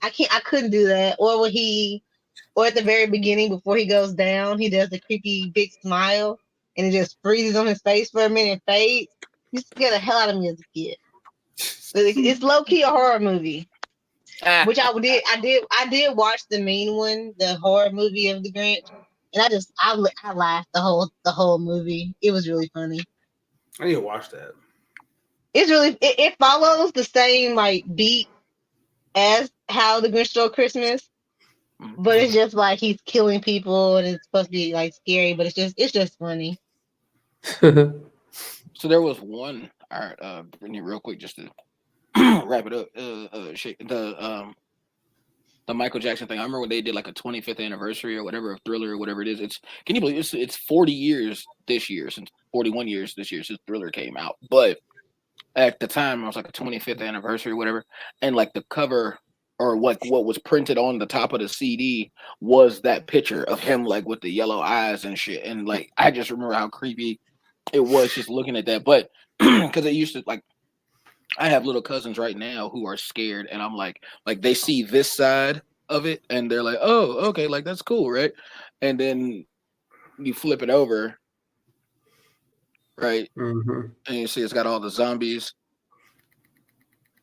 I couldn't do that. Or at the very beginning before he goes down, he does the creepy big smile, and it just freezes on his face for a minute and fades. You scared the hell out of me as a kid. It's low key a horror movie, which I did watch the main one, the horror movie of the Grinch, and I laughed the whole movie. It was really funny. I need to watch that. It's really it follows the same like beat as How the Grinch Stole Christmas, but it's just like he's killing people and it's supposed to be like scary, but it's just funny. So there was one. All right, Brittany, real quick, just to wrap it up. The Michael Jackson thing. I remember when they did like a 25th anniversary or whatever of Thriller or whatever it is. Can you believe it's 40 years this year, since 41 years this year since Thriller came out. But at the time, it was like a 25th anniversary or whatever, and like the cover or what was printed on the top of the CD was that picture of him like with the yellow eyes and shit. And like I just remember how creepy it was just looking at that. But because it used to like. I have little cousins right now who are scared, and I'm like they see this side of it, and they're like, "Oh, okay, like that's cool, right?" And then you flip it over, right, and you see it's got all the zombies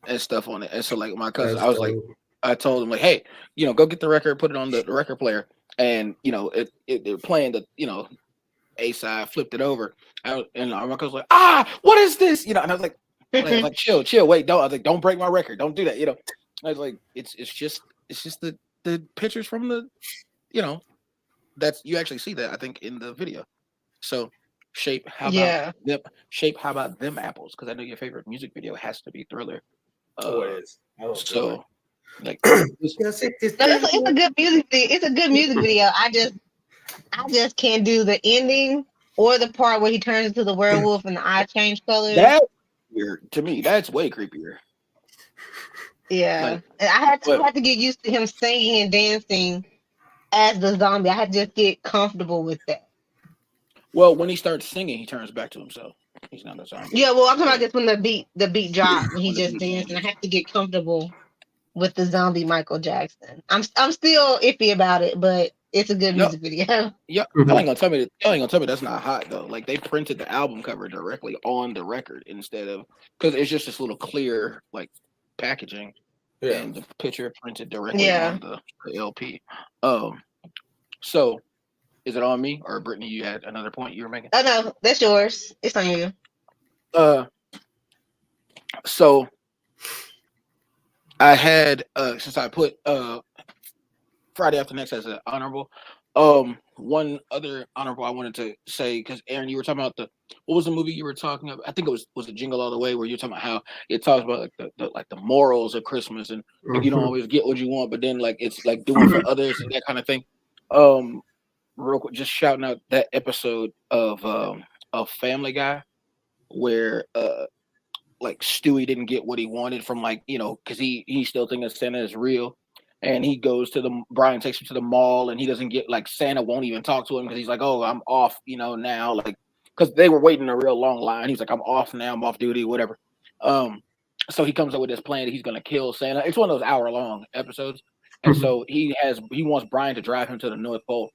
and stuff on it. And so, like my cousin, I was like, I told him like, "Hey, go get the record, put it on the record player." and they're playing the A side, flipped it over, and Marco was like, what is this? And I was like, chill, wait, don't. I was like, don't break my record, don't do that. I was like, it's just the pictures from the, that's you actually see that I think in the video. So Shape, how about them apples? Because I know your favorite music video has to be Thriller. It is. So like it's a good music video. It's a good music video. I just can't do the ending or the part where he turns into the werewolf and the eye change colors. That's weird to me. That's way creepier. Yeah, and I had to get used to him singing and dancing as the zombie. I had to just get comfortable with that. Well, when he starts singing, he turns back to himself. He's not a zombie. Yeah, well, I'm talking about just when the beat drops, when he just danced, and I have to get comfortable with the zombie Michael Jackson. I'm still iffy about it, but it's a good music video. Yeah, y'all ain't gonna tell me that's not hot though. Like they printed the album cover directly on the record instead of, because it's just this little clear like packaging, and the picture printed directly on the LP. So is it on me or Brittany? You had another point you were making? Oh no, that's yours. It's on you. So I had since I put Friday After Next as an honorable. One other honorable I wanted to say, because Aaron, you were talking about what was the movie you were talking about? I think was it Jingle All the Way, where you're talking about how it talks about like the morals of Christmas and like, you don't always get what you want, but then like it's like doing for others and that kind of thing. Real quick, just shouting out that episode of Family Guy where like Stewie didn't get what he wanted from because he still thinks Santa is real. And he goes to Brian takes him to the mall and he doesn't get Santa won't even talk to him because he's like, oh, I'm off, now, because they were waiting a real long line. He's like, I'm off now, I'm off duty, whatever. So he comes up with this plan that he's going to kill Santa. It's one of those hour-long episodes. And so he wants Brian to drive him to the North Pole.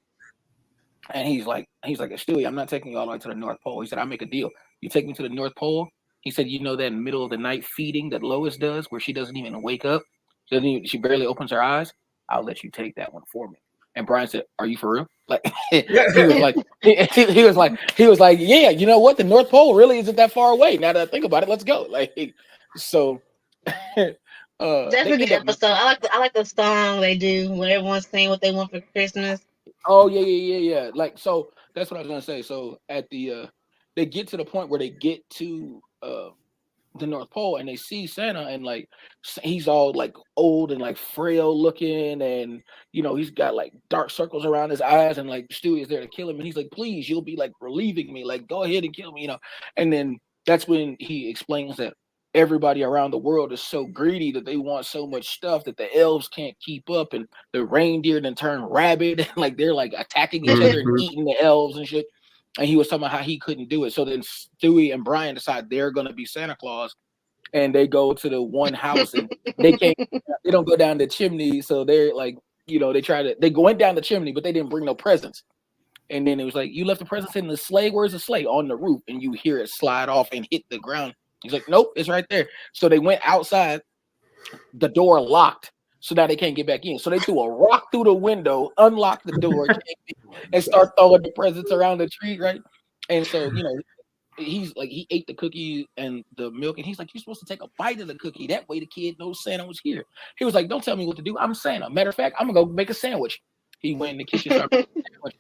And he's like, Stewie, I'm not taking you all the way to the North Pole. He said, I'll make a deal. You take me to the North Pole. He said, that middle of the night feeding that Lois does where she doesn't even wake up. She barely opens her eyes. I'll let you take that one for me. And Brian said, "Are you for real?" He was like, "Yeah, you know what? The North Pole really isn't that far away. Now that I think about it, let's go." So. That's a good episode. I like the song they do when everyone's saying what they want for Christmas. Oh yeah. So that's what I was gonna say. So at they get to the point where they get to the North Pole and they see Santa and he's all old and frail looking and he's got dark circles around his eyes and Stewie is there to kill him and he's like, please, you'll be relieving me, go ahead and kill me, and then that's when he explains that everybody around the world is so greedy that they want so much stuff that the elves can't keep up and the reindeer then turn rabid and they're attacking each other and eating the elves and shit. And he was talking about how he couldn't do it. So then Stewie and Brian decide they're going to be Santa Claus. And they go to the one house and they don't go down the chimney. So they're they went down the chimney, but they didn't bring no presents. And then it was you left the presents in the sleigh. Where's the sleigh? On the roof. And you hear it slide off and hit the ground. He's like, nope, it's right there. So they went outside, the door locked. So now they can't get back in. So they threw a rock through the window, unlocked the door, and start throwing the presents around the tree, right? And so, he's he ate the cookie and the milk, and he's like, you're supposed to take a bite of the cookie. That way the kid knows Santa was here. He was like, don't tell me what to do. I'm Santa. Matter of fact, I'm going to go make a sandwich. He went in the kitchen, started making a sandwich.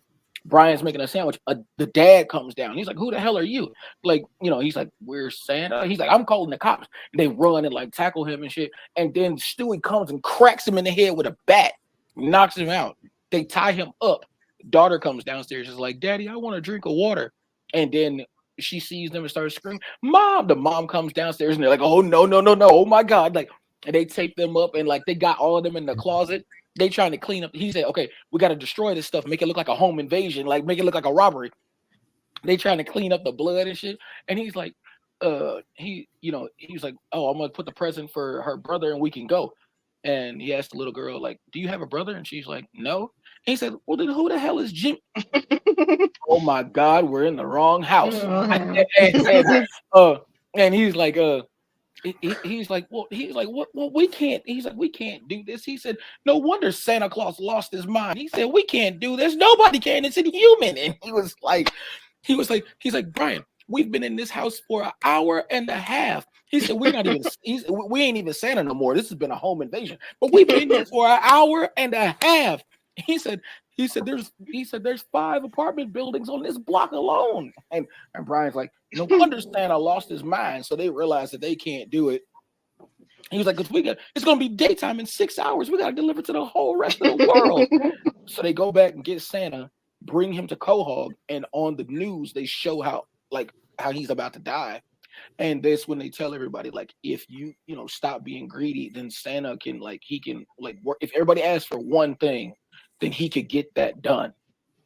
Brian's making a sandwich. The dad comes down. He's like, who the hell are you? He's like, we're Santa. He's like, I'm calling the cops. And they run and tackle him and shit. And then Stewie comes and cracks him in the head with a bat, knocks him out. They tie him up. Daughter comes downstairs. She's like, Daddy, I want a drink of water. And then she sees them and starts screaming, Mom. The mom comes downstairs and they're like, oh, no. Oh my God. And they tape them up and they got all of them in the closet. They trying to clean up. He said, okay, we got to destroy this stuff, make it look like a home invasion, make it look like a robbery. They trying to clean up the blood and shit. And he's like, he was like, oh, I'm going to put the present for her brother and we can go. And he asked the little girl, do you have a brother? And she's like, no. And he said, well, then who the hell is Jim? Oh my God, we're in the wrong house. And he's like, he's like, well, he's like, what? Well, we can't. He's like, we can't do this. He said, no wonder Santa Claus lost his mind. He said, we can't do this. Nobody can. It's inhuman. And he's like, Brian, we've been in this house for an hour and a half. He said, we ain't even Santa no more. This has been a home invasion, but we've been here for an hour and a half. He said there's 5 apartment buildings on this block alone. And Brian's like, no wonder Santa lost his mind. So they realized that they can't do it. He was like, it's gonna be daytime in 6 hours. We gotta deliver to the whole rest of the world. So they go back and get Santa, bring him to Quahog, and on the news they show how he's about to die. And that's when they tell everybody, like, if you stop being greedy, then Santa can work. If everybody asks for one thing, then he could get that done.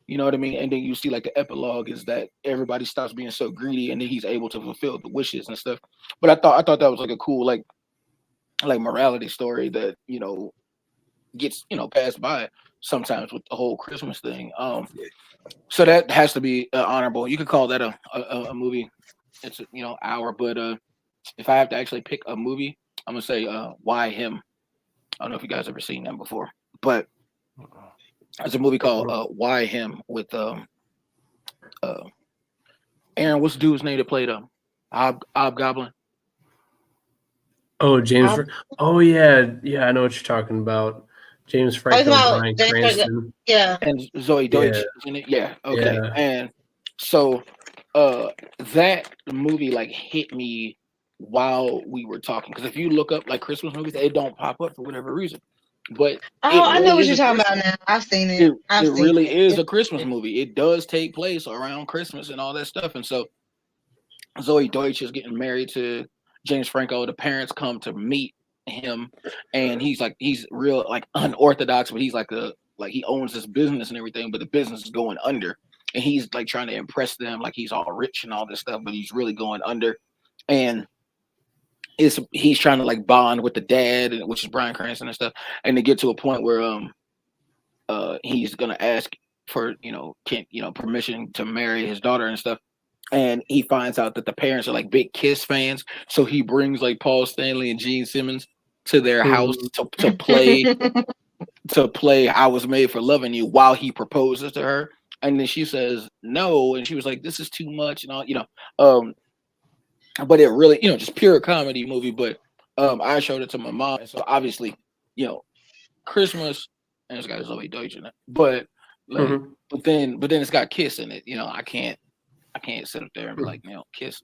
You know what I mean? And then you see like the epilogue is that everybody stops being so greedy, and then he's able to fulfill the wishes and stuff. But I thought that was like a cool like morality story that gets passed by sometimes with the whole Christmas thing. So that has to be honorable. You could call that a movie. It's hour, but if I have to actually pick a movie, I'm gonna say Why Him. I don't know if you guys ever seen that before, but there's a movie called Why Him with Aaron. What's the dude's name that played Hobgoblin? Oh, James. Oh yeah, I know what you're talking about. James Franco, Bryan Cranston, and Zoe Deutsch is in it. Yeah, okay. Yeah. And so that movie like hit me while we were talking, because if you look up like Christmas movies, they don't pop up for whatever reason. But I know what you're talking about now. I've seen it. It really is a Christmas movie. It does take place around Christmas and all that stuff. And so Zoe Deutsch is getting married to James Franco. The parents come to meet him, and he's real like unorthodox, but he's like he owns this business and everything, but the business is going under, and he's like trying to impress them like he's all rich and all this stuff, but he's really going under. And he's trying to like bond with the dad, which is Bryan Cranston and stuff, and they get to a point where he's gonna ask for permission to marry his daughter and stuff, and he finds out that the parents are like big Kiss fans, so he brings like Paul Stanley and Gene Simmons to their house to play I Was Made for Loving You while he proposes to her, and then she says no, and she was like, this is too much and all, but it really, just pure comedy movie. But I showed it to my mom, so obviously, Christmas, and it's got Zoe Deutsch in it, but like, but then it's got Kiss in it. I can't sit up there and be like, Kiss.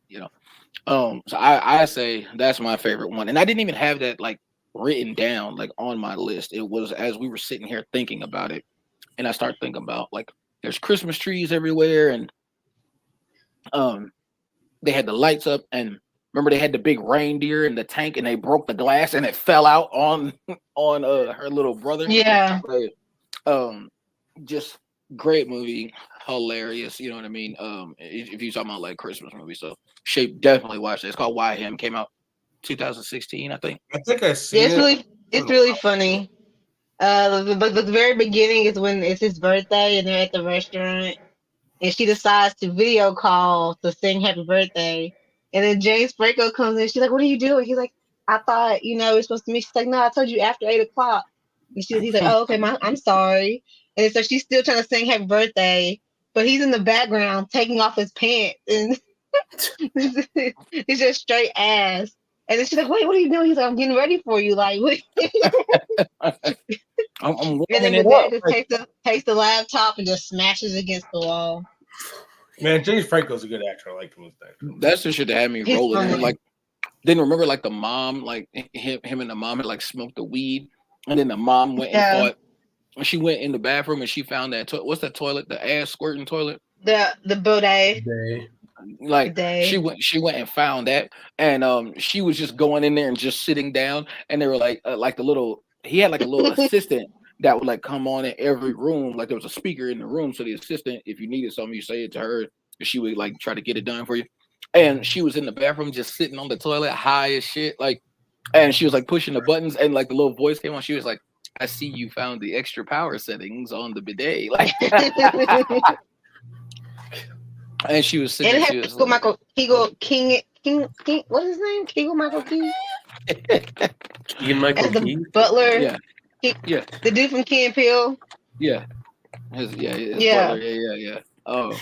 So I say that's my favorite one, and I didn't even have that like written down like on my list. It was as we were sitting here thinking about it, and I started thinking about like there's Christmas trees everywhere, and they had the lights up, and remember they had the big reindeer in the tank, and they broke the glass, and it fell out on her little brother. Yeah. Just great movie, hilarious. You know what I mean? If you're talking about like Christmas movie, so Shape definitely watched it. It's called Why Him. Came out 2016, I think. I think I see it. It's really funny. But the very beginning is when it's his birthday, and they're at the restaurant. And she decides to video call to sing happy birthday. And then James Franco comes in. She's like, what are you doing? He's like, I thought, we're supposed to meet. She's like, no, I told you after 8 o'clock. And he's like, oh, okay, I'm sorry. And so she's still trying to sing happy birthday, but he's in the background taking off his pants. And he's just straight ass. And then she's like, wait, what are you doing? He's like, I'm getting ready for you. Like, what? I'm and then the dad just takes the laptop and just smashes against the wall. Man, James Franco's a good actor. I like him as that. That's the shit that had me rolling. And like, then remember, like the mom, like him and the mom had like smoked the weed, and then the mom went and fought. She went in the bathroom and she found that what's that toilet? The ass squirting toilet. The bidet. Like she went and found that, and she was just going in there and just sitting down, and they were like he had like a little assistant that would like come on in every room, like there was a speaker in the room, so the assistant, if you needed something, you say it to her, she would like try to get it done for you. And she was in the bathroom just sitting on the toilet high as shit, like, and she was like pushing the buttons, and like the little voice came on, she was like, I see you found the extra power settings on the bidet, like. And she was sitting. And King. What's his name? Keegan Michael Key Keegan Michael as the Key. butler. Yeah, He- yeah, the dude from Key and Peele. his Yeah. butler. Yeah. Oh,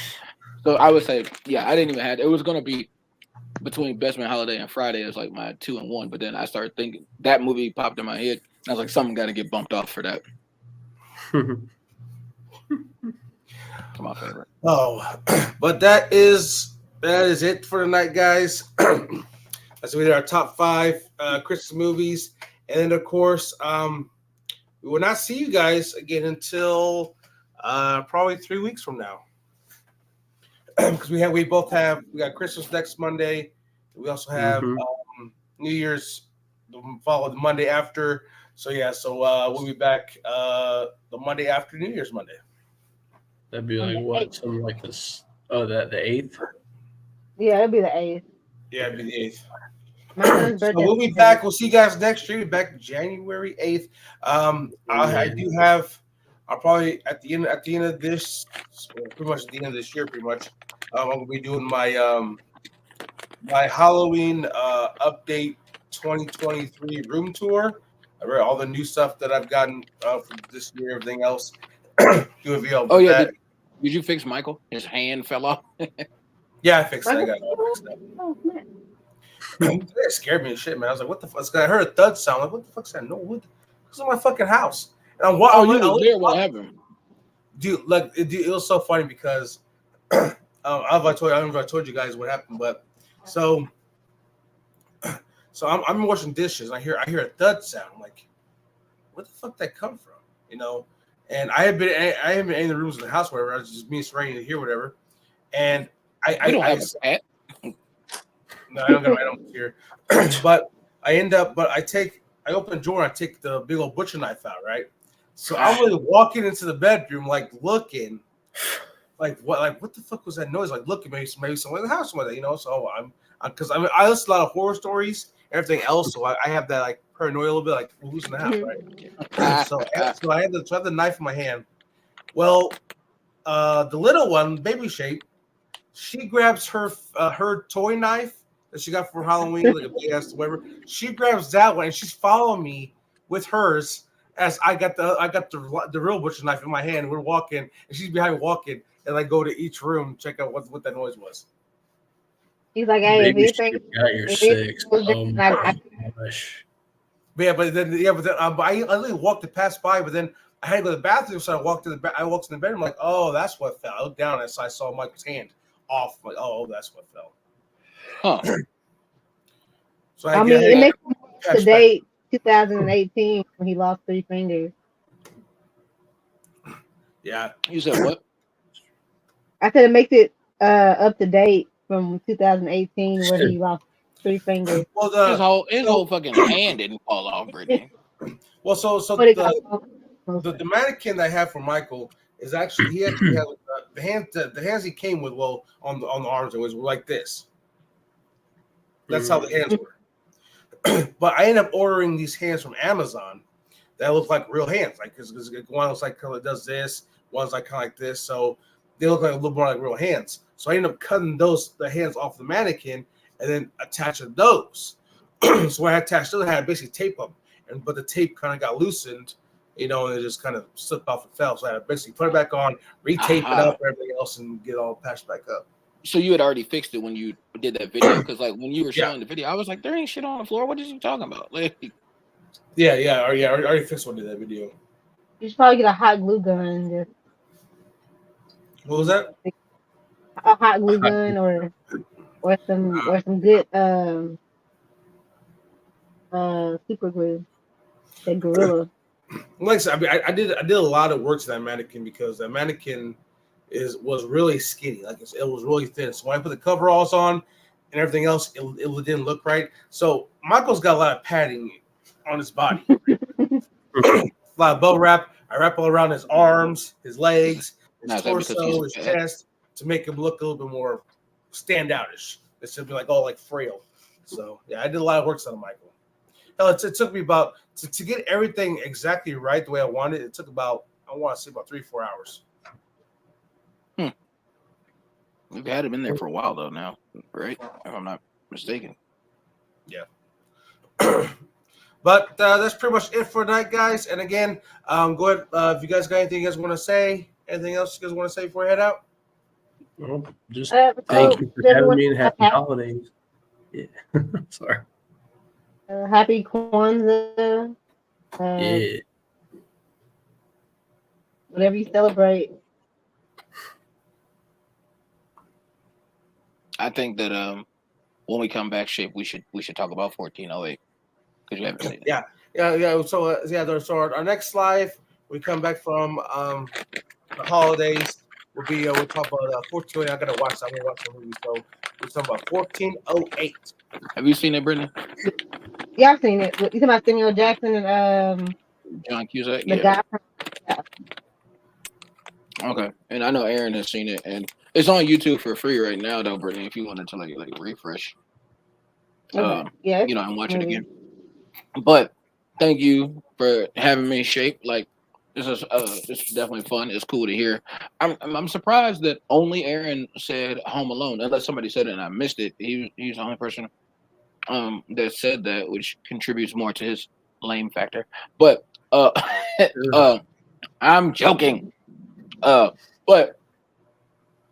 so I would say, yeah, I didn't even have. It was gonna be between Best Man Holiday and Friday. It was like my 2 and 1, but then I started thinking that movie popped in my head. And I was like, something got to get bumped off for that. It's my favorite. Oh, but that is it for tonight, guys. So we did our top 5 Christmas movies, and then of course, we will not see you guys again until probably 3 weeks from now, because we got Christmas next Monday. We also have New Year's followed the Monday after. So yeah, we'll be back the Monday after New Year's Monday. That'd be like what? Something like this. Oh, the 8th. Yeah, it'll be the 8th. Yeah, it'll be the 8th. My son's So birthday. we'll be back. We'll see you guys next year. We'll be back January 8th. I do have. I'll probably at the end of this, pretty much at the end of this year, pretty much. I'm gonna be doing my my Halloween update 2023 room tour. I read all the new stuff that I've gotten for this year, everything else. Do a video. Oh yeah, that. did you fix Michael? His hand fell off. Yeah, I fixed it. I got it all fixed up. Oh, man. That scared me as shit, man. I was like, "What the fuck?" I heard a thud sound. Like, what the fuck's that? No, what? It's in my fucking house. And I'm Oh, you was there? What happened? Dude, like, it was so funny because I don't know if I told you guys what happened, but so I'm washing dishes. And I hear a thud sound. I'm like, where the fuck did that come from? You know. And I haven't been in the rooms in the house, whatever. I was just me ready to hear whatever. And I don't have a cat. No, I don't hear. But I open the drawer and I take the big old butcher knife out, right? So I'm really walking into the bedroom, like looking, like what the fuck was that noise? Like looking, maybe someone in the house, somewhere, you know. So because I listen to a lot of horror stories, everything else. So I have that like paranoia a little bit, like who's in the house, right? So I had the knife in my hand. Well, the little one, baby shape, she grabs her toy knife that she got for Halloween, like a big ass whatever. She grabs that one and she's following me with hers as I got the real butcher knife in my hand. We're walking and she's behind walking, and I go to each room check out what that noise was. He's like, hey, if Baby you think shit got your if it 6. was Oh just my like- gosh. But then I literally walked it past by, but then I had to go to the bathroom, so I walked in the bedroom, like, oh, that's what fell. I looked down and I saw Michael's hand off, like, oh, that's what fell. Huh. So I mean, it makes the date 2018 when he lost 3 fingers. Yeah. You said what? I said it makes it up to date from 2018 where he lost 3 fingers. Well, His whole fucking hand didn't fall off, Brittany. Well, so But it got the mannequin that I have for Michael is actually he actually has the hands he came with. Well, on the arms, it was like this. That's how the hands were. But I ended up ordering these hands from Amazon that look like real hands, like because one looks like it does this, one's like kind of like this, so they look like a little more like real hands. So I ended up cutting the hands off the mannequin and then attaching those. So when I attached those, I had to basically tape them, but the tape kind of got loosened, you know, and it just kind of slipped off and fell. So I had to basically put it back on, retape it up, and everything else, and get it all patched back up. So you had already fixed it when you did that video, because like when you were showing the video, I was like, there ain't shit on the floor. What is you talking about? Like, I already fixed one of that video. You should probably get a hot glue gun and just What was that? a hot glue gun or some good super glue. That Gorilla. Like I said, I mean, I did a lot of work to that mannequin because that mannequin was really skinny, like it was really thin. So when I put the coveralls on and everything else, it didn't look right. So Michael's got a lot of padding on his body, a lot of bubble wrap. I wrap all around his arms, his legs, his torso, his chest to make him look a little bit more standoutish. It should be like all like frail. So yeah, I did a lot of work on Michael. Hell, it took me about to get everything exactly right the way I wanted. It took about 3-4 hours. We've had him in there for a while though now, right? If I'm not mistaken. But that's pretty much it for tonight, guys. And again, go ahead. If you guys got anything you guys want to say, anything else you guys want to say before we head out? Well, just So, thank you for does having everyone me and have happy holidays. Yeah. Sorry. happy Kwanzaa. Yeah. Whatever you celebrate. I think that when we come back, Shape, we should talk about 1408 because you haven't seen it. Yeah. So our next live, we come back from the holidays. We'll talk about 1408. I gotta watch. I'm gonna watch the movie. So we're talking about 1408. Have you seen it, Brittany? Yeah, I've seen it. You talking about Samuel Jackson and John Cusack? the Yeah. guy? Okay. And I know Aaron has seen it, and it's on YouTube for free right now, though, Brittany. If you wanted to like refresh, Okay. Yeah. you know, and watch it again. But thank you for having me, Shape. Like this is definitely fun. It's cool to hear. I'm surprised that only Aaron said Home Alone, unless somebody said it and I missed it. He's the only person that said that, which contributes more to his lame factor. But I'm joking. But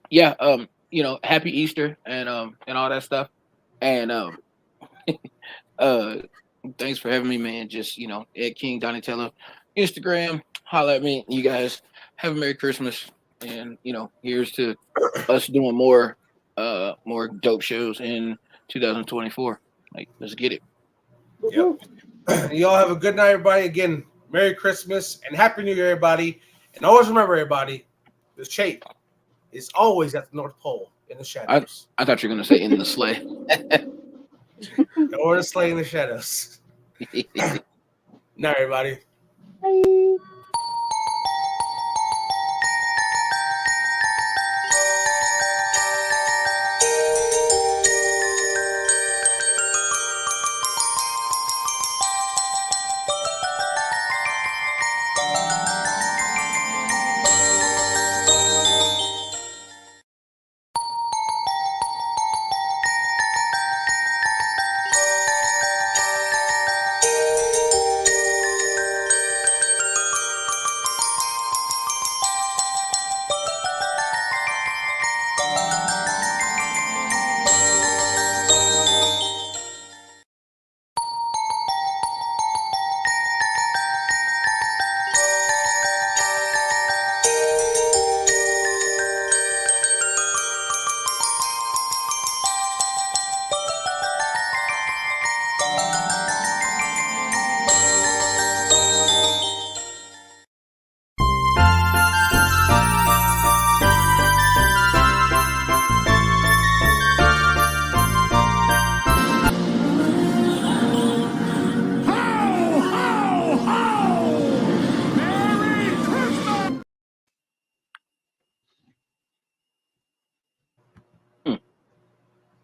yeah, you know, happy Easter and all that stuff. And thanks for having me, man. Just, you know, Ed King, Donatello, Instagram, holla at me. You guys have a Merry Christmas. And, you know, here's to us doing more dope shows in 2024. Like, let's get it. Yep. Y'all have a good night, everybody. Again, Merry Christmas and Happy New Year, everybody. And always remember, everybody, the Shape is always at the North Pole in the shadows. I thought you were going to say in the sleigh. Or the sleigh in the shadows. Night, everybody. Bye.